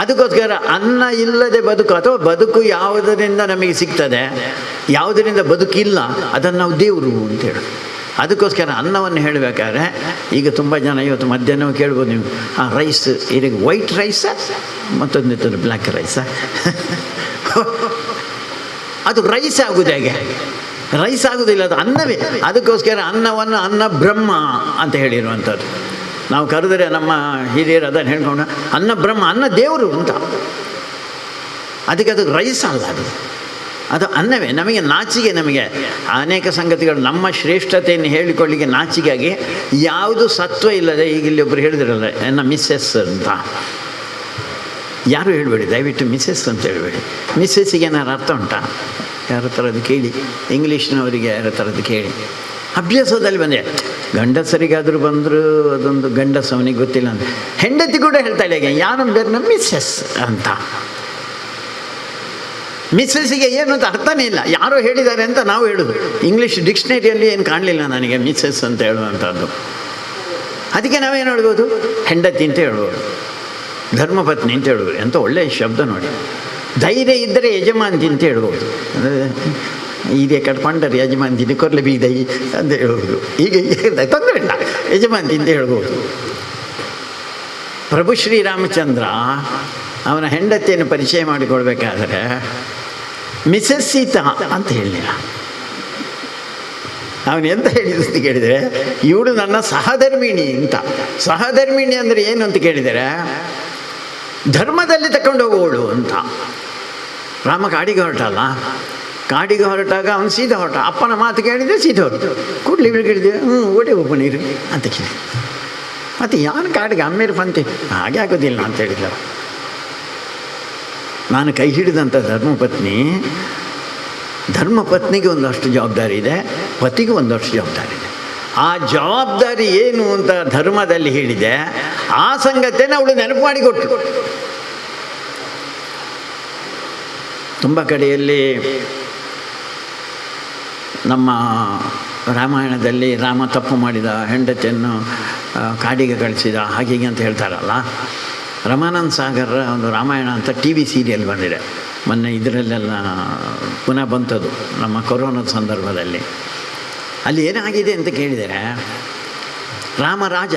ಅದಕ್ಕೋಸ್ಕರ ಅನ್ನ ಇಲ್ಲದೆ ಬದುಕು ಅಥವಾ ಬದುಕು ಯಾವುದರಿಂದ ನಮಗೆ ಸಿಗ್ತದೆ, ಯಾವುದರಿಂದ ಬದುಕಿಲ್ಲ, ಅದನ್ನು ನಾವು ದೇವರು ಅಂತೇಳಿ. ಅದಕ್ಕೋಸ್ಕರ ಅನ್ನವನ್ನು ಹೇಳಬೇಕಾದ್ರೆ ಈಗ ತುಂಬ ಜನ ಇವತ್ತು ಮಧ್ಯಾಹ್ನ ಕೇಳ್ಬೋದು ನೀವು, ರೈಸ್ ಇದಕ್ಕೆ ವೈಟ್ ರೈಸ ಮತ್ತೊಂದು ಬ್ಲ್ಯಾಕ್ ರೈಸ ಅದು ರೈಸ್ ಆಗೋದು ಹೇಗೆ? ರೈಸ್ ಆಗೋದಿಲ್ಲ, ಅದು ಅನ್ನವೇ. ಅದಕ್ಕೋಸ್ಕರ ಅನ್ನವನ್ನು ಅನ್ನ ಬ್ರಹ್ಮ ಅಂತ ಹೇಳಿರುವಂಥದ್ದು. ನಾವು ಕರೆದರೆ ನಮ್ಮ ಹಿರಿಯರು ಅದನ್ನು ಹೇಳ್ಕೊಂಡು ಅನ್ನ ಬ್ರಹ್ಮ, ಅನ್ನ ದೇವರು ಅಂತ. ಅದಕ್ಕೆ ಅದು ರೈಸ್ ಅಲ್ಲ, ಅದು ಅನ್ನವೇ. ನಮಗೆ ನಾಚಿಗೆ, ನಮಗೆ ಅನೇಕ ಸಂಗತಿಗಳು ನಮ್ಮ ಶ್ರೇಷ್ಠತೆಯನ್ನು ಹೇಳಿಕೊಳ್ಳಿಕ್ಕೆ ನಾಚಿಗಾಗಿ ಯಾವುದು ಸತ್ವ ಇಲ್ಲದೆ. ಈಗ ಇಲ್ಲಿ ಒಬ್ಬರು ಹೇಳಿದ್ರಲ್ಲ ನನ್ನ ಮಿಸ್ಸೆಸ್ ಅಂತ, ಯಾರು ಹೇಳಬೇಡಿ ದಯವಿಟ್ಟು ಮಿಸ್ಸೆಸ್ ಅಂತ ಹೇಳಬೇಡಿ. ಮಿಸ್ಸೆಸ್ಸಿಗೆ ಏನಾರು ಅರ್ಥ ಉಂಟಾ? ಯಾರ ಥರದ್ದು ಕೇಳಿ, ಇಂಗ್ಲೀಷ್ನವರಿಗೆ ಯಾರ ಥರದ್ದು ಕೇಳಿ. ಅಭ್ಯಾಸದಲ್ಲಿ ಬಂದೆ, ಗಂಡಸರಿಗಾದರೂ ಬಂದರೂ ಅದೊಂದು ಗಂಡಸ ಅವನಿಗೆ ಗೊತ್ತಿಲ್ಲ ಅಂತ. ಹೆಂಡತಿ ಕೂಡ ಹೇಳ್ತಾಳೆ ಹೇಗೆ, ಯಾರೊಂದು ಬೇರೆ ಮಿಸ್ಸೆಸ್ ಅಂತ. ಮಿಸ್ಸೆಸ್ಸಿಗೆ ಏನು ಅಂತ ಅರ್ಥನೇ ಇಲ್ಲ, ಯಾರೋ ಹೇಳಿದ್ದಾರೆ ಅಂತ ನಾವು ಹೇಳೋದು. ಇಂಗ್ಲೀಷ್ ಡಿಕ್ಷನರಿಯಲ್ಲಿ ಏನು ಕಾಣಲಿಲ್ಲ ನನಗೆ ಮಿಸ್ಸೆಸ್ ಅಂತ ಹೇಳುವಂಥದ್ದು. ಅದಕ್ಕೆ ನಾವೇನು ಹೇಳ್ಬೋದು, ಹೆಂಡತಿ ಅಂತ ಹೇಳ್ಬೋದು, ಧರ್ಮಪತ್ನಿ ಅಂತ ಹೇಳ್ಬೋದು. ಎಂಥ ಒಳ್ಳೆಯ ಶಬ್ದ ನೋಡಿ. ಧೈರ್ಯ ಇದ್ದರೆ ಯಜಮಾಂತಿ ಅಂತ ಹೇಳ್ಬೋದು. ಹೀಗೆ ಕಟ್ಕೊಂಡರೆ ಯಜಮಾಂತಿನಿ ಕೊರ್ಲೆ ಬೀದೈ ಅಂತ ಹೇಳ್ಬೋದು. ಈಗ ತೊಂದರೆ ಇಲ್ಲ, ಯಜಮಾಂತಿ ಅಂತ ಹೇಳ್ಬೋದು. ಪ್ರಭು ಶ್ರೀರಾಮಚಂದ್ರ ಅವನ ಹೆಂಡತಿಯನ್ನು ಪರಿಚಯ ಮಾಡಿಕೊಳ್ಬೇಕಾದ್ರೆ ಮಿಸಸ್ ಸೀತಾ ಅಂತ ಹೇಳಿಲ್ಲ. ಅವನು ಎಂತ ಹೇಳಿದ್ರು ಅಂತ ಕೇಳಿದರೆ, ಇವಳು ನನ್ನ ಸಹಧರ್ಮಿಣಿ ಅಂತ. ಸಹಧರ್ಮಿಣಿ ಅಂದರೆ ಏನು ಅಂತ ಕೇಳಿದರೆ, ಧರ್ಮದಲ್ಲಿ ತಗೊಂಡು ಹೋಗುವವಳು ಅಂತ. ರಾಮ ಕಾಡಿಗೆ ಹೊರಟಲ್ಲ, ಕಾಡಿಗೆ ಹೊರಟಾಗ ಅವನು ಸೀದಾ ಹೊರಟ. ಅಪ್ಪನ ಮಾತು ಕೇಳಿದರೆ ಸೀದಾ ಹೊರಟು. ಕೂಡಲೇ ಇವಳು ಕೇಳಿದೆ, ಓಡಿ ಒಬ್ಬ ನೀರು ಅಂತ ಕೇಳಿ. ಮತ್ತು ಯಾರು ಕಾಡಿಗೆ ಅಮ್ಮೇರು ಪಂತೆ ಹಾಗೆ ಆಗೋದಿಲ್ಲ ಅಂತ ಹೇಳಿದ. ನಾನು ಕೈ ಹಿಡಿದಂಥ ಧರ್ಮಪತ್ನಿಗೆ ಒಂದಷ್ಟು ಜವಾಬ್ದಾರಿ ಇದೆ, ಪತಿಗೆ ಒಂದಷ್ಟು ಜವಾಬ್ದಾರಿ ಇದೆ. ಆ ಜವಾಬ್ದಾರಿ ಏನು ಅಂತ ಧರ್ಮದಲ್ಲಿ ಹೇಳಿದೆ, ಆ ಸಂಗತಿಯನ್ನು ಅವಳು ನೆನಪು ಮಾಡಿಕೊಟ್ರು. ತುಂಬ ಕಡೆಯಲ್ಲಿ ನಮ್ಮ ರಾಮಾಯಣದಲ್ಲಿ ರಾಮ ತಪ್ಪು ಮಾಡಿದ, ಹೆಂಡತಿಯನ್ನು ಕಾಡಿಗೆ ಕಳಿಸಿದ, ಹಾಗೆ ಅಂತ ಹೇಳ್ತಾರಲ್ಲ. ರಮಾನಂದ ಸಾಗರ ಒಂದು ರಾಮಾಯಣ ಅಂತ ಟಿ.ವಿ. ಸೀರಿಯಲ್ ಬಂದಿದೆ ಮೊನ್ನೆ. ಇದರಲ್ಲೆಲ್ಲ ಪುನಃ ಬಂತದು ನಮ್ಮ ಕೊರೋನಾದ ಸಂದರ್ಭದಲ್ಲಿ. ಅಲ್ಲಿ ಏನಾಗಿದೆ ಅಂತ ಕೇಳಿದರೆ, ರಾಮ ರಾಜ,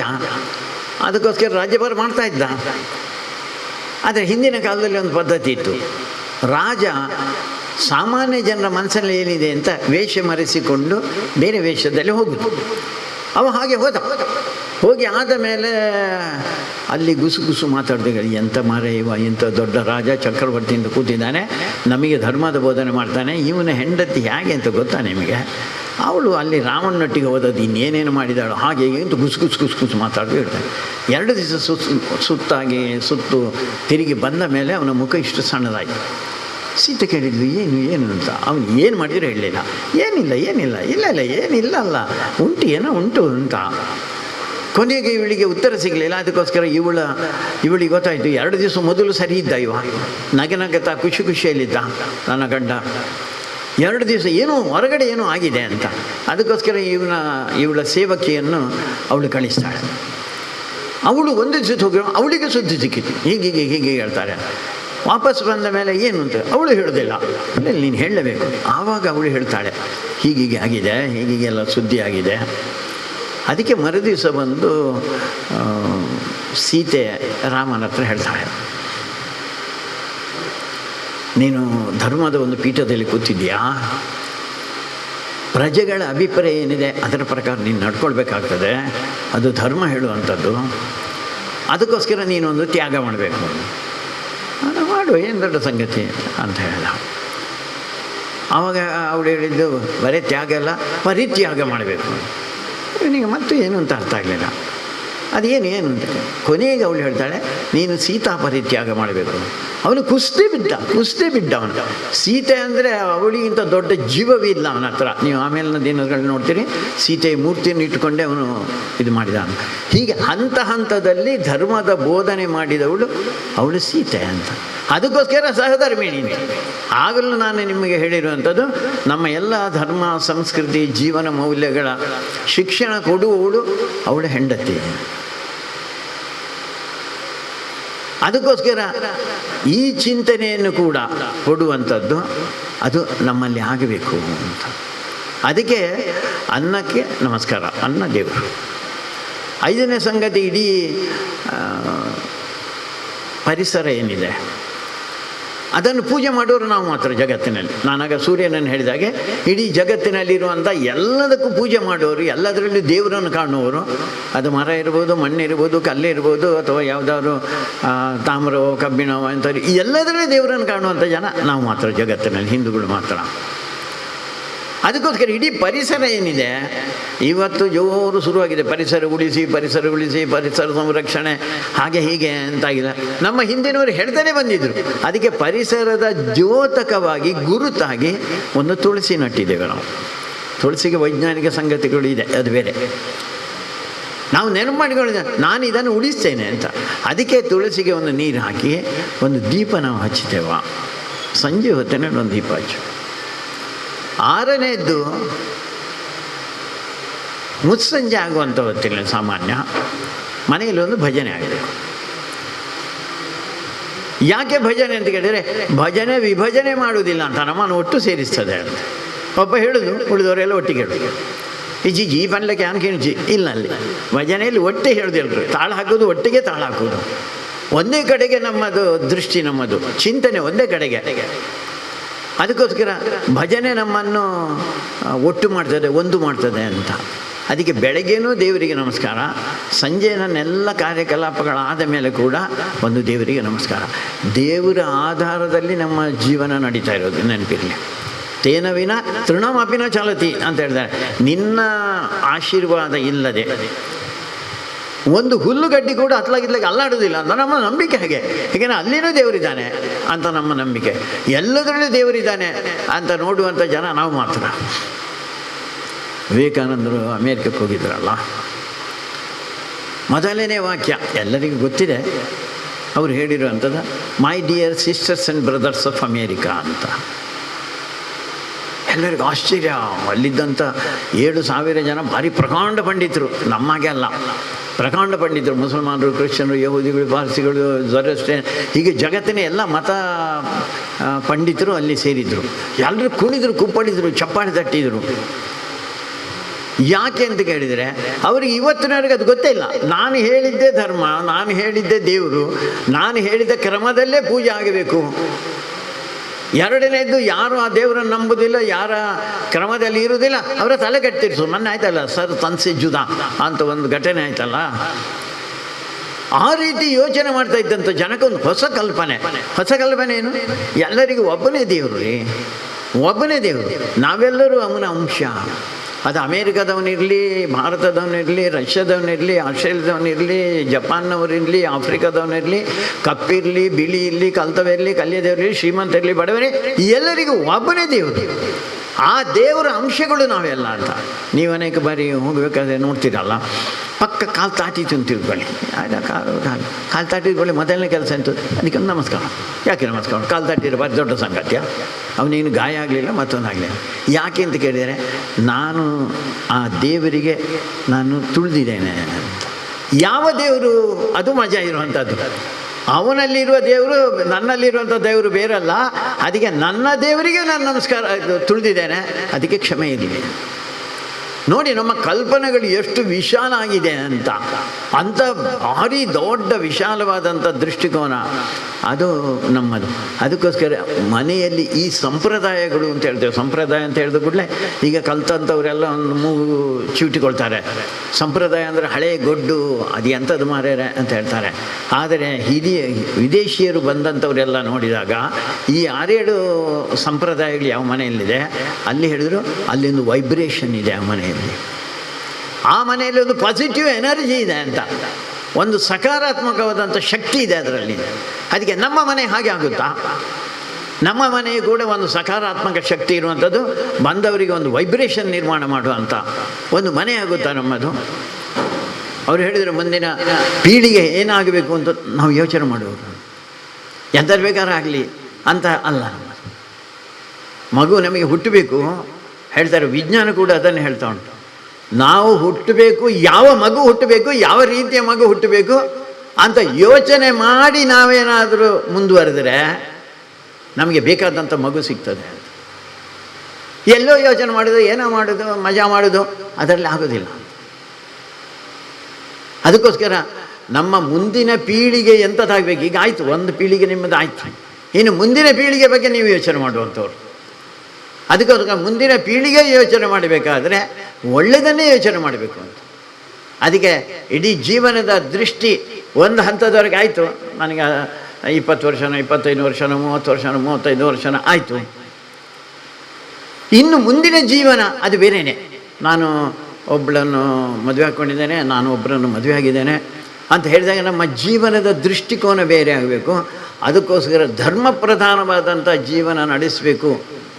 ಅದಕ್ಕೋಸ್ಕರ ರಾಜ್ಯಭಾರ ಮಾಡ್ತಾ ಇದ್ದ. ಆದರೆ ಹಿಂದಿನ ಕಾಲದಲ್ಲಿ ಒಂದು ಪದ್ಧತಿ ಇತ್ತು, ರಾಜ ಸಾಮಾನ್ಯ ಜನರ ಮನಸ್ಸಲ್ಲಿ ಏನಿದೆ ಅಂತ ವೇಷ ಮರೆಸಿಕೊಂಡು ಬೇರೆ ವೇಷದಲ್ಲಿ ಹೋಗುದು. ಅವ ಹಾಗೆ ಹೋಗಿ ಆದ ಮೇಲೆ ಅಲ್ಲಿ ಗುಸು ಮಾತಾಡ್ಬೇಕು, ಎಂಥ ಮಾರೆ ಇವ, ಇಂಥ ದೊಡ್ಡ ರಾಜ ಚಕ್ರವರ್ತಿಯಿಂದ ಕೂತಿದ್ದಾನೆ, ನಮಗೆ ಧರ್ಮದ ಬೋಧನೆ ಮಾಡ್ತಾನೆ, ಇವನ ಹೆಂಡತಿ ಹೇಗೆ ಅಂತ ಗೊತ್ತಾ ನಿಮಗೆ? ಅವಳು ಅಲ್ಲಿ ರಾಮನೊಟ್ಟಿಗೆ ಹೋದದ್ದು ಇನ್ನೇನೇನು ಮಾಡಿದಾಳು, ಹಾಗೆ ಅಂತ ಗುಸು ಮಾತಾಡ್ದು ಹೇಳ್ತಾನೆ. 2 ದಿವಸ ಸುತ್ತು ತಿರುಗಿ ಬಂದ ಮೇಲೆ ಅವನ ಮುಖ ಇಷ್ಟು ಸಣ್ಣದಾಯಿತು. ಸೀತೆ ಕೇಳಿದ್ಲು, ಏನು ಅಂತ. ಅವನು ಏನು ಮಾಡಿದ್ರು ಹೇಳಲಿಲ್ಲ. ಏನಿಲ್ಲ ಏನಿಲ್ಲ ಅಲ್ಲ, ಉಂಟು ಅಂತ. ಕೊನೆಗೆ ಇವಳಿಗೆ ಉತ್ತರ ಸಿಗಲಿಲ್ಲ. ಅದಕ್ಕೋಸ್ಕರ ಇವಳಿಗೆ ಗೊತ್ತಾಯಿತು, 2 ದಿವಸ ಮೊದಲು ಸರಿ ಇದ್ದ ಇವ, ನಗನಗತ ಖುಷಿಯಲ್ಲಿದ್ದ ನನ್ನ ಗಂಡ. 2 ದಿವಸ ಹೊರಗಡೆ ಏನೋ ಆಗಿದೆ ಅಂತ. ಅದಕ್ಕೋಸ್ಕರ ಇವಳ ಸೇವಕಿಯನ್ನು ಅವಳು ಕಳಿಸ್ತಾಳೆ. ಅವಳು 1 ದಿವಸ ಹೋಗಿ ಅವಳಿಗೆ ಸುದ್ದಿ ಸಿಕ್ಕಿತು, ಹೀಗೆ ಹೇಳ್ತಾರೆ. ವಾಪಸ್ ಬಂದ ಮೇಲೆ ಏನು ಅಂತ ಅವಳು ಹೇಳೋದಿಲ್ಲ, ನೀನು ಹೇಳಲೇಬೇಕು. ಆವಾಗ ಅವಳು ಹೇಳ್ತಾಳೆ, ಹೀಗೆ ಆಗಿದೆ, ಹೀಗೆಲ್ಲ ಸುದ್ದಿ ಆಗಿದೆ. ಅದಕ್ಕೆ ಮರುದಿವಸ ಬಂದು ಸೀತೆ ರಾಮನ ಹತ್ರ ಹೇಳ್ತಾಳೆ, ನೀನು ಧರ್ಮದ ಒಂದು ಪೀಠದಲ್ಲಿ ಕೂತಿದ್ಯಾ, ಪ್ರಜೆಗಳ ಅಭಿಪ್ರಾಯ ಏನಿದೆ ಅದರ ಪ್ರಕಾರ ನೀನು ನಡ್ಕೊಳ್ಬೇಕಾಗ್ತದೆ, ಅದು ಧರ್ಮ ಹೇಳುವಂಥದ್ದು. ಅದಕ್ಕೋಸ್ಕರ ನೀನೊಂದು ತ್ಯಾಗ ಮಾಡಬೇಕು. ಅದು ಮಾಡು, ಏನು ದೊಡ್ಡ ಸಂಗತಿ ಅಂತ ಹೇಳ್ದ. ಆವಾಗ ಅವಳು ಹೇಳಿದ್ದು ಬರೀ ತ್ಯಾಗ ಅಲ್ಲ, ಪರಿತ್ಯಾಗ ಮಾಡಬೇಕು. ಇವನಿಗೆ ಮತ್ತು ಏನು ಅಂತ ಅರ್ಥ ಆಗಲಿಲ್ಲ. ಅದೇನು ಅಂತ ಕೊನೆಗೆ ಅವಳು ಹೇಳ್ತಾಳೆ, ನೀನು ಸೀತಾ ಪರಿತ್ಯಾಗ ಮಾಡಬೇಕು. ಅವನು ಕುಸ್ತಿ ಬಿದ್ದ ಅವನು. ಸೀತೆ ಅಂದರೆ ಅವಳಿಗಿಂತ ದೊಡ್ಡ ಜೀವವಿಲ್ಲ ಅವನ ಹತ್ರ. ನೀವು ಆಮೇಲಿನ ದಿನಗಳಲ್ಲಿ ನೋಡ್ತೀರಿ, ಸೀತೆಯ ಮೂರ್ತಿಯನ್ನು ಇಟ್ಟುಕೊಂಡೇ ಅವನು ಇದು ಮಾಡಿದ. ಹೀಗೆ ಹಂತ ಹಂತದಲ್ಲಿ ಧರ್ಮದ ಬೋಧನೆ ಮಾಡಿದವಳು ಅವಳು ಸೀತೆ ಅಂತ. ಅದಕ್ಕೋಸ್ಕರ ಸಹಧರ್ಮಿಣಿ. ಆಗಲೂ ನಾನು ನಿಮಗೆ ಹೇಳಿರುವಂಥದ್ದು, ನಮ್ಮ ಎಲ್ಲ ಧರ್ಮ ಸಂಸ್ಕೃತಿ ಜೀವನ ಮೌಲ್ಯಗಳ ಶಿಕ್ಷಣ ಕೊಡುವವಳು ಅವಳ ಹೆಂಡತಿ. ಅದಕ್ಕೋಸ್ಕರ ಈ ಚಿಂತನೆಯನ್ನು ಕೂಡ ಕೊಡುವಂಥದ್ದು ಅದು ನಮ್ಮಲ್ಲಿ ಆಗಬೇಕು ಅಂತ. ಅದಕ್ಕೆ ಅನ್ನಕ್ಕೆ ನಮಸ್ಕಾರ, ಅನ್ನ ದೇವರು. 5ನೇ ಸಂಗತಿ, ಇಡೀ ಪರಿಸರ ಏನಿದೆ ಅದನ್ನು ಪೂಜೆ ಮಾಡೋರು ನಾವು ಮಾತ್ರ ಜಗತ್ತಿನಲ್ಲಿ. ನಾನಾಗ ಸೂರ್ಯನನ್ನು ಹೇಳಿದಾಗೆ ಇಡೀ ಜಗತ್ತಿನಲ್ಲಿರುವಂಥ ಎಲ್ಲದಕ್ಕೂ ಪೂಜೆ ಮಾಡೋರು, ಎಲ್ಲದರಲ್ಲೂ ದೇವರನ್ನು ಕಾಣುವವರು. ಅದು ಮರ ಇರ್ಬೋದು, ಮಣ್ಣಿರ್ಬೋದು, ಕಲ್ಲಿರ್ಬೋದು, ಅಥವಾ ಯಾವುದಾದ್ರು ತಾಮ್ರವೋ ಕಬ್ಬಿಣವೋ ಅಂಥವ್ರು, ಎಲ್ಲದರಲ್ಲೂ ದೇವರನ್ನು ಕಾಣುವಂಥ ಜನ ನಾವು ಮಾತ್ರ ಜಗತ್ತಿನಲ್ಲಿ, ಹಿಂದೂಗಳು ಮಾತ್ರ. ಅದಕ್ಕೋಸ್ಕರ ಇಡೀ ಪರಿಸರ ಏನಿದೆ ಇವತ್ತು ಜೋರು ಶುರುವಾಗಿದೆ. ಪರಿಸರ ಉಳಿಸಿ ಪರಿಸರ ಸಂರಕ್ಷಣೆ ಹಾಗೆ ಹೀಗೆ ಅಂತಾಗಿಲ್ಲ. ನಮ್ಮ ಹಿಂದಿನವರು ಹೇಳ್ತಾನೆ ಬಂದಿದ್ರು. ಅದಕ್ಕೆ ಪರಿಸರದ ದ್ಯೋತಕವಾಗಿ ಗುರುತಾಗಿ ಒಂದು ತುಳಸಿ ನಟ್ಟಿದ್ದೇವೆ ನಾವು. ತುಳಸಿಗೆ ವೈಜ್ಞಾನಿಕ ಸಂಗತಿಗಳು ಇದೆ, ಅದು ಬೇರೆ. ನಾವು ನೆನಪು ಮಾಡಿಕೊಳ್ಳಿ, ನಾನು ಇದನ್ನು ಉಳಿಸ್ತೇನೆ ಅಂತ. ಅದಕ್ಕೆ ತುಳಸಿಗೆ ಒಂದು ನೀರು ಹಾಕಿ ಒಂದು ದೀಪ ನಾವು ಹಚ್ಚುತ್ತೇವ. ಸಂಜೆ ಹೊತ್ತಿನಲ್ಲಿ ಒಂದು ದೀಪ ಹಚ್ಚು. 6ನೇದ್ದು ಮುಸ್ಸಂಜೆ ಆಗುವಂಥ ಹೊತ್ತಿಲ್ಲ, ಸಾಮಾನ್ಯ ಮನೆಯಲ್ಲಿ ಒಂದು ಭಜನೆ ಆಗಬೇಕು. ಯಾಕೆ ಭಜನೆ ಅಂತ ಕೇಳಿದರೆ, ಭಜನೆ ವಿಭಜನೆ ಮಾಡುವುದಿಲ್ಲ ಅಂತ, ನಮ್ಮನ್ನು ಒಟ್ಟು ಸೇರಿಸ್ತದೆ ಅಂತ. ಒಬ್ಬ ಹೇಳುದು, ಉಳಿದವರೆಲ್ಲ ಒಟ್ಟಿಗೆ ಹೇಳುದು. ಈ ಪನ್ಲಕ್ಕೆ ಯಾನು ಕೇಳಿಜಿ ಇಲ್ಲ, ಅಲ್ಲಿ ಭಜನೆಯಲ್ಲಿ ಒಟ್ಟೆ ಹೇಳುದು. ಎಲ್ಲರು ತಾಳ ಹಾಕೋದು, ಒಟ್ಟಿಗೆ ತಾಳ ಹಾಕೋದು. ಒಂದೇ ಕಡೆಗೆ ನಮ್ಮದು ದೃಷ್ಟಿ, ನಮ್ಮದು ಚಿಂತನೆ ಒಂದೇ ಕಡೆಗೆ. ಅದಕ್ಕೋಸ್ಕರ ಭಜನೆ ನಮ್ಮನ್ನು ಒಟ್ಟು ಮಾಡ್ತದೆ, ಒಂದು ಮಾಡ್ತದೆ ಅಂತ. ಅದಕ್ಕೆ ಬೆಳಗ್ಗೆನೂ ದೇವರಿಗೆ ನಮಸ್ಕಾರ, ಸಂಜೆ ನನ್ನೆಲ್ಲ ಕಾರ್ಯಕಲಾಪಗಳಾದ ಮೇಲೆ ಕೂಡ ಒಂದು ದೇವರಿಗೆ ನಮಸ್ಕಾರ. ದೇವರ ಆಧಾರದಲ್ಲಿ ನಮ್ಮ ಜೀವನ ನಡೀತಾ ಇರೋದು, ನೆನಪಿರಲಿ. ತೇನ ವಿನ ತೃಣಮಪಿನ ಚಲತಿ ಅಂತ ಹೇಳ್ತಾರೆ. ನಿನ್ನ ಆಶೀರ್ವಾದ ಇಲ್ಲದೆ ಒಂದು ಹುಲ್ಲುಗಡ್ಡಿ ಕೂಡ ಹತ್ತಲಾಗಿದ್ಲಾಗ ಅಲ್ಲಾಡೋದಿಲ್ಲ ಅಂತ ನಮ್ಮ ನಂಬಿಕೆ. ಹಾಗೆ ಹೇಗೆ ಅಲ್ಲಿನೂ ದೇವರಿದ್ದಾನೆ ಅಂತ ನಮ್ಮ ನಂಬಿಕೆ. ಎಲ್ಲದರಲ್ಲೂ ದೇವರಿದ್ದಾನೆ ಅಂತ ನೋಡುವಂಥ ಜನ ನಾವು ಮಾತ್ರ. ವಿವೇಕಾನಂದರು ಅಮೇರಿಕಕ್ಕೆ ಹೋಗಿದ್ರಲ್ಲ, ಮೊದಲನೇ ವಾಕ್ಯ ಎಲ್ಲರಿಗೂ ಗೊತ್ತಿದೆ. ಅವರು ಹೇಳಿರುವಂಥದ್ದು, my dear sisters and brothers of America ಅಂತ. ಎಲ್ಲರಿಗೂ ಆಶ್ಚರ್ಯ. ಅಲ್ಲಿದ್ದಂಥ 7,000 ಜನ ಭಾರಿ ಪ್ರಕಾಂಡ ಪಂಡಿತರು, ನಮ್ಮಾಗೆ ಅಲ್ಲ, ಪ್ರಕಾಂಡ ಪಂಡಿತರು. ಮುಸಲ್ಮಾನರು, ಕ್ರಿಶ್ಚಿಯನ್ರು, ಯಹೂದಿಗಳು, ಪಾರ್ಸಿಗಳು, ಝರಸ್ಟ್ರಿಯನ್, ಹೀಗೆ ಜಗತ್ತಿನ ಎಲ್ಲ ಮತ ಪಂಡಿತರು ಅಲ್ಲಿ ಸೇರಿದರು. ಎಲ್ಲರೂ ಕುಣಿದ್ರು, ಕುಪ್ಪಳಿದ್ರು, ಚಪ್ಪಾಳೆ ತಟ್ಟಿದರು. ಯಾಕೆ ಅಂತ ಕೇಳಿದರೆ, ಅವರಿಗೆ ಇವತ್ತಿನವರೆಗೆ ಅದು ಗೊತ್ತೇ ಇಲ್ಲ. ನಾನು ಹೇಳಿದ್ದೇ ಧರ್ಮ, ನಾನು ಹೇಳಿದ್ದೇ ದೇವರು, ನಾನು ಹೇಳಿದ ಕ್ರಮದಲ್ಲೇ ಪೂಜೆ ಆಗಬೇಕು. 2ನೇದ್ದು, ಯಾರು ಆ ದೇವರನ್ನು ನಂಬುವುದಿಲ್ಲ, ಯಾರ ಕ್ರಮದಲ್ಲಿ ಇರುವುದಿಲ್ಲ, ಅವರ ತಲೆ ಕಟ್ಟಿರಿಸು. ಮೊನ್ನೆ ಆಯ್ತಲ್ಲ ಸರ್ ತನ್ಸಿ ಜುದಾ ಅಂತ ಒಂದು ಘಟನೆ ಆಯ್ತಲ್ಲ. ಆ ರೀತಿ ಯೋಚನೆ ಮಾಡ್ತಾ ಇದ್ದಂಥ ಜನಕ್ಕೊಂದು ಹೊಸ ಕಲ್ಪನೆ ಏನು, ಎಲ್ಲರಿಗೂ ಒಬ್ಬನೇ ದೇವರು ರೀ, ಒಬ್ಬನೇ ದೇವರು, ನಾವೆಲ್ಲರೂ ಅವನ ಅಂಶ. ಅದು ಅಮೇರಿಕಾದವನಿರಲಿ, ಭಾರತದವನಿರಲಿ, ರಷ್ಯಾದವನಿರಲಿ, ಆಸ್ಟ್ರೇಲಿಯಾದವನಿರಲಿ, ಜಪಾನ್ನವರಿರಲಿ, ಆಫ್ರಿಕಾದವನಿರಲಿ, ಕಪ್ಪಿರಲಿ, ಬಿಳಿ ಇರಲಿ, ಕಲ್ತವಿರಲಿ, ಕಲ್ಯದವರಿರಲಿ, ಶ್ರೀಮಂತ ಇರಲಿ, ಬಡವರೇ, ಎಲ್ಲರಿಗೂ ಒಬ್ಬನೇ ದೇವರು. ಆ ದೇವರ ಅಂಶಗಳು ನಾವೆಲ್ಲ ಅಂತ. ನೀವು ಅನೇಕ ಬಾರಿ ಹೋಗಬೇಕಾದ್ರೆ ನೋಡ್ತೀರಲ್ಲ, ಪಕ್ಕ ಕಾಲು ತಾಟಿತು ಅಂತ ತಿಳ್ಕೊಳ್ಳಿ. ಆಯ್ತಾ, ಕಾಲು ತಾಟಿದ್ಕೊಳ್ಳಿ, ಮೊದಲನೇ ಕೆಲಸ ಅಂತ ಅದಕ್ಕೆ ನಮಸ್ಕಾರ. ಯಾಕೆ ನಮಸ್ಕಾರ? ಕಾಲು ತಾಟಿರೋ ಬಾರಿ ದೊಡ್ಡ ಸಂಗತಿಯ? ಅವನೇನು ಗಾಯ ಆಗಲಿಲ್ಲ, ಮತ್ತೊಂದಾಗಲಿಲ್ಲ. ಯಾಕೆ ಅಂತ ಕೇಳಿದರೆ, ನಾನು ಆ ದೇವರಿಗೆ ನಾನು ತುಳಿದಿದ್ದೇನೆ ಅಂತ. ಯಾವ ದೇವರು? ಅದು ಮಜಾ ಇರುವಂಥದ್ದು. ಅವನಲ್ಲಿರುವ ದೇವರು ನನ್ನಲ್ಲಿರುವಂಥ ದೇವರು ಬೇರಲ್ಲ. ಅದಕ್ಕೆ ನನ್ನ ದೇವರಿಗೆ ನಾನು ನಮಸ್ಕಾರ ತುಳಿದಿದ್ದೇನೆ, ಅದಕ್ಕೆ ಕ್ಷಮೆ ಇರಲಿ. ನೋಡಿ ನಮ್ಮ ಕಲ್ಪನೆಗಳು ಎಷ್ಟು ವಿಶಾಲ ಆಗಿದೆ ಅಂತ ಭಾರಿ ದೊಡ್ಡ ವಿಶಾಲವಾದಂಥ ದೃಷ್ಟಿಕೋನ ಅದು ನಮ್ಮದು. ಅದಕ್ಕೋಸ್ಕರ ಮನೆಯಲ್ಲಿ ಈ ಸಂಪ್ರದಾಯಗಳು ಅಂತ ಹೇಳ್ತೇವೆ. ಸಂಪ್ರದಾಯ ಅಂತ ಹೇಳಿದ ಕೂಡಲೇ ಈಗ ಕಲ್ತಂಥವರೆಲ್ಲ ಒಂದು ಮೂಗು ಚಿವುಟಿಕೊಳ್ತಾರೆ. ಸಂಪ್ರದಾಯ ಅಂದರೆ ಹಳೆಯ ಗೊಡ್ಡು, ಅದು ಎಂಥದ್ದು ಮಾರ್ಯಾರೆ ಅಂತ ಹೇಳ್ತಾರೆ. ಆದರೆ ವಿದೇಶಿಯರು ಬಂದಂಥವರೆಲ್ಲ ನೋಡಿದಾಗ ಈ 6-7 ಸಂಪ್ರದಾಯಗಳು ಯಾವ ಮನೆಯಲ್ಲಿದೆ ಅಲ್ಲಿ ಹೇಳಿದ್ರು ಅಲ್ಲಿಂದು ವೈಬ್ರೇಷನ್ ಇದೆ ಆ ಮನೆಯಲ್ಲಿ. ಆ ಮನೆಯಲ್ಲಿ ಒಂದು ಪಾಸಿಟಿವ್ ಎನರ್ಜಿ ಇದೆ ಅಂತ, ಒಂದು ಸಕಾರಾತ್ಮಕವಾದಂಥ ಶಕ್ತಿ ಇದೆ ಅದರಲ್ಲಿ. ಅದಕ್ಕೆ ನಮ್ಮ ಮನೆ ಹಾಗೆ ಆಗುತ್ತಾ? ನಮ್ಮ ಮನೆಯು ಕೂಡ ಒಂದು ಸಕಾರಾತ್ಮಕ ಶಕ್ತಿ ಇರುವಂಥದ್ದು, ಬಂದವರಿಗೆ ಒಂದು ವೈಬ್ರೇಷನ್ ನಿರ್ಮಾಣ ಮಾಡುವಂಥ ಒಂದು ಮನೆ ಆಗುತ್ತಾ ನಮ್ಮದು? ಅವರು ಹೇಳಿದರು ಮುಂದಿನ ಪೀಳಿಗೆ ಏನಾಗಬೇಕು ಅಂತ ನಾವು ಯೋಚನೆ ಮಾಡುವುದು. ಎಂಥದ್ದು ಬೇಕಾದ್ರೂ ಆಗಲಿ ಅಂತ ಅಲ್ಲ. ಮಗು ನಮಗೆ ಹುಟ್ಟಬೇಕು ಹೇಳ್ತಾರೆ, ವಿಜ್ಞಾನ ಕೂಡ ಅದನ್ನು ಹೇಳ್ತಾ ಉಂಟು. ನಾವು ಹುಟ್ಟಬೇಕು, ಯಾವ ಮಗು ಹುಟ್ಟಬೇಕು, ಯಾವ ರೀತಿಯ ಮಗು ಹುಟ್ಟಬೇಕು ಅಂತ ಯೋಚನೆ ಮಾಡಿ ನಾವೇನಾದರೂ ಮುಂದುವರೆದರೆ ನಮಗೆ ಬೇಕಾದಂಥ ಮಗು ಸಿಗ್ತದೆ. ಎಲ್ಲೋ ಯೋಚನೆ ಮಾಡೋದು, ಏನೋ ಮಾಡೋದು, ಮಜಾ ಮಾಡೋದು, ಅದರಲ್ಲಿ ಆಗೋದಿಲ್ಲ. ಅದಕ್ಕೋಸ್ಕರ ನಮ್ಮ ಮುಂದಿನ ಪೀಳಿಗೆ ಎಂಥದ್ದಾಗಬೇಕು. ಈಗ ಆಯಿತು, ಒಂದು ಪೀಳಿಗೆ ನಿಮ್ಮದು ಆಯಿತು, ಇನ್ನು ಮುಂದಿನ ಪೀಳಿಗೆ ಬಗ್ಗೆ ನೀವು ಯೋಚನೆ ಮಾಡುವಂಥವ್ರು. ಅದಕ್ಕೋಸ್ಕರ ಮುಂದಿನ ಪೀಳಿಗೆ ಯೋಚನೆ ಮಾಡಬೇಕಾದ್ರೆ ಒಳ್ಳೆಯದನ್ನೇ ಯೋಚನೆ ಮಾಡಬೇಕು ಅಂತ. ಅದಕ್ಕೆ ಇಡೀ ಜೀವನದ ದೃಷ್ಟಿ ಒಂದು ಹಂತದವರೆಗೆ ಆಯಿತು. ನನಗೆ 20 ವರ್ಷನೋ 25 ವರ್ಷನೋ 30 ವರ್ಷನೋ 35 ವರ್ಷನೋ ಆಯಿತು. ಇನ್ನು ಮುಂದಿನ ಜೀವನ ಅದು ಬೇರೆಯೇ. ನಾನು ಒಬ್ಬಳನ್ನು ಮದುವೆ ಹಾಕ್ಕೊಂಡಿದ್ದೇನೆ, ನಾನು ಒಬ್ಬರನ್ನು ಮದುವೆ ಆಗಿದ್ದೇನೆ ಅಂತ ಹೇಳಿದಾಗ ನಮ್ಮ ಜೀವನದ ದೃಷ್ಟಿಕೋನ ಬೇರೆ ಆಗಬೇಕು. ಅದಕ್ಕೋಸ್ಕರ ಧರ್ಮ ಪ್ರಧಾನವಾದಂಥ ಜೀವನ ನಡೆಸಬೇಕು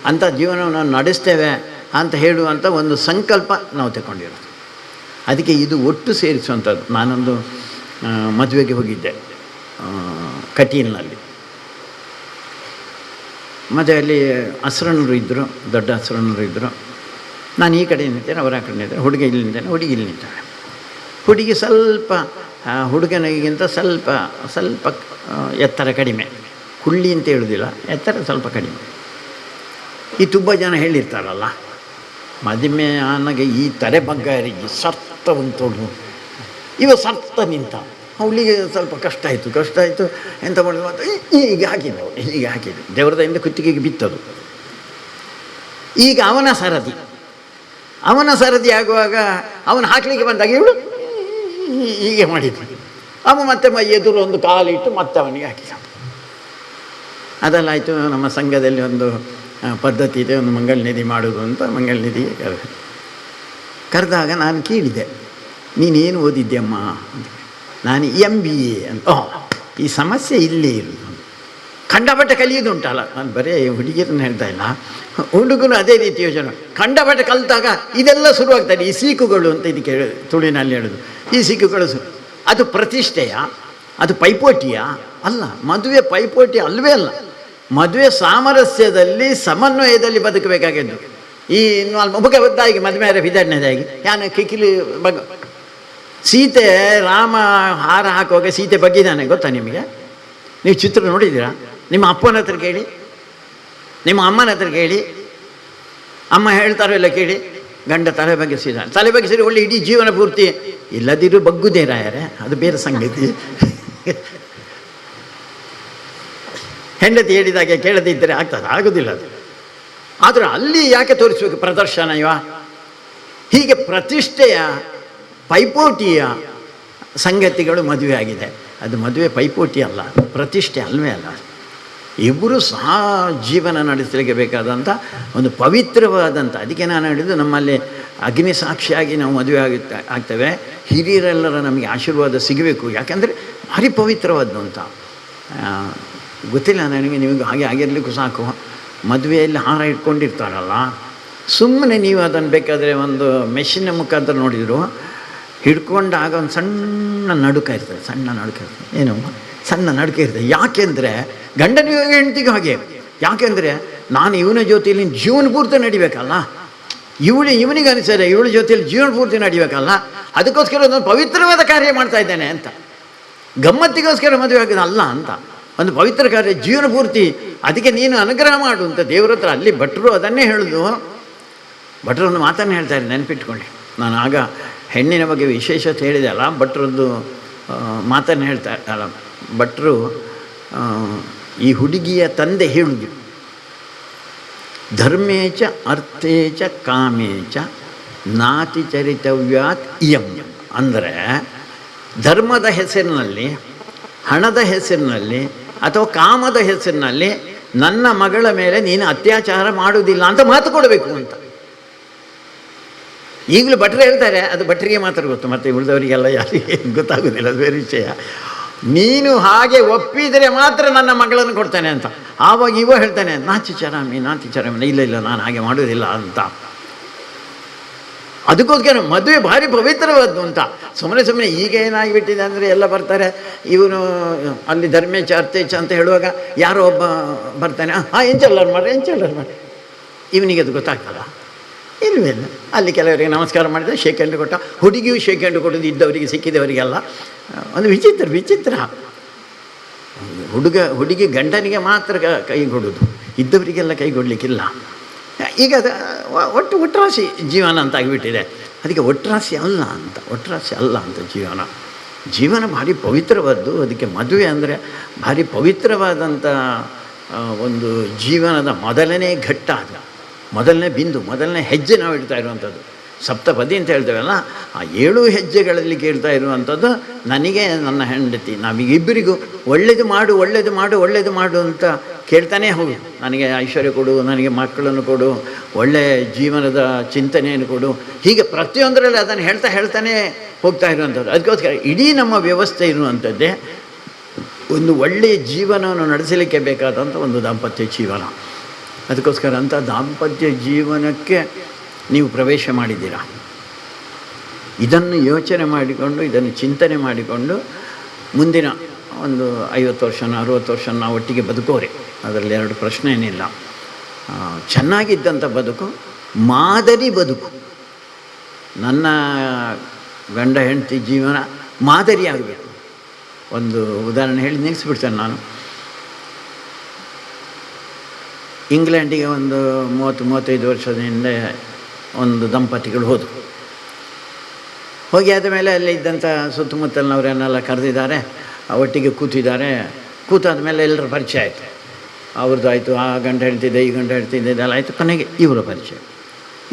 ಅಂಥ ಜೀವನವನ್ನು ನಡೆಸ್ತೇವೆ ಅಂತ ಹೇಳುವಂಥ ಒಂದು ಸಂಕಲ್ಪ ನಾವು ತಗೊಂಡಿರೋದು. ಅದಕ್ಕೆ ಇದು ಒಟ್ಟು ಸೇರಿಸುವಂಥದ್ದು. ನಾನೊಂದು ಮದುವೆಗೆ ಹೋಗಿದ್ದೆ ಕಟೀಲ್ನಲ್ಲಿ. ಮದುವೆಯಲ್ಲಿ ಹಸ್ರಣ್ಣರು ಇದ್ದರು, ದೊಡ್ಡ ಹಸ್ರಣ್ಣರು ಇದ್ದರು. ನಾನು ಈ ಕಡೆ ನಿಂತೇನೆ, ಅವರ ಕಡೆ ನಿಂತೇನೆ. ಹುಡುಗ ಇಲ್ಲಿ ನಿಂತೇನೆ, ಹುಡುಗಿ ಇಲ್ಲಿ ನಿಂತಾಳೆ. ಹುಡುಗಿ ಸ್ವಲ್ಪ ಹುಡುಗನಿಗಿಂತ ಸ್ವಲ್ಪ ಎತ್ತರ ಕಡಿಮೆ, ಕುಳ್ಳಿ ಅಂತ ಹೇಳೋದಿಲ್ಲ, ಎತ್ತರ ಸ್ವಲ್ಪ ಕಡಿಮೆ. ಈ ತುಂಬ ಜನ ಹೇಳಿರ್ತಾರಲ್ಲ, ಮದುವೆ ನನಗೆ ಈ ತಲೆ ಬಗ್ಗಾರಿಗೆ ಸರ್ತ ಉಂಟು, ಇವ ಸರ್ತ ನಿಂತ. ಅವಳಿಗೆ ಸ್ವಲ್ಪ ಕಷ್ಟ ಆಯಿತು. ಎಂತ ಮಾಡೋದು ಅಂತ ಹೀಗೆ ಹಾಕಿದ್ದು ದೇವರದಿಂದ ಕುತ್ತಿಗೆಗೆ ಬಿತ್ತದು. ಈಗ ಅವನ ಸರದಿ ಆಗುವಾಗ ಅವನು ಹಾಕಲಿಕ್ಕೆ ಬಂದಾಗ ಇವಳು ಹೀಗೆ ಮಾಡಿದ್ವಿ. ಅವ ಮತ್ತೆ ಎದುರು ಒಂದು ಕಾಲಿಟ್ಟು ಮತ್ತೆ ಅವನಿಗೆ ಹಾಕಿದ. ಅದೆಲ್ಲ ಆಯಿತು. ನಮ್ಮ ಸಂಘದಲ್ಲಿ ಒಂದು ಪದ್ಧತಿ ಇದೆ, ಒಂದು ಮಂಗಳನಿಧಿ ಮಾಡೋದು ಅಂತ. ಮಂಗಳನಿಧಿ ಕರೆದಾಗ ನಾನು ಕೇಳಿದೆ, ನೀನೇನು ಓದಿದ್ಯಮ್ಮ? ನಾನು MBA ಅಂತ. ಈ ಸಮಸ್ಯೆ ಇಲ್ಲೇ ಇರೋದು, ಖಂಡಪಟ್ಟ ಕಲಿಯೋದು ಉಂಟಲ್ಲ. ನಾನು ಬರೀ ಹುಡುಗಿಯರನ್ನು ಹೇಳ್ತಾ ಇಲ್ಲ, ಹುಡುಗನು ಅದೇ ರೀತಿ ಯೋಚನೆ. ಖಂಡಪಟ್ಟ ಕಲಿತಾಗ ಇದೆಲ್ಲ ಶುರುವಾಗ್ತದೆ. ಈ ಸೀಕುಗಳು ಅಂತ ಇದಕ್ಕೆ ತುಳಿನಲ್ಲಿ ಹೇಳೋದು. ಈ ಸೀಕುಗಳು ಅದು ಪ್ರತಿಷ್ಠೆಯ, ಅದು ಪೈಪೋಟಿಯ ಅಲ್ಲ. ಮದುವೆ ಪೈಪೋಟಿ ಅಲ್ಲವೇ ಅಲ್ಲ. ಮದುವೆ ಸಾಮರಸ್ಯದಲ್ಲಿ ಸಮನ್ವಯದಲ್ಲಿ ಬದುಕಬೇಕಾಗಿದ್ದು. ಈ ಮುಖಬದ್ಧಾಗಿ ಮದುವೆ ವಿಧಾನದಾಗಿ ಯಾನು ಕಿಕಿಲಿ ಸೀತೆ ರಾಮ ಹಾರ ಹಾಕುವಾಗ ಸೀತೆ ಬಗ್ಗಿದ್ದಾನೆ, ಗೊತ್ತಾ ನಿಮಗೆ? ನೀವು ಚಿತ್ರ ನೋಡಿದ್ದೀರಾ? ನಿಮ್ಮ ಅಪ್ಪನ ಹತ್ರ ಕೇಳಿ, ನಿಮ್ಮ ಅಮ್ಮನ ಹತ್ರ ಕೇಳಿ, ಅಮ್ಮ ಹೇಳ್ತಾರೋ ಇಲ್ಲ ಕೇಳಿ. ಗಂಡ ತಲೆ ಬಗ್ಗಿಸಿದ್ರೆ ಒಳ್ಳೆ ಇಡೀ ಜೀವನ ಪೂರ್ತಿ ಇಲ್ಲದಿರು ಬಗ್ಗುದೇ ರಾಯರೇ, ಅದು ಬೇರೆ ಸಂಗತಿ. ಹೆಂಡತಿ ಹೇಳಿದಾಗೆ ಕೇಳದಿದ್ದರೆ ಆಗೋದಿಲ್ಲ ಅದು. ಆದರೆ ಅಲ್ಲಿ ಯಾಕೆ ತೋರಿಸ್ಬೇಕು ಪ್ರದರ್ಶನ ಇವ? ಹೀಗೆ ಪ್ರತಿಷ್ಠೆಯ ಪೈಪೋಟಿಯ ಸಂಗತಿಗಳು ಮದುವೆ ಆಗಿದೆ. ಅದು ಮದುವೆ ಪೈಪೋಟಿ ಅಲ್ಲ, ಪ್ರತಿಷ್ಠೆ ಅಲ್ವೇ ಅಲ್ಲ. ಇಬ್ಬರು ಸಹ ಜೀವನ ನಡೆಸಲಿಕ್ಕೆ ಬೇಕಾದಂಥ ಒಂದು ಪವಿತ್ರವಾದಂಥ, ಅದಕ್ಕೆ ನಾನು ಹೇಳಿದ್ದು ನಮ್ಮಲ್ಲಿ ಅಗ್ನಿ ಸಾಕ್ಷಿಯಾಗಿ ನಾವು ಮದುವೆ ಆಗ್ತೇವೆ. ಹಿರಿಯರೆಲ್ಲರ ನಮಗೆ ಆಶೀರ್ವಾದ ಸಿಗಬೇಕು. ಯಾಕೆಂದರೆ ಭಾರಿ ಪವಿತ್ರವಾದ್ದು ಅಂತ. ಗೊತ್ತಿಲ್ಲ ನನಗೆ, ನಿಮಗೆ ಹಾಗೆ ಆಗಿರಲಿಕ್ಕೂ ಸಾಕು. ಮದುವೆಯಲ್ಲಿ ಹಾರ ಇಟ್ಕೊಂಡಿರ್ತಾರಲ್ಲ, ಸುಮ್ಮನೆ ನೀವು ಅದನ್ನು ಬೇಕಾದರೆ ಒಂದು ಮೆಷಿನ್ನ ಮುಖಾಂತರ ನೋಡಿದ್ರು, ಹಿಡ್ಕೊಂಡಾಗ ಒಂದು ಸಣ್ಣ ನಡುಕ ಇರ್ತದೆ. ಏನು ಸಣ್ಣ ನಡುಕ ಇರ್ತದೆ. ಯಾಕೆಂದರೆ ಗಂಡನಿಗೆ ಹೆಂಡತಿಗೂ ಹಾಗೆ. ಯಾಕೆಂದರೆ ನಾನು ಇವನ ಜೊತೆಯಲ್ಲಿ ಜೀವನ ಪೂರ್ತಿ ನಡಿಬೇಕಲ್ಲ, ಇವನಿಗೆ ಅನಿಸಿದೆ ಇವಳ ಜೊತೆಯಲ್ಲಿ ಜೀವನ ಪೂರ್ತಿ ನಡಿಬೇಕಲ್ಲ. ಅದಕ್ಕೋಸ್ಕರ ಒಂದು ಪವಿತ್ರವಾದ ಕಾರ್ಯ ಮಾಡ್ತಾ ಇದ್ದೇನೆ ಅಂತ, ಗಮ್ಮತ್ತಿಗೋಸ್ಕರ ಮದುವೆ ಆಗೋದು ಅಲ್ಲ ಅಂತ. ಒಂದು ಪವಿತ್ರ ಕಾರ್ಯ ಜೀವನ ಪೂರ್ತಿ. ಅದಕ್ಕೆ ನೀನು ಅನುಗ್ರಹ ಮಾಡು ಅಂತ ದೇವರ ಹತ್ರ ಅಲ್ಲಿ ಭಟ್ರು ಅದನ್ನೇ ಹೇಳೋದು. ಭಟ್ರು ಒಂದು ಮಾತನ್ನು ಹೇಳ್ತಾರೆ, ನೆನಪಿಟ್ಕೊಳ್ಳಿ. ನಾನು ಆಗ ಹೆಣ್ಣಿನ ಬಗ್ಗೆ ವಿಶೇಷತೆ ಹೇಳಿದೆ ಅಲ್ಲ, ಭಟ್ರದ್ದು ಮಾತನ್ನು ಹೇಳ್ತಾ ಅಲ್ಲ, ಭಟ್ರು ಈ ಹುಡುಗಿಯ ತಂದೆ ಹೇಳುವುದು, ಧರ್ಮೇಚ ಅರ್ಥೇಚ ಕಾಮೇಚ ನಾತಿ ಚರಿತವ್ಯಾತ್ ಇಯಂ. ಅಂದರೆ ಧರ್ಮದ ಹೆಸರಿನಲ್ಲಿ, ಹಣದ ಹೆಸರಿನಲ್ಲಿ ಅಥವಾ ಕಾಮದ ಹೆಸರಿನಲ್ಲಿ ನನ್ನ ಮಗಳ ಮೇಲೆ ನೀನು ಅತ್ಯಾಚಾರ ಮಾಡುವುದಿಲ್ಲ ಅಂತ ಮಾತು ಕೊಡಬೇಕು ಅಂತ. ಈಗಲೂ ಭಟ್ರು ಹೇಳ್ತಾರೆ, ಅದು ಭಟ್ರಿಗೆ ಮಾತ್ರ ಗೊತ್ತು, ಮತ್ತು ಉಳಿದವರಿಗೆಲ್ಲ ಯಾರಿಗೆ ಗೊತ್ತಾಗೋದಿಲ್ಲ, ಅದು ಬೇರೆ ವಿಷಯ. ನೀನು ಹಾಗೆ ಒಪ್ಪಿದರೆ ಮಾತ್ರ ನನ್ನ ಮಗಳನ್ನು ಕೊಡ್ತಾನೆ ಅಂತ. ಆವಾಗ ಇವ ಹೇಳ್ತಾನೆ, ನಾತಿ ಚರಾಮಿ. ಇಲ್ಲ ನಾನು ಹಾಗೆ ಮಾಡೋದಿಲ್ಲ ಅಂತ. ಅದಕ್ಕೋಸ್ಕರ ಮದುವೆ ಭಾರಿ ಪವಿತ್ರವಾದ್ದು ಅಂತ. ಸುಮ್ಮನೆ ಈಗ ಏನಾಗಿಬಿಟ್ಟಿದೆ ಅಂದರೆ ಎಲ್ಲ ಬರ್ತಾರೆ, ಇವನು ಅಲ್ಲಿ ಧರ್ಮೇಚ ಅರ್ಥೇಚ ಅಂತ ಹೇಳುವಾಗ ಯಾರೋ ಒಬ್ಬ ಬರ್ತಾನೆ, ಎಂಚಲ್ಲರ್ ಮಾಡ್ರಿ. ಇವನಿಗೆ ಅದು ಗೊತ್ತಾಗ್ತಲ್ಲ, ಇಲ್ವೇ ಇಲ್ಲ. ಅಲ್ಲಿ ಕೆಲವರಿಗೆ ನಮಸ್ಕಾರ ಮಾಡಿದರೆ ಶೇಕ್ ಹ್ಯಾಂಡ್ ಕೊಟ್ಟ, ಹುಡುಗಿಯೂ ಶೇಕ್ ಹ್ಯಾಂಡ್ ಕೊಡೋದು ಇದ್ದವರಿಗೆ ಸಿಕ್ಕಿದವರಿಗೆಲ್ಲ. ಒಂದು ವಿಚಿತ್ರ. ಹುಡುಗಿ ಗಂಡನಿಗೆ ಮಾತ್ರ ಕೈ ಕೊಡೋದು, ಇದ್ದವರಿಗೆಲ್ಲ ಕೈ ಕೊಡಲಿಕ್ಕಿಲ್ಲ. ಈಗ ಅದು ಒಟ್ರಾಸಿ ಜೀವನ ಅಂತ ಆಗಿಬಿಟ್ಟಿದೆ. ಅದಕ್ಕೆ ಒಟ್ರಾಸಿ ಅಲ್ಲ ಅಂತ ಜೀವನ ಭಾರಿ ಪವಿತ್ರವಾದ್ದು. ಅದಕ್ಕೆ ಮದುವೆ ಅಂದರೆ ಭಾರಿ ಪವಿತ್ರವಾದಂಥ ಒಂದು ಜೀವನದ ಮೊದಲನೇ ಘಟ್ಟ, ಅದು ಮೊದಲನೇ ಬಿಂದು, ಮೊದಲನೇ ಹೆಜ್ಜೆ ನಾವು ಇಡ್ತಾ ಇರುವಂಥದ್ದು. ಸಪ್ತಪದಿ ಅಂತ ಹೇಳ್ತೇವಲ್ಲ, ಆ 7 ಹೆಜ್ಜೆಗಳಲ್ಲಿ ಕೇಳ್ತಾ ಇರುವಂಥದ್ದು ನನಗೆ ನನ್ನ ಹೆಂಡತಿ, ನಾವೀಗಿಬ್ಬರಿಗೂ ಒಳ್ಳೇದು ಮಾಡು ಅಂತ ಕೇಳ್ತಾನೇ ಹೋಗು. ನನಗೆ ಐಶ್ವರ್ಯ ಕೊಡು, ನನಗೆ ಮಕ್ಕಳನ್ನು ಕೊಡು, ಒಳ್ಳೆಯ ಜೀವನದ ಚಿಂತನೆಯನ್ನು ಕೊಡು, ಹೀಗೆ ಪ್ರತಿಯೊಂದರಲ್ಲಿ ಅದನ್ನು ಹೇಳ್ತಾನೇ ಹೋಗ್ತಾ ಇರುವಂಥದ್ದು. ಅದಕ್ಕೋಸ್ಕರ ಇಡೀ ನಮ್ಮ ವ್ಯವಸ್ಥೆ ಇರುವಂಥದ್ದೇ ಒಂದು ಒಳ್ಳೆಯ ಜೀವನವನ್ನು ನಡೆಸಲಿಕ್ಕೆ ಬೇಕಾದಂಥ ಒಂದು ದಾಂಪತ್ಯ ಜೀವನ. ಅದಕ್ಕೋಸ್ಕರ ಅಂಥ ದಾಂಪತ್ಯ ಜೀವನಕ್ಕೆ ನೀವು ಪ್ರವೇಶ ಮಾಡಿದ್ದೀರಾ. ಇದನ್ನು ಯೋಚನೆ ಮಾಡಿಕೊಂಡು, ಇದನ್ನು ಚಿಂತನೆ ಮಾಡಿಕೊಂಡು ಮುಂದಿನ ಒಂದು 50 ವರ್ಷ 60 ವರ್ಷ ನಾವು ಒಟ್ಟಿಗೆ ಬದುಕೋರೆ, ಅದರಲ್ಲಿ 2 ಪ್ರಶ್ನೆ ಏನಿಲ್ಲ. ಚೆನ್ನಾಗಿದ್ದಂಥ ಬದುಕು, ಮಾದರಿ ಬದುಕು. ನನ್ನ ಗಂಡ ಹೆಂಡತಿ ಜೀವನ ಮಾದರಿ ಆಗಬೇಕು. ಒಂದು ಉದಾಹರಣೆ ಹೇಳಿ ನಿಲ್ಲಿಸ್ಬಿಡ್ತೇನೆ ನಾನು. ಇಂಗ್ಲೆಂಡಿಗೆ ಒಂದು 30-35 ವರ್ಷದ ಹಿಂದೆ ಒಂದು ದಂಪತಿಗಳು ಹೋಗಿ ಆದ ಮೇಲೆ ಅಲ್ಲಿ ಇದ್ದಂಥ ಸುತ್ತಮುತ್ತಲಿನವರನ್ನೆಲ್ಲ ಕರೆದಿದ್ದಾರೆ, ಒಟ್ಟಿಗೆ ಕೂತಾದ ಮೇಲೆ ಎಲ್ಲರ ಪರಿಚಯ ಆಯಿತು. ಅವ್ರದ್ದು ಆಯಿತು, ಆ ಗಂಡ ಹೇಳ್ತಿದ್ದೆ, ಈ ಗಂಡ ಹೇಳ್ತಿದ್ದೆ, ಇದೆಲ್ಲ ಆಯಿತು. ಕೊನೆಗೆ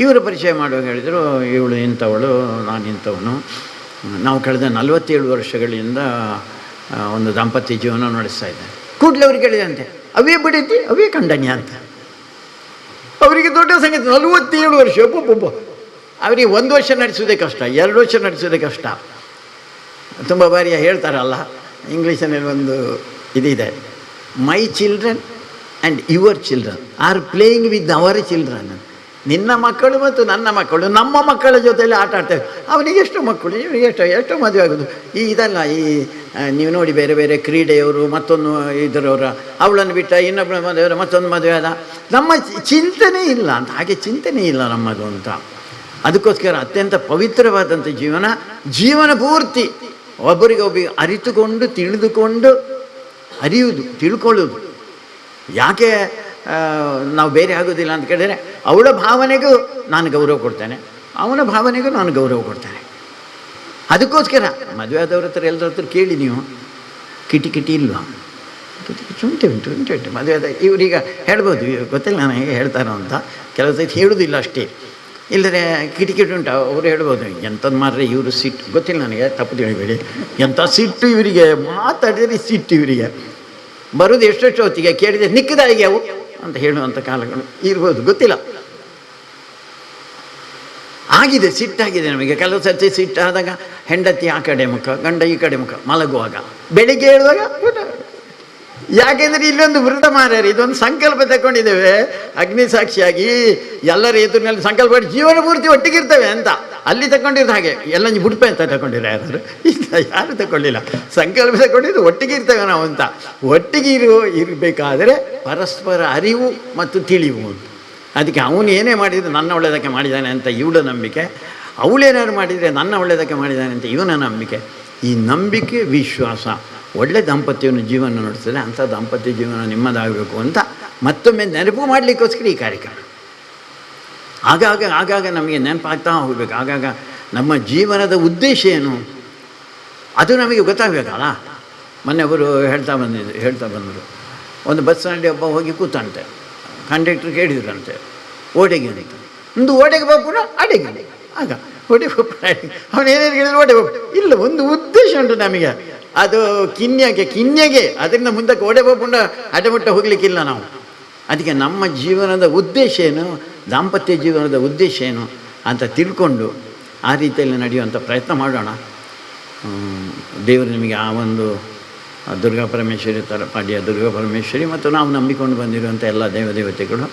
ಇವರ ಪರಿಚಯ ಮಾಡುವಾಗ ಹೇಳಿದರು, ಇವಳು ಇಂಥವಳು, ನಾನು ಇಂಥವನು. ನಾವು ಕಳೆದ 47 ವರ್ಷಗಳಿಂದ ಒಂದು ದಾಂಪತ್ಯ ಜೀವನ ನಡೆಸ್ತಾ ಇದ್ದಾರೆ. ಕೂಡಲೇ ಅವ್ರಿಗೆ ಕೇಳಿದಂತೆ, ಅವೇ ಬಿಡೈತಿ, ಅವೇ ಖಂಡನ್ಯ ಅಂತ. ಅವರಿಗೆ ದೊಡ್ಡ ಸಂಗತಿ, 47 ವರ್ಷ. ಒಬ್ಬೊಬ್ಬ ಅವರಿಗೆ 1 ವರ್ಷ ನಡೆಸೋದೇ ಕಷ್ಟ, 2 ವರ್ಷ ನಡೆಸೋದೇ ಕಷ್ಟ. ತುಂಬ ಬಾರಿ ಹೇಳ್ತಾರಲ್ಲ, ಇಂಗ್ಲೀಷನಲ್ಲಿ ಒಂದು ಇದಿದೆ, my children and your children are playing with our children. ನಿನ್ನ ಮಕ್ಕಳು ಮತ್ತು ನನ್ನ ಮಕ್ಕಳು ನಮ್ಮ ಮಕ್ಕಳ ಜೊತೆಯಲ್ಲಿ ಆಟ ಆಡ್ತೇವೆ. ಅವನಿಗೆ ಎಷ್ಟು ಮಕ್ಕಳು, ಇವನಿಗೆ ಎಷ್ಟು ಮದುವೆ ಆಗೋದು. ಇದಲ್ಲ, ನೀವು ನೋಡಿ ಬೇರೆ ಬೇರೆ ಕ್ರೀಡೆಯವರು, ಮತ್ತೊಂದು ಇದರವರ, ಅವಳನ್ನು ಬಿಟ್ಟ ಇನ್ನೊಬ್ಬಳ ಮದುವೆ, ಮತ್ತೊಂದು ಮದುವೆ ಆದ. ನಮ್ಮ ಚಿಂತನೆ ಇಲ್ಲ ಅಂತ, ಹಾಗೆ ಚಿಂತನೆ ಇಲ್ಲ ನಮ್ಮದು ಅಂತ. ಅದಕ್ಕೋಸ್ಕರ ಅತ್ಯಂತ ಪವಿತ್ರವಾದಂಥ ಜೀವನ ಪೂರ್ತಿ ಒಬ್ಬರಿಗೊಬ್ಬರಿಗೆ ಅರಿತುಕೊಂಡು ತಿಳಿದುಕೊಂಡು ತಿಳ್ಕೊಳ್ಳೋದು. ಯಾಕೆ ನಾವು ಬೇರೆ ಆಗೋದಿಲ್ಲ ಅಂತ ಕೇಳಿದರೆ, ಅವಳ ಭಾವನೆಗೂ ನಾನು ಗೌರವ ಕೊಡ್ತೇನೆ, ಅವನ ಭಾವನೆಗೂ ನಾನು ಗೌರವ ಕೊಡ್ತೇನೆ. ಅದಕ್ಕೋಸ್ಕರ ಮದುವೆ ಆದವ್ರ ಹತ್ರ ಎಲ್ಲರ ಹತ್ರ ಕೇಳಿ ನೀವು, ಕಿಟಿ ಇಲ್ವಾ? ಉಂಟು ಮದುವೆ ಆದ ಇವ್ರೀಗ ಹೇಳ್ಬೋದು, ಗೊತ್ತಿಲ್ಲ ನನಗೆ ಹೇಳ್ತಾರೋ ಅಂತ. ಕೆಲವು ಸತಿ ಹೇಳೋದಿಲ್ಲ ಅಷ್ಟೇ, ಇಲ್ಲದ್ರೆ ಕಿಟಿ ಉಂಟು. ಅವರು ಹೇಳ್ಬೋದು, ಎಂಥದ್ದು ಮಾರ್ರೆ ಇವರು ಸಿಟ್ಟು, ಗೊತ್ತಿಲ್ಲ ನನಗೆ, ತಪ್ಪು ತಿಳಿಬೇಡಿ, ಎಂಥ ಸಿಟ್ಟು ಇವರಿಗೆ, ಮಾತಾಡಿದರೆ ಸಿಟ್ಟು ಇವರಿಗೆ. ಬರೋದು ಎಷ್ಟೆಷ್ಟು ಹೊತ್ತಿಗೆ ಕೇಳಿದರೆ ನಿಕ್ಕದಾಗಿ ಅವು ಅಂತ ಹೇಳುವಂಥ ಕಾಲಗಳು ಇರ್ಬೋದು, ಗೊತ್ತಿಲ್ಲ. ಆಗಿದೆ, ಸಿಟ್ಟಾಗಿದೆ ನಮಗೆ. ಕೆಲವು ಸರ್ತಿ ಸಿಟ್ಟಾದಾಗ ಹೆಂಡತಿ ಆ ಕಡೆ ಮುಖ, ಗಂಡ ಈ ಕಡೆ ಮುಖ, ಮಲಗುವಾಗ, ಬೆಳಿಗ್ಗೆ ಹೇಳುವಾಗ. ಯಾಕೆಂದರೆ ಇಲ್ಲೊಂದು ವೃತ ಮಾರ್ಯಾರ, ಇದೊಂದು ಸಂಕಲ್ಪ ತಗೊಂಡಿದ್ದೇವೆ ಅಗ್ನಿ ಸಾಕ್ಷಿಯಾಗಿ ಎಲ್ಲರ ಎದುರಿನಲ್ಲಿ ಸಂಕಲ್ಪ ಮಾಡಿ ಜೀವನ ಪೂರ್ತಿ ಒಟ್ಟಿಗಿರ್ತೇವೆ ಅಂತ. ಅಲ್ಲಿ ತಗೊಂಡಿರೋದು ಹಾಗೆ ಎಲ್ಲ ಬುಡ್ಪೆ ಅಂತ ತಗೊಂಡಿರ ಯಾರು ತಗೊಳ್ಳಿಲ್ಲ. ಸಂಕಲ್ಪ ತಗೊಂಡಿದ್ದು ಒಟ್ಟಿಗೆ ಇರ್ತೇವೆ ನಾವು ಅಂತ. ಒಟ್ಟಿಗೆ ಇರಬೇಕಾದರೆ ಪರಸ್ಪರ ಅರಿವು ಮತ್ತು ತಿಳಿವು. ಅದಕ್ಕೆ ಅವನು ಏನೇ ಮಾಡಿದರೆ ನನ್ನ ಒಳ್ಳೆಯದಕ್ಕೆ ಮಾಡಿದ್ದಾನೆ ಅಂತ ಇವಳ ನಂಬಿಕೆ, ಅವಳೇನಾದ್ರು ಮಾಡಿದರೆ ನನ್ನ ಒಳ್ಳೆಯದಕ್ಕೆ ಮಾಡಿದ್ದಾನೆ ಅಂತ ಇವನ ನಂಬಿಕೆ. ಈ ನಂಬಿಕೆ ವಿಶ್ವಾಸ ಒಳ್ಳೆ ದಾಂಪತ್ಯವನ್ನು ಜೀವನ ನಡೆಸ್ತದೆ. ಅಂಥ ದಾಂಪತ್ಯ ಜೀವನ ನಿಮ್ಮದಾಗಬೇಕು ಅಂತ ಮತ್ತೊಮ್ಮೆ ನೆನಪು ಮಾಡಲಿಕ್ಕೋಸ್ಕರ ಈ ಕಾರ್ಯಕ್ರಮ. ಆಗಾಗ ನಮಗೆ ನೆನಪಾಗ್ತಾ ಹೋಗಬೇಕು. ಆಗಾಗ ನಮ್ಮ ಜೀವನದ ಉದ್ದೇಶ ಏನು ಅದು ನಮಗೆ ಗೊತ್ತಾಗಬೇಕಲ್ಲ. ಮೊನ್ನೆ ಅವರು ಹೇಳ್ತಾ ಬಂದರು, ಒಂದು ಬಸ್ನಲ್ಲಿ ಒಬ್ಬ ಹೋಗಿ ಕೂತಂತೆ, ಕಂಡಕ್ಟ್ರ್ ಕೇಳಿದ್ರಂತೆ ಓಡೆಗೆ ಅಂತ, ಒಂದು ಓಡೆಗೆ ಬಾಪುನ ಅಡೆಗೆ, ಆಗ ಓಡೆಗೆ ಬಾಪುನ ಅಡೆಗೆ, ಅವನು ಏನೇನು ಹೇಳಿದ್ರು ಓಡೆ ಬಾಪು ಇಲ್ಲ, ಒಂದು ಉದ್ದೇಶ ಉಂಟು ನಮಗೆ, ಅದು ಕಿನ್ಯಗೆ ಅದರಿಂದ ಮುಂದಕ್ಕೆ ಓಡೆ ಬಾಪುಂಡ ಅಡೆಮುಟ್ಟ ಹೋಗಲಿಕ್ಕಿಲ್ಲ ನಾವು. ಅದಕ್ಕೆ ನಮ್ಮ ಜೀವನದ ಉದ್ದೇಶ ಏನು, ದಾಂಪತ್ಯ ಜೀವನದ ಉದ್ದೇಶ ಏನು ಅಂತ ತಿಳ್ಕೊಂಡು ಆ ರೀತಿಯಲ್ಲಿ ನಡೆಯುವಂಥ ಪ್ರಯತ್ನ ಮಾಡೋಣ. ದೇವರು ನಿಮಗೆ ಆ ಒಂದು ದುರ್ಗಾ ಪರಮೇಶ್ವರಿ ತಲಪಾಡಿಯ ದುರ್ಗಾ ಪರಮೇಶ್ವರಿ ಮತ್ತು ನಾವು ನಂಬಿಕೊಂಡು ಬಂದಿರುವಂಥ ಎಲ್ಲ ದೇವತೆಗಳು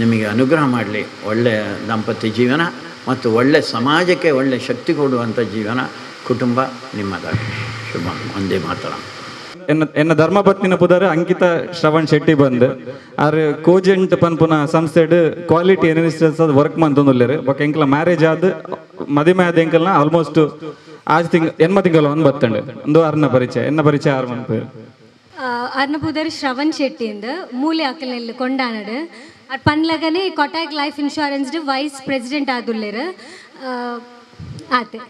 ನಿಮಗೆ ಅನುಗ್ರಹ ಮಾಡಲಿ. ಒಳ್ಳೆಯ ದಾಂಪತ್ಯ ಜೀವನ ಮತ್ತು ಒಳ್ಳೆಯ ಸಮಾಜಕ್ಕೆ ಒಳ್ಳೆಯ ಶಕ್ತಿ ಕೊಡುವಂಥ ಜೀವನ ಕುಟುಂಬ ನಿಮ್ಮದಾಗಲಿ. ಶುಭ. ಒಂದೇ ಮಾತರಂ. ಎನ್ನ ಧರ್ಮಪತ್ನಿನ ಪುದರ್ ಅಂಕಿತ ಶ್ರವಣ್ ಶೆಟ್ಟಿ ಬಂದು ಆರು ಕೋಜೆಂಟ್ ಪನ್ಪುನ ಸಂಸ್ಥೆಡ್ ಕ್ವಾಲಿಟಿ ಅನಾಲಿಸಿಸ್ ವರ್ಕ್ ಮಂತೊಂದುಲ್ಲೆರ್ ಬೊಕ ಎಂಕ್ಲ ಮ್ಯಾರೇಜ್ ಆದ್ ಮದಿಮೆ ಆದ ಎಂಕಲ್ನ ಆಲ್ಮೋಸ್ಟ್ ಆಜ್ ಎನ್ಮ ತಿಂಗಳು ಒಂದು ಬತ್ತಂಡು ಒಂದು ಅರ್ನ ಪರಿಚಯ ಎನ್ನ ಪರಿಚಯ ಆರು ಮನ್ಪೇರು ಅರ್ನ ಪುದರ್ ಶ್ರವಣ್ ಶೆಟ್ಟಿ ಅಂದು ಮೂಲೆ ಅಕ್ಕಲ್ನೆಲ್ಲ ಕೊಂಡಾನಡು ಅದು ಪನ್ಲಗನೆ ಕೊಟಾಕ್ ಲೈಫ್ ಇನ್ಶೂರೆನ್ಸ್ಡ್ ವೈಸ್ ಪ್ರೆಸಿಡೆಂಟ್ ಆದುಲ್ಲೆರ್ ಆತೆ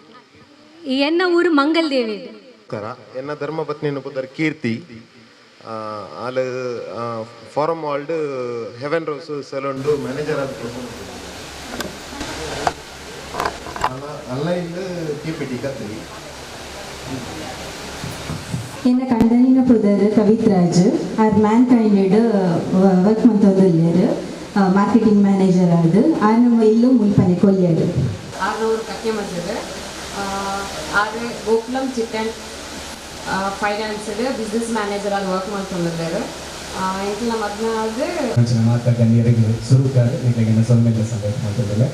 ಎನ್ನ ಊರು ಮಂಗಲ್ದೇವಿ. ಎನ್ನ ಧರ್ಮಪತ್ನಿನ ಪುದರ್ ಕೀರ್ತಿ ಆಲ್ ಫಾರಂ ವಾಲ್ಡ್ heaven rose salon manager online ಟಿಪಿಟಿ ಕತ್ರಿ. ಎನ್ನ ಕಂಡನಿನ ಪುದರ್ ಕವಿತ್ರಾಜ್ ಆರ್ ಮ್ಯಾನ್ ಕೈಂಡ್ ವರ್ಕ್ ಮಂತೊಂದುಲ್ಲೆರ್ ಮಾರ್ಕೆಟಿಂಗ್ ಮ್ಯಾನೇಜರ್ ಆದ್ ಆರ್ ನಮ್ಮ ಇಲ್ಲು ಮುಲ್ಪನೆ ಕೊಲ್ಲೆರ್. ಆರ್ನೂರು ಕಕ್ಕೆ ಮಜದ ಆರ್ ಗೋಕುಲಂ ಚಿಟ್ ಆ್ಯಂಡ್ ಫೈನಾನ್ಸ್ಡ್ ಬಿಸ್ನೆಸ್ ಮ್ಯಾನೇಜರ್ ಆಗಿ ವರ್ಕ್ ಮಾಡ್ಕೊಂಡಿದ್ದಾರೆ. ಇಂಟ್ಲ ಮದ್ನಾದ ಮಾತ್ರ ಗಣ್ಯರಿಗೆ ಸುರುಕಾದ ನಿಮಗೆ ಸೊಲ್ಮೆಲ್ಲ ಸಂಘಟ ಮಾಡ್ತಿದ್ದಿಲ್ಲ.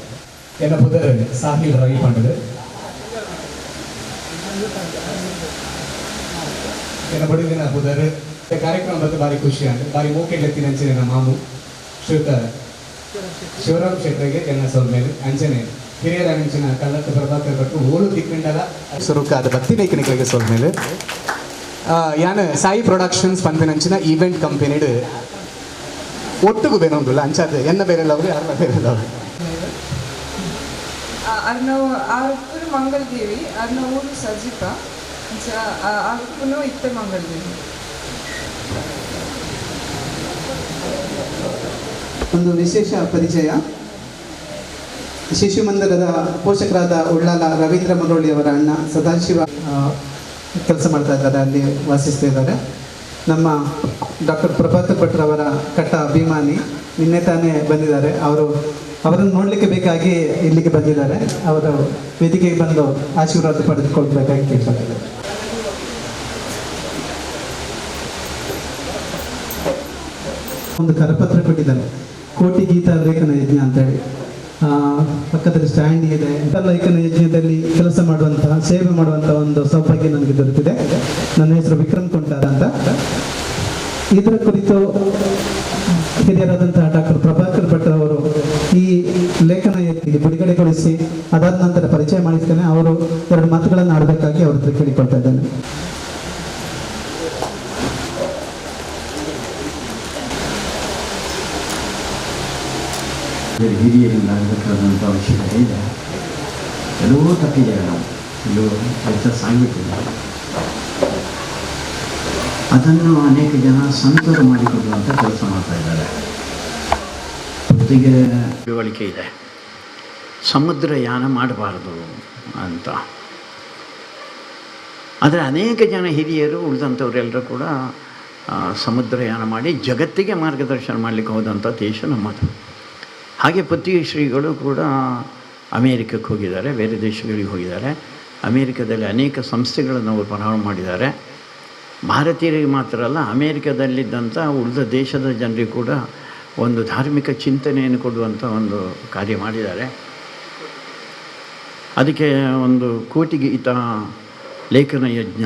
ಎನ್ನ ಪುದರ್ ಸಾಹಿಲ್ ರವಿ ಪಂಡದು ಎನ್ನ ಬಡುಗಿನ ಪುದರ್ ಕಾರ್ಯಕ್ರಮ ಬಗ್ಗೆ ಭಾರಿ ಖುಷಿ ಆಗ ಭಾರಿ ಮೂಕೆಡ್ಲೆತ್ತಿನ ಅಂಚನೆ ನಮ್ಮ ಮಾಮು ಶ್ರೀಯುತ ಶಿವರಾಮ್ ಶೆಟ್ಟರಿಗೆ ಎನ್ನ ಸೊಲ್ಮೇಲೆ ಅಂಚನೆ ಹಿರಿಯರ ಅಂಚಿನ ಕಳ್ಳತ್ತ ಪ್ರಭಾಕರ್ ಭಟ್ರು ಓಳು ದಿಕ್ಕಂಡಲ ಸುರುಕಾದ ಭಕ್ತಿ ನೈಕನಿಗಳಿಗೆ ಸೊಲ್ಮೇಲೆ ಯಾನ ಸಾಯಿ ಪ್ರೊಡಕ್ಷನ್ಸ್ ಪಂಪಿನಂಚಿನ ಈವೆಂಟ್ ಕಂಪನಿಡ್ ಒಟ್ಟುಗು ಬೇನೊಂದುಲ್ಲ ಅಂಚಾದ ಎನ್ನ ಬೇರೆಲ್ಲ ಅವ್ರು ಯಾರ ಬೇರೆಲ್ಲ ಅವ್ರು ಆರುಪ್ಪು ಮಂಗಲ್ದೇವಿ ಅರ್ನ ಊರು ಸಜಿಪ ಆರುಪ್ಪುನು ಇತ್ತೆ ಮಂಗಲ್ದೇವಿ. ಒಂದು ವಿಶೇಷ ಪರಿಚಯ. ಶಿಶು ಮಂದಿರದ ಪೋಷಕರಾದ ಉಳ್ಳಾಲ ರವೀಂದ್ರ ಮುರಳಿ ಅವರ ಅಣ್ಣ ಸದಾಶಿವ ಕೆಲಸ ಮಾಡ್ತಾ ಇದ್ದಾರೆ, ಅಲ್ಲಿ ವಾಸಿಸ್ತಾ ಇದ್ದಾರೆ. ನಮ್ಮ ಡಾಕ್ಟರ್ ಪ್ರಭಾಕರ್ ಭಟ್ರವರ ಕಟ್ಟ ಅಭಿಮಾನಿ ನಿನ್ನೆ ತಾನೇ ಬಂದಿದ್ದಾರೆ. ಅವರನ್ನು ನೋಡಲಿಕ್ಕೆ ಬೇಕಾಗಿ ಇಲ್ಲಿಗೆ ಬಂದಿದ್ದಾರೆ. ಅವರು ವೇದಿಕೆಗೆ ಬಂದು ಆಶೀರ್ವಾದ ಪಡೆದುಕೊಳ್ಬೇಕಾಗಿ ಕೇಳ್ತಾರೆ. ಒಂದು ಕರಪತ್ರ ಕೊಟ್ಟಿದ್ದಾರೆ, ಕೋಟಿ ಗೀತಾ ಲೇಖನ ಯಜ್ಞ ಅಂತೇಳಿ. ಪಕ್ಕದಲ್ಲಿ ಸ್ಟ್ಯಾಂಡ್ ಇದೆ. ಲೇಖನ ಯಜ್ಞದಲ್ಲಿ ಕೆಲಸ ಮಾಡುವಂತಹ ಸೇವೆ ಮಾಡುವಂತಹ ಒಂದು ಸೌಭಾಗ್ಯ ನನಗೆ ದೊರೆತಿದೆ. ನನ್ನ ಹೆಸರು ವಿಕ್ರಮ್ ಕೊಂಟಾರ ಅಂತ. ಇದರ ಕುರಿತು ಹಿರಿಯರಾದಂತಹ ಡಾಕ್ಟರ್ ಪ್ರಭಾಕರ್ ಭಟ್ ಅವರು ಈ ಲೇಖನ ಬಿಡುಗಡೆಗೊಳಿಸಿ ಅದಾದ ನಂತರ ಪರಿಚಯ ಮಾಡಿಸ್ತೇನೆ. ಅವರು ಎರಡು ಮಾತುಗಳನ್ನು ಆಡಬೇಕಾಗಿ ಅವ್ರ ಹತ್ರ ಕೇಳಿಕೊಳ್ತಾ ಇದ್ದೇನೆ. ಹಿರಿಯರಿಂದ ಆಗಬೇಕಾದಂಥ ಅವಶ್ಯಕತೆ ಇದೆ. ಎಲ್ಲವೂ ತಪ್ಪಿದ್ದೇವೆ ನಾವು, ಎಲ್ಲವೂ ಕೆಲಸ ಆಗಿಬಿಟ್ಟಿಲ್ಲ. ಅದನ್ನು ಅನೇಕ ಜನ ಸಂತರು ಮಾಡಿಕೊಡುವಂಥ ಕೆಲಸ ಮಾಡ್ತಾ ಇದ್ದಾರೆ. ಹೊತ್ತಿಗೆ ತಿಳುವಳಿಕೆ ಇದೆ, ಸಮುದ್ರಯಾನ ಮಾಡಬಾರ್ದು ಅಂತ. ಆದರೆ ಅನೇಕ ಜನ ಹಿರಿಯರು ಉಳಿದಂಥವರೆಲ್ಲರೂ ಕೂಡ ಸಮುದ್ರಯಾನ ಮಾಡಿ ಜಗತ್ತಿಗೆ ಮಾರ್ಗದರ್ಶನ ಮಾಡಲಿಕ್ಕೆ ಹೋದಂಥ ದೇಶ ನಮ್ಮದು. ಹಾಗೆ ಪತ್ರಿಕೆ ಶ್ರೀಗಳು ಕೂಡ ಅಮೇರಿಕಕ್ಕೆ ಹೋಗಿದ್ದಾರೆ, ಬೇರೆ ದೇಶಗಳಿಗೆ ಹೋಗಿದ್ದಾರೆ. ಅಮೇರಿಕದಲ್ಲಿ ಅನೇಕ ಸಂಸ್ಥೆಗಳನ್ನು ಅವರು ಪ್ರಾರಂಭ ಮಾಡಿದ್ದಾರೆ. ಭಾರತೀಯರಿಗೆ ಮಾತ್ರ ಅಲ್ಲ, ಅಮೇರಿಕದಲ್ಲಿದ್ದಂಥ ಉಳಿದ ದೇಶದ ಜನರಿಗೂ ಕೂಡ ಒಂದು ಧಾರ್ಮಿಕ ಚಿಂತನೆಯನ್ನು ಕೊಡುವಂಥ ಒಂದು ಕಾರ್ಯ ಮಾಡಿದ್ದಾರೆ. ಅದಕ್ಕೆ ಒಂದು ಕೋಟಿ ಗೀತಾ ಲೇಖನ ಯಜ್ಞ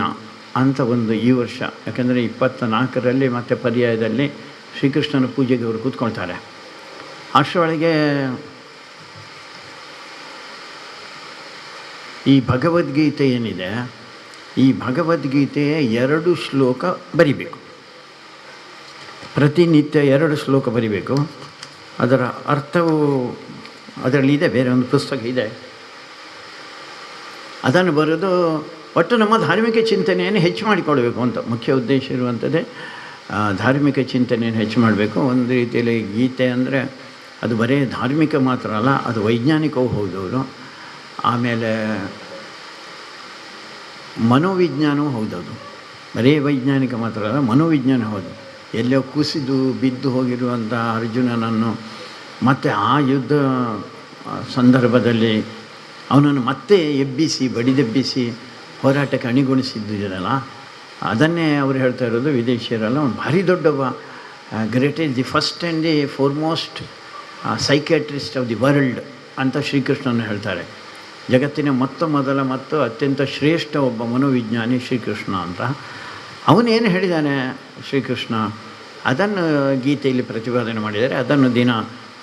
ಅಂತ ಒಂದು ಈ ವರ್ಷ, ಯಾಕೆಂದರೆ 24ರಲ್ಲಿ ಮತ್ತು ಪರ್ಯಾಯದಲ್ಲಿ ಶ್ರೀಕೃಷ್ಣನ ಪೂಜೆಗೆ ಅವರು ಕೂತ್ಕೊಳ್ತಾರೆ. ಅಷ್ಟರೊಳಗೆ ಈ ಭಗವದ್ಗೀತೆ ಏನಿದೆ, ಈ ಭಗವದ್ಗೀತೆಯ 2 ಶ್ಲೋಕ ಬರಿಬೇಕು. ಪ್ರತಿನಿತ್ಯ 2 ಶ್ಲೋಕ ಬರಿಬೇಕು. ಅದರ ಅರ್ಥವು ಅದರಲ್ಲಿದೆ, ಬೇರೆ ಒಂದು ಪುಸ್ತಕ ಇದೆ. ಅದನ್ನು ಬರೆದು ಒಟ್ಟು ನಮ್ಮ ಧಾರ್ಮಿಕ ಚಿಂತನೆಯನ್ನು ಹೆಚ್ಚು ಮಾಡಿಕೊಳ್ಬೇಕು ಅಂತ ಮುಖ್ಯ ಉದ್ದೇಶ ಇರುವಂಥದ್ದೇ. ಧಾರ್ಮಿಕ ಚಿಂತನೆಯನ್ನು ಹೆಚ್ಚು ಮಾಡಬೇಕು. ಒಂದು ರೀತಿಯಲ್ಲಿ ಗೀತೆ ಅಂದರೆ ಅದು ಬರೀ ಧಾರ್ಮಿಕ ಮಾತ್ರ ಅಲ್ಲ, ಅದು ವೈಜ್ಞಾನಿಕವೂ ಹೌದವರು, ಆಮೇಲೆ ಮನೋವಿಜ್ಞಾನವೂ ಹೌದದು. ಬರೀ ವೈಜ್ಞಾನಿಕ ಮಾತ್ರ ಅಲ್ಲ, ಮನೋವಿಜ್ಞಾನ ಹೌದು. ಎಲ್ಲೋ ಕುಸಿದು ಬಿದ್ದು ಹೋಗಿರುವಂಥ ಅರ್ಜುನನನ್ನು ಮತ್ತು ಆ ಯುದ್ಧ ಸಂದರ್ಭದಲ್ಲಿ ಅವನನ್ನು ಮತ್ತೆ ಎಬ್ಬಿಸಿ ಬಡಿದೆಬ್ಬಿಸಿ ಹೋರಾಟಕ್ಕೆ ಅಣಿಗೊಳಿಸಿದ್ದಿರಲ್ಲ, ಅದನ್ನೇ ಅವರು ಹೇಳ್ತಾ ಇರೋದು ವಿದೇಶಿಯರಲ್ಲ. ಒಂದು ಭಾರಿ ದೊಡ್ಡವ, greatest the first and the foremost psychiatrist of the world ಅಂತ ಶ್ರೀಕೃಷ್ಣನ ಹೇಳ್ತಾರೆ. ಜಗತ್ತಿನ ಮೊದಲ ಮತ್ತು ಅತ್ಯಂತ ಶ್ರೇಷ್ಠ ಒಬ್ಬ ಮನೋವಿಜ್ಞಾನಿ ಶ್ರೀಕೃಷ್ಣ ಅಂತ. ಅವನೇನು ಹೇಳಿದ್ದಾನೆ ಶ್ರೀಕೃಷ್ಣ, ಅದನ್ನು ಗೀತೆಯಲ್ಲಿ ಪ್ರತಿಪಾದನೆ ಮಾಡಿದ್ದಾರೆ. ಅದನ್ನು ದಿನ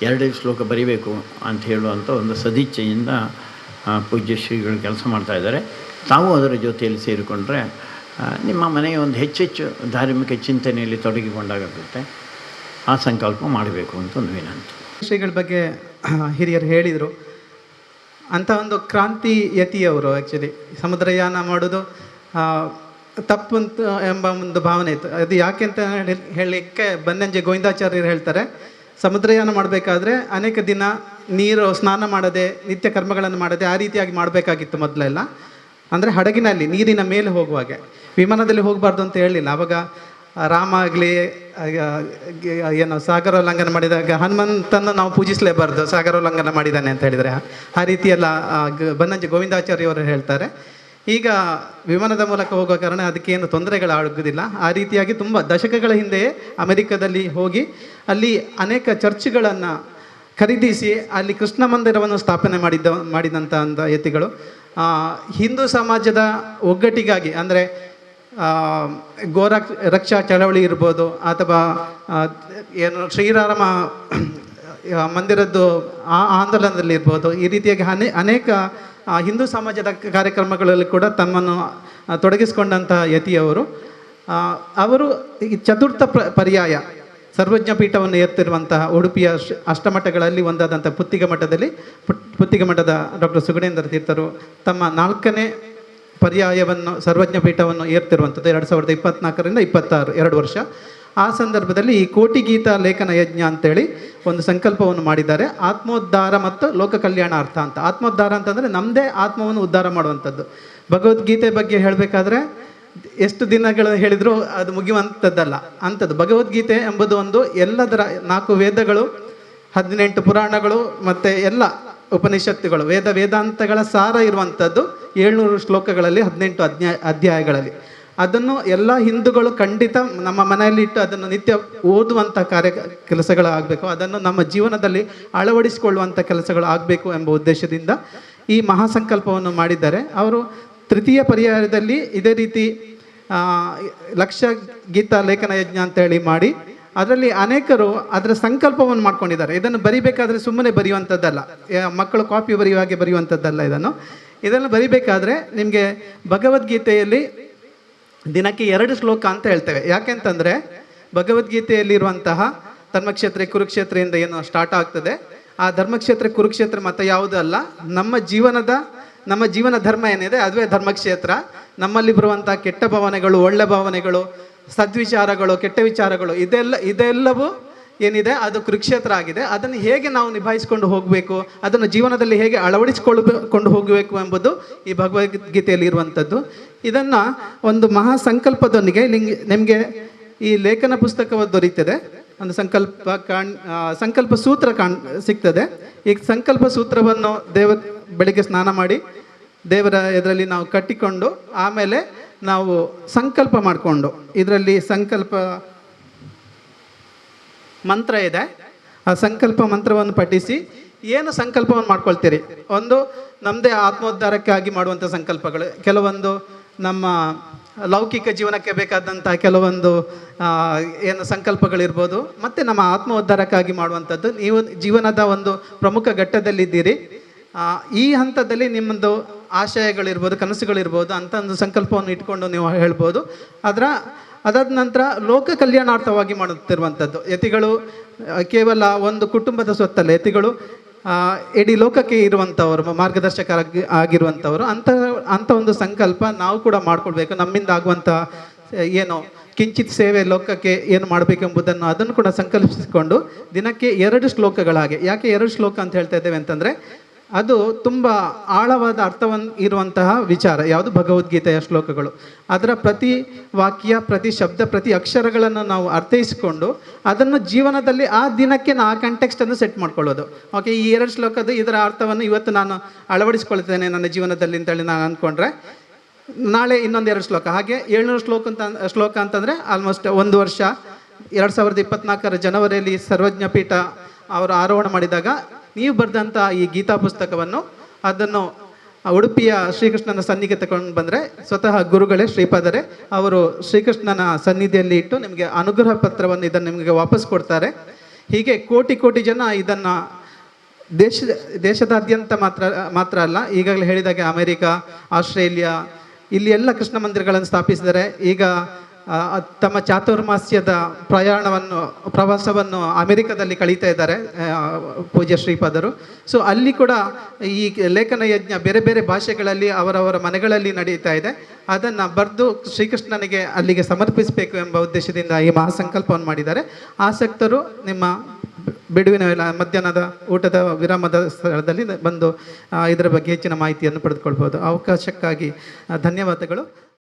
2 ಶ್ಲೋಕ ಬರೀಬೇಕು ಅಂತ ಹೇಳುವಂಥ ಒಂದು ಸದಿಚ್ಛೆಯಿಂದ ಪೂಜ್ಯ ಶ್ರೀಗಳು ಕೆಲಸ ಮಾಡ್ತಾಯಿದ್ದಾರೆ. ತಾವು ಅದರ ಜೊತೆಯಲ್ಲಿ ಸೇರಿಕೊಂಡ್ರೆ ನಿಮ್ಮ ಮನೆಯ ಒಂದು ಹೆಚ್ಚೆಚ್ಚು ಧಾರ್ಮಿಕ ಚಿಂತನೆಯಲ್ಲಿ ತೊಡಗಿಕೊಂಡಾಗುತ್ತೆ. ಆ ಸಂಕಲ್ಪ ಮಾಡಬೇಕು ಅಂತ ಒಂದು ವಿನಂತಿ. ಶ್ರೀಗಳ ಬಗ್ಗೆ ಹಿರಿಯರು ಹೇಳಿದರು. ಅಂಥ ಒಂದು ಕ್ರಾಂತಿ ಯತಿಯವರು. ಆ್ಯಕ್ಚುಲಿ ಸಮುದ್ರಯಾನ ಮಾಡೋದು ತಪ್ಪು ಅಂತ ಎಂಬ ಒಂದು ಭಾವನೆ ಇತ್ತು. ಅದು ಯಾಕೆ ಅಂತ ಹೇಳಲಿಕ್ಕೆ ಬನ್ನಂಜೆ ಗೋವಿಂದಾಚಾರ್ಯರು ಹೇಳ್ತಾರೆ, ಸಮುದ್ರಯಾನ ಮಾಡಬೇಕಾದ್ರೆ ಅನೇಕ ದಿನ ನೀರು ಸ್ನಾನ ಮಾಡದೆ ನಿತ್ಯ ಕರ್ಮಗಳನ್ನು ಮಾಡದೆ ಆ ರೀತಿಯಾಗಿ ಮಾಡಬೇಕಾಗಿತ್ತು ಮೊದಲೆಲ್ಲ. ಅಂದರೆ ಹಡಗಿನಲ್ಲಿ ನೀರಿನ ಮೇಲೆ ಹೋಗುವಾಗೆ, ವಿಮಾನದಲ್ಲಿ ಹೋಗಬಾರ್ದು ಅಂತ ಹೇಳಲಿಲ್ಲ. ಆವಾಗ ರಾಮ ಆಗಲಿ ಏನು ಸಾಗರೋಲ್ಲಂಘನ ಮಾಡಿದಾಗ ಹನುಮಂತನ್ನು ನಾವು ಪೂಜಿಸಲೇಬಾರ್ದು, ಸಾಗರೋಲ್ಲಂಘನ ಮಾಡಿದ್ದಾನೆ ಅಂತ ಹೇಳಿದರೆ. ಆ ರೀತಿಯೆಲ್ಲ ಬನ್ನಂಜೆ ಗೋವಿಂದಾಚಾರ್ಯವರು ಹೇಳ್ತಾರೆ. ಈಗ ವಿಮಾನದ ಮೂಲಕ ಹೋಗುವ ಕಾರಣ ಅದಕ್ಕೇನು ತೊಂದರೆಗಳಾಗುವುದಿಲ್ಲ. ಆ ರೀತಿಯಾಗಿ ತುಂಬ ದಶಕಗಳ ಹಿಂದೆಯೇ ಅಮೆರಿಕದಲ್ಲಿ ಹೋಗಿ ಅಲ್ಲಿ ಅನೇಕ ಚರ್ಚ್ಗಳನ್ನು ಖರೀದಿಸಿ ಅಲ್ಲಿ ಕೃಷ್ಣ ಮಂದಿರವನ್ನು ಸ್ಥಾಪನೆ ಮಾಡಿದಂಥ ಯತಿಗಳು. ಹಿಂದೂ ಸಮಾಜದ ಒಗ್ಗಟ್ಟಿಗಾಗಿ, ಅಂದರೆ ಗೋರಕ್ಷಾ ಚಳವಳಿ ಇರ್ಬೋದು ಅಥವಾ ಏನು ಶ್ರೀರಾಮ ಮಂದಿರದ್ದು ಆ ಆಂದೋಲನದಲ್ಲಿ ಇರ್ಬೋದು, ಈ ರೀತಿಯಾಗಿ ಅನೇಕ ಹಿಂದೂ ಸಮಾಜದ ಕಾರ್ಯಕ್ರಮಗಳಲ್ಲಿ ಕೂಡ ತಮ್ಮನ್ನು ತೊಡಗಿಸಿಕೊಂಡಂಥ ಯತಿಯವರು. ಅವರು ಈ ಚತುರ್ಥ ಪರ್ಯಾಯ ಸರ್ವಜ್ಞ ಪೀಠವನ್ನು ಏರ್ತಿರುವಂತಹ ಉಡುಪಿಯ ಅಷ್ಟಮಠಗಳಲ್ಲಿ ಒಂದಾದಂಥ ಪುತ್ತಿಗ ಮಠದ ಡಾಕ್ಟರ್ ಸುಗುಣೇಂದ್ರ ತೀರ್ಥರು ತಮ್ಮ 4ನೇ ಪರ್ಯಾಯವನ್ನು ಸರ್ವಜ್ಞ ಪೀಠವನ್ನು ಏರ್ತಿರುವಂಥದ್ದು 2024ರಿಂದ 26 2 ವರ್ಷ. ಆ ಸಂದರ್ಭದಲ್ಲಿ ಈ ಕೋಟಿ ಗೀತಾ ಲೇಖನ ಯಜ್ಞ ಅಂತೇಳಿ ಒಂದು ಸಂಕಲ್ಪವನ್ನು ಮಾಡಿದ್ದಾರೆ. ಆತ್ಮೋದ್ಧಾರ ಮತ್ತು ಲೋಕ ಕಲ್ಯಾಣಾರ್ಥ ಅಂತ. ಆತ್ಮೋದ್ಧಾರ ಅಂತಂದರೆ ನಮ್ಮದೇ ಆತ್ಮವನ್ನು ಉದ್ಧಾರ ಮಾಡುವಂಥದ್ದು. ಭಗವದ್ಗೀತೆ ಬಗ್ಗೆ ಹೇಳಬೇಕಾದ್ರೆ ಎಷ್ಟು ದಿನಗಳು ಹೇಳಿದರೂ ಅದು ಮುಗಿಯುವಂಥದ್ದಲ್ಲ ಅಂಥದ್ದು. ಭಗವದ್ಗೀತೆ ಎಂಬುದು ಒಂದು ಎಲ್ಲದರ 4 ವೇದಗಳು, 18 ಪುರಾಣಗಳು ಮತ್ತು ಎಲ್ಲ ಉಪನಿಷತ್ತುಗಳು, ವೇದಾಂತಗಳ ಸಾರ ಇರುವಂಥದ್ದು 700 ಶ್ಲೋಕಗಳಲ್ಲಿ 18 ಅಧ್ಯಾಯಗಳಲ್ಲಿ. ಅದನ್ನು ಎಲ್ಲ ಹಿಂದೂಗಳು ಖಂಡಿತ ನಮ್ಮ ಮನೆಯಲ್ಲಿ ಇಟ್ಟು ಅದನ್ನು ನಿತ್ಯ ಓದುವಂಥ ಕೆಲಸಗಳು ಆಗಬೇಕು. ಅದನ್ನು ನಮ್ಮ ಜೀವನದಲ್ಲಿ ಅಳವಡಿಸಿಕೊಳ್ಳುವಂಥ ಕೆಲಸಗಳು ಆಗಬೇಕು ಎಂಬ ಉದ್ದೇಶದಿಂದ ಈ ಮಹಾಸಂಕಲ್ಪವನ್ನು ಮಾಡಿದ್ದಾರೆ. ಅವರು 3ಯ ಪರ್ಯಾಯದಲ್ಲಿ ಇದೇ ರೀತಿ ಲಕ್ಷ ಗೀತಾ ಲೇಖನ ಯಜ್ಞ ಅಂತೇಳಿ ಮಾಡಿ ಅದರಲ್ಲಿ ಅನೇಕರು ಅದರ ಸಂಕಲ್ಪವನ್ನು ಮಾಡ್ಕೊಂಡಿದ್ದಾರೆ. ಇದನ್ನು ಬರಿಬೇಕಾದ್ರೆ ಸುಮ್ಮನೆ ಬರೆಯುವಂಥದ್ದಲ್ಲ, ಮಕ್ಕಳು ಕಾಪಿ ಬರೆಯುವಾಗೆ ಬರೆಯುವಂಥದ್ದಲ್ಲ. ಇದನ್ನು ಬರಿಬೇಕಾದ್ರೆ ನಿಮಗೆ ಭಗವದ್ಗೀತೆಯಲ್ಲಿ ದಿನಕ್ಕೆ 2 ಶ್ಲೋಕ ಅಂತ ಹೇಳ್ತೇವೆ. ಯಾಕೆಂತಂದರೆ ಭಗವದ್ಗೀತೆಯಲ್ಲಿರುವಂತಹ ಧರ್ಮಕ್ಷೇತ್ರ ಕುರುಕ್ಷೇತ್ರದಿಂದ ಏನು ಸ್ಟಾರ್ಟ್ ಆಗ್ತದೆ, ಆ ಧರ್ಮಕ್ಷೇತ್ರ ಕುರುಕ್ಷೇತ್ರ ಮತ್ತು ಯಾವುದೂ ಅಲ್ಲ, ನಮ್ಮ ಜೀವನ ಧರ್ಮ ಏನಿದೆ ಅದುವೇ ಧರ್ಮಕ್ಷೇತ್ರ. ನಮ್ಮಲ್ಲಿ ಬರುವಂಥ ಕೆಟ್ಟ ಭಾವನೆಗಳು, ಒಳ್ಳೆ ಭಾವನೆಗಳು, ಸದ್ವಿಚಾರಗಳು, ಕೆಟ್ಟ ವಿಚಾರಗಳು ಇದೆಲ್ಲವೂ ಏನಿದೆ ಅದು ಕುರುಕ್ಷೇತ್ರ ಆಗಿದೆ. ಅದನ್ನು ಹೇಗೆ ನಾವು ನಿಭಾಯಿಸಿಕೊಂಡು ಹೋಗಬೇಕು, ಅದನ್ನು ಜೀವನದಲ್ಲಿ ಹೇಗೆ ಅಳವಡಿಸಿಕೊಂಡು ಹೋಗಬೇಕು ಎಂಬುದು ಈ ಭಗವದ್ಗೀತೆಯಲ್ಲಿ ಇರುವಂಥದ್ದು. ಇದನ್ನು ಒಂದು ಮಹಾಸಂಕಲ್ಪದೊಂದಿಗೆ ನಿಮಗೆ ಈ ಲೇಖನ ಪುಸ್ತಕ ದೊರೀತದೆ. ಒಂದು ಸಂಕಲ್ಪ ಸೂತ್ರ ಸಿಗ್ತದೆ. ಈ ಸಂಕಲ್ಪ ಸೂತ್ರವನ್ನು ಬೆಳಿಗ್ಗೆ ಸ್ನಾನ ಮಾಡಿ ದೇವರ ಎದುರಲ್ಲಿ ನಾವು ಕಟ್ಟಿಕೊಂಡು ಆಮೇಲೆ ನಾವು ಸಂಕಲ್ಪ ಮಾಡಿಕೊಂಡು, ಇದರಲ್ಲಿ ಸಂಕಲ್ಪ ಮಂತ್ರ ಇದೆ, ಆ ಸಂಕಲ್ಪ ಮಂತ್ರವನ್ನು ಪಠಿಸಿ ಏನು ಸಂಕಲ್ಪವನ್ನು ಮಾಡ್ಕೊಳ್ತೀರಿ. ಒಂದು ನಮ್ಮದೇ ಆತ್ಮೋದ್ಧಾರಕ್ಕಾಗಿ ಮಾಡುವಂಥ ಸಂಕಲ್ಪಗಳು, ಕೆಲವೊಂದು ನಮ್ಮ ಲೌಕಿಕ ಜೀವನಕ್ಕೆ ಬೇಕಾದಂಥ ಕೆಲವೊಂದು ಏನು ಸಂಕಲ್ಪಗಳಿರ್ಬೋದು, ಮತ್ತು ನಮ್ಮ ಆತ್ಮೋದ್ಧಾರಕ್ಕಾಗಿ ಮಾಡುವಂಥದ್ದು. ನೀವು ಜೀವನದ ಒಂದು ಪ್ರಮುಖ ಘಟ್ಟದಲ್ಲಿದ್ದೀರಿ, ಈ ಹಂತದಲ್ಲಿ ನಿಮ್ಮದು ಆಶಯಗಳಿರ್ಬೋದು, ಕನಸುಗಳಿರ್ಬೋದು ಅಂತ ಒಂದು ಸಂಕಲ್ಪವನ್ನು ಇಟ್ಕೊಂಡು ನೀವು ಹೇಳ್ಬೋದು. ಅದಾದ ನಂತರ ಲೋಕ ಕಲ್ಯಾಣಾರ್ಥವಾಗಿ ಮಾಡುತ್ತಿರುವಂಥದ್ದು. ಯತಿಗಳು ಕೇವಲ ಒಂದು ಕುಟುಂಬದ ಸ್ವತ್ತಲ್ಲ, ಯತಿಗಳು ಇಡೀ ಲೋಕಕ್ಕೆ ಇರುವಂಥವರು ಮಾರ್ಗದರ್ಶಕರಾಗಿ ಆಗಿರುವಂಥವರು ಅಂಥ ಒಂದು ಸಂಕಲ್ಪ ನಾವು ಕೂಡ ಮಾಡ್ಕೊಳ್ಬೇಕು. ನಮ್ಮಿಂದ ಆಗುವಂಥ ಏನು ಕಿಂಚಿತ್ ಸೇವೆ ಲೋಕಕ್ಕೆ ಏನು ಮಾಡಬೇಕೆಂಬುದನ್ನು ಅದನ್ನು ಕೂಡ ಸಂಕಲ್ಪಿಸಿಕೊಂಡು ದಿನಕ್ಕೆ 2 ಶ್ಲೋಕಗಳಾಗೆ. ಯಾಕೆ 2 ಶ್ಲೋಕ ಅಂತ ಹೇಳ್ತಾ ಇದ್ದೇವೆ ಅಂತಂದರೆ ಅದು ತುಂಬ ಆಳವಾದ ಅರ್ಥವನ್ನು ಇರುವಂತಹ ವಿಚಾರ. ಯಾವುದು? ಭಗವದ್ಗೀತೆಯ ಶ್ಲೋಕಗಳು. ಅದರ ಪ್ರತಿ ವಾಕ್ಯ, ಪ್ರತಿ ಶಬ್ದ, ಪ್ರತಿ ಅಕ್ಷರಗಳನ್ನು ನಾವು ಅರ್ಥೈಸಿಕೊಂಡು ಅದನ್ನು ಜೀವನದಲ್ಲಿ ಆ ದಿನಕ್ಕೆ ಆ ಕಂಟೆಕ್ಸ್ಟನ್ನು ಸೆಟ್ ಮಾಡ್ಕೊಳ್ಳೋದು. ಓಕೆ, ಈ 2 ಶ್ಲೋಕದ ಇದರ ಅರ್ಥವನ್ನು ಇವತ್ತು ನಾನು ಅಳವಡಿಸ್ಕೊಳ್ತೇನೆ ನನ್ನ ಜೀವನದಲ್ಲಿ ಅಂತೇಳಿ ನಾನು ಅಂದ್ಕೊಂಡ್ರೆ ನಾಳೆ ಇನ್ನೊಂದು 2 ಶ್ಲೋಕ, ಹಾಗೆ 700 ಶ್ಲೋಕ ಅಂತಂದರೆ ಆಲ್ಮೋಸ್ಟ್ 1 ವರ್ಷ. 2024 ಜನವರಿಯಲ್ಲಿ ಸರ್ವಜ್ಞಪೀಠ ಅವರು ಆರೋಹಣ ಮಾಡಿದಾಗ ನೀವು ಬರೆದಂಥ ಈ ಗೀತಾ ಪುಸ್ತಕವನ್ನು ಅದನ್ನು ಉಡುಪಿಯ ಶ್ರೀಕೃಷ್ಣನ ಸನ್ನಿಧಿಗೆ ತಗೊಂಡು ಬಂದರೆ ಸ್ವತಃ ಗುರುಗಳೇ ಶ್ರೀಪಾದರೇ ಅವರು ಶ್ರೀಕೃಷ್ಣನ ಸನ್ನಿಧಿಯಲ್ಲಿ ಇಟ್ಟು ನಿಮಗೆ ಅನುಗ್ರಹ ಪತ್ರವನ್ನು ಇದನ್ನು ನಿಮಗೆ ವಾಪಸ್ ಕೊಡ್ತಾರೆ. ಹೀಗೆ ಕೋಟಿ ಜನ ಇದನ್ನು ದೇಶದಾದ್ಯಂತ ಮಾತ್ರ ಅಲ್ಲ, ಈಗಾಗಲೇ ಹೇಳಿದಾಗೆ ಅಮೆರಿಕ, ಆಸ್ಟ್ರೇಲಿಯಾ ಇಲ್ಲಿ ಎಲ್ಲ ಕೃಷ್ಣ ಮಂದಿರಗಳನ್ನು ಸ್ಥಾಪಿಸಿದರೆ. ಈಗ ತಮ್ಮ ಚಾತುರ್ಮಾಸ್ಯದ ಪ್ರವಾಸವನ್ನು ಅಮೆರಿಕದಲ್ಲಿ ಕಳೀತಾ ಇದ್ದಾರೆ ಪೂಜ್ಯ ಶ್ರೀಪಾದರು. ಸೊ ಅಲ್ಲಿ ಕೂಡ ಈ ಲೇಖನ ಯಜ್ಞ ಬೇರೆ ಬೇರೆ ಭಾಷೆಗಳಲ್ಲಿ ಅವರವರ ಮನೆಗಳಲ್ಲಿ ನಡೀತಾ ಇದೆ. ಅದನ್ನು ಬರೆದು ಶ್ರೀಕೃಷ್ಣನಿಗೆ ಅಲ್ಲಿಗೆ ಸಮರ್ಪಿಸಬೇಕು ಎಂಬ ಉದ್ದೇಶದಿಂದ ಈ ಮಹಾಸಂಕಲ್ಪವನ್ನು ಮಾಡಿದ್ದಾರೆ. ಆಸಕ್ತರು ನಿಮ್ಮ ಬಿಡುವಿನ ಮಧ್ಯಾಹ್ನದ ಊಟದ ವಿರಾಮದ ಸ್ಥಳದಲ್ಲಿ ಬಂದು ಇದರ ಬಗ್ಗೆ ಹೆಚ್ಚಿನ ಮಾಹಿತಿಯನ್ನು ಪಡೆದುಕೊಳ್ಬೋದು. ಅವಕಾಶಕ್ಕಾಗಿ ಧನ್ಯವಾದಗಳು.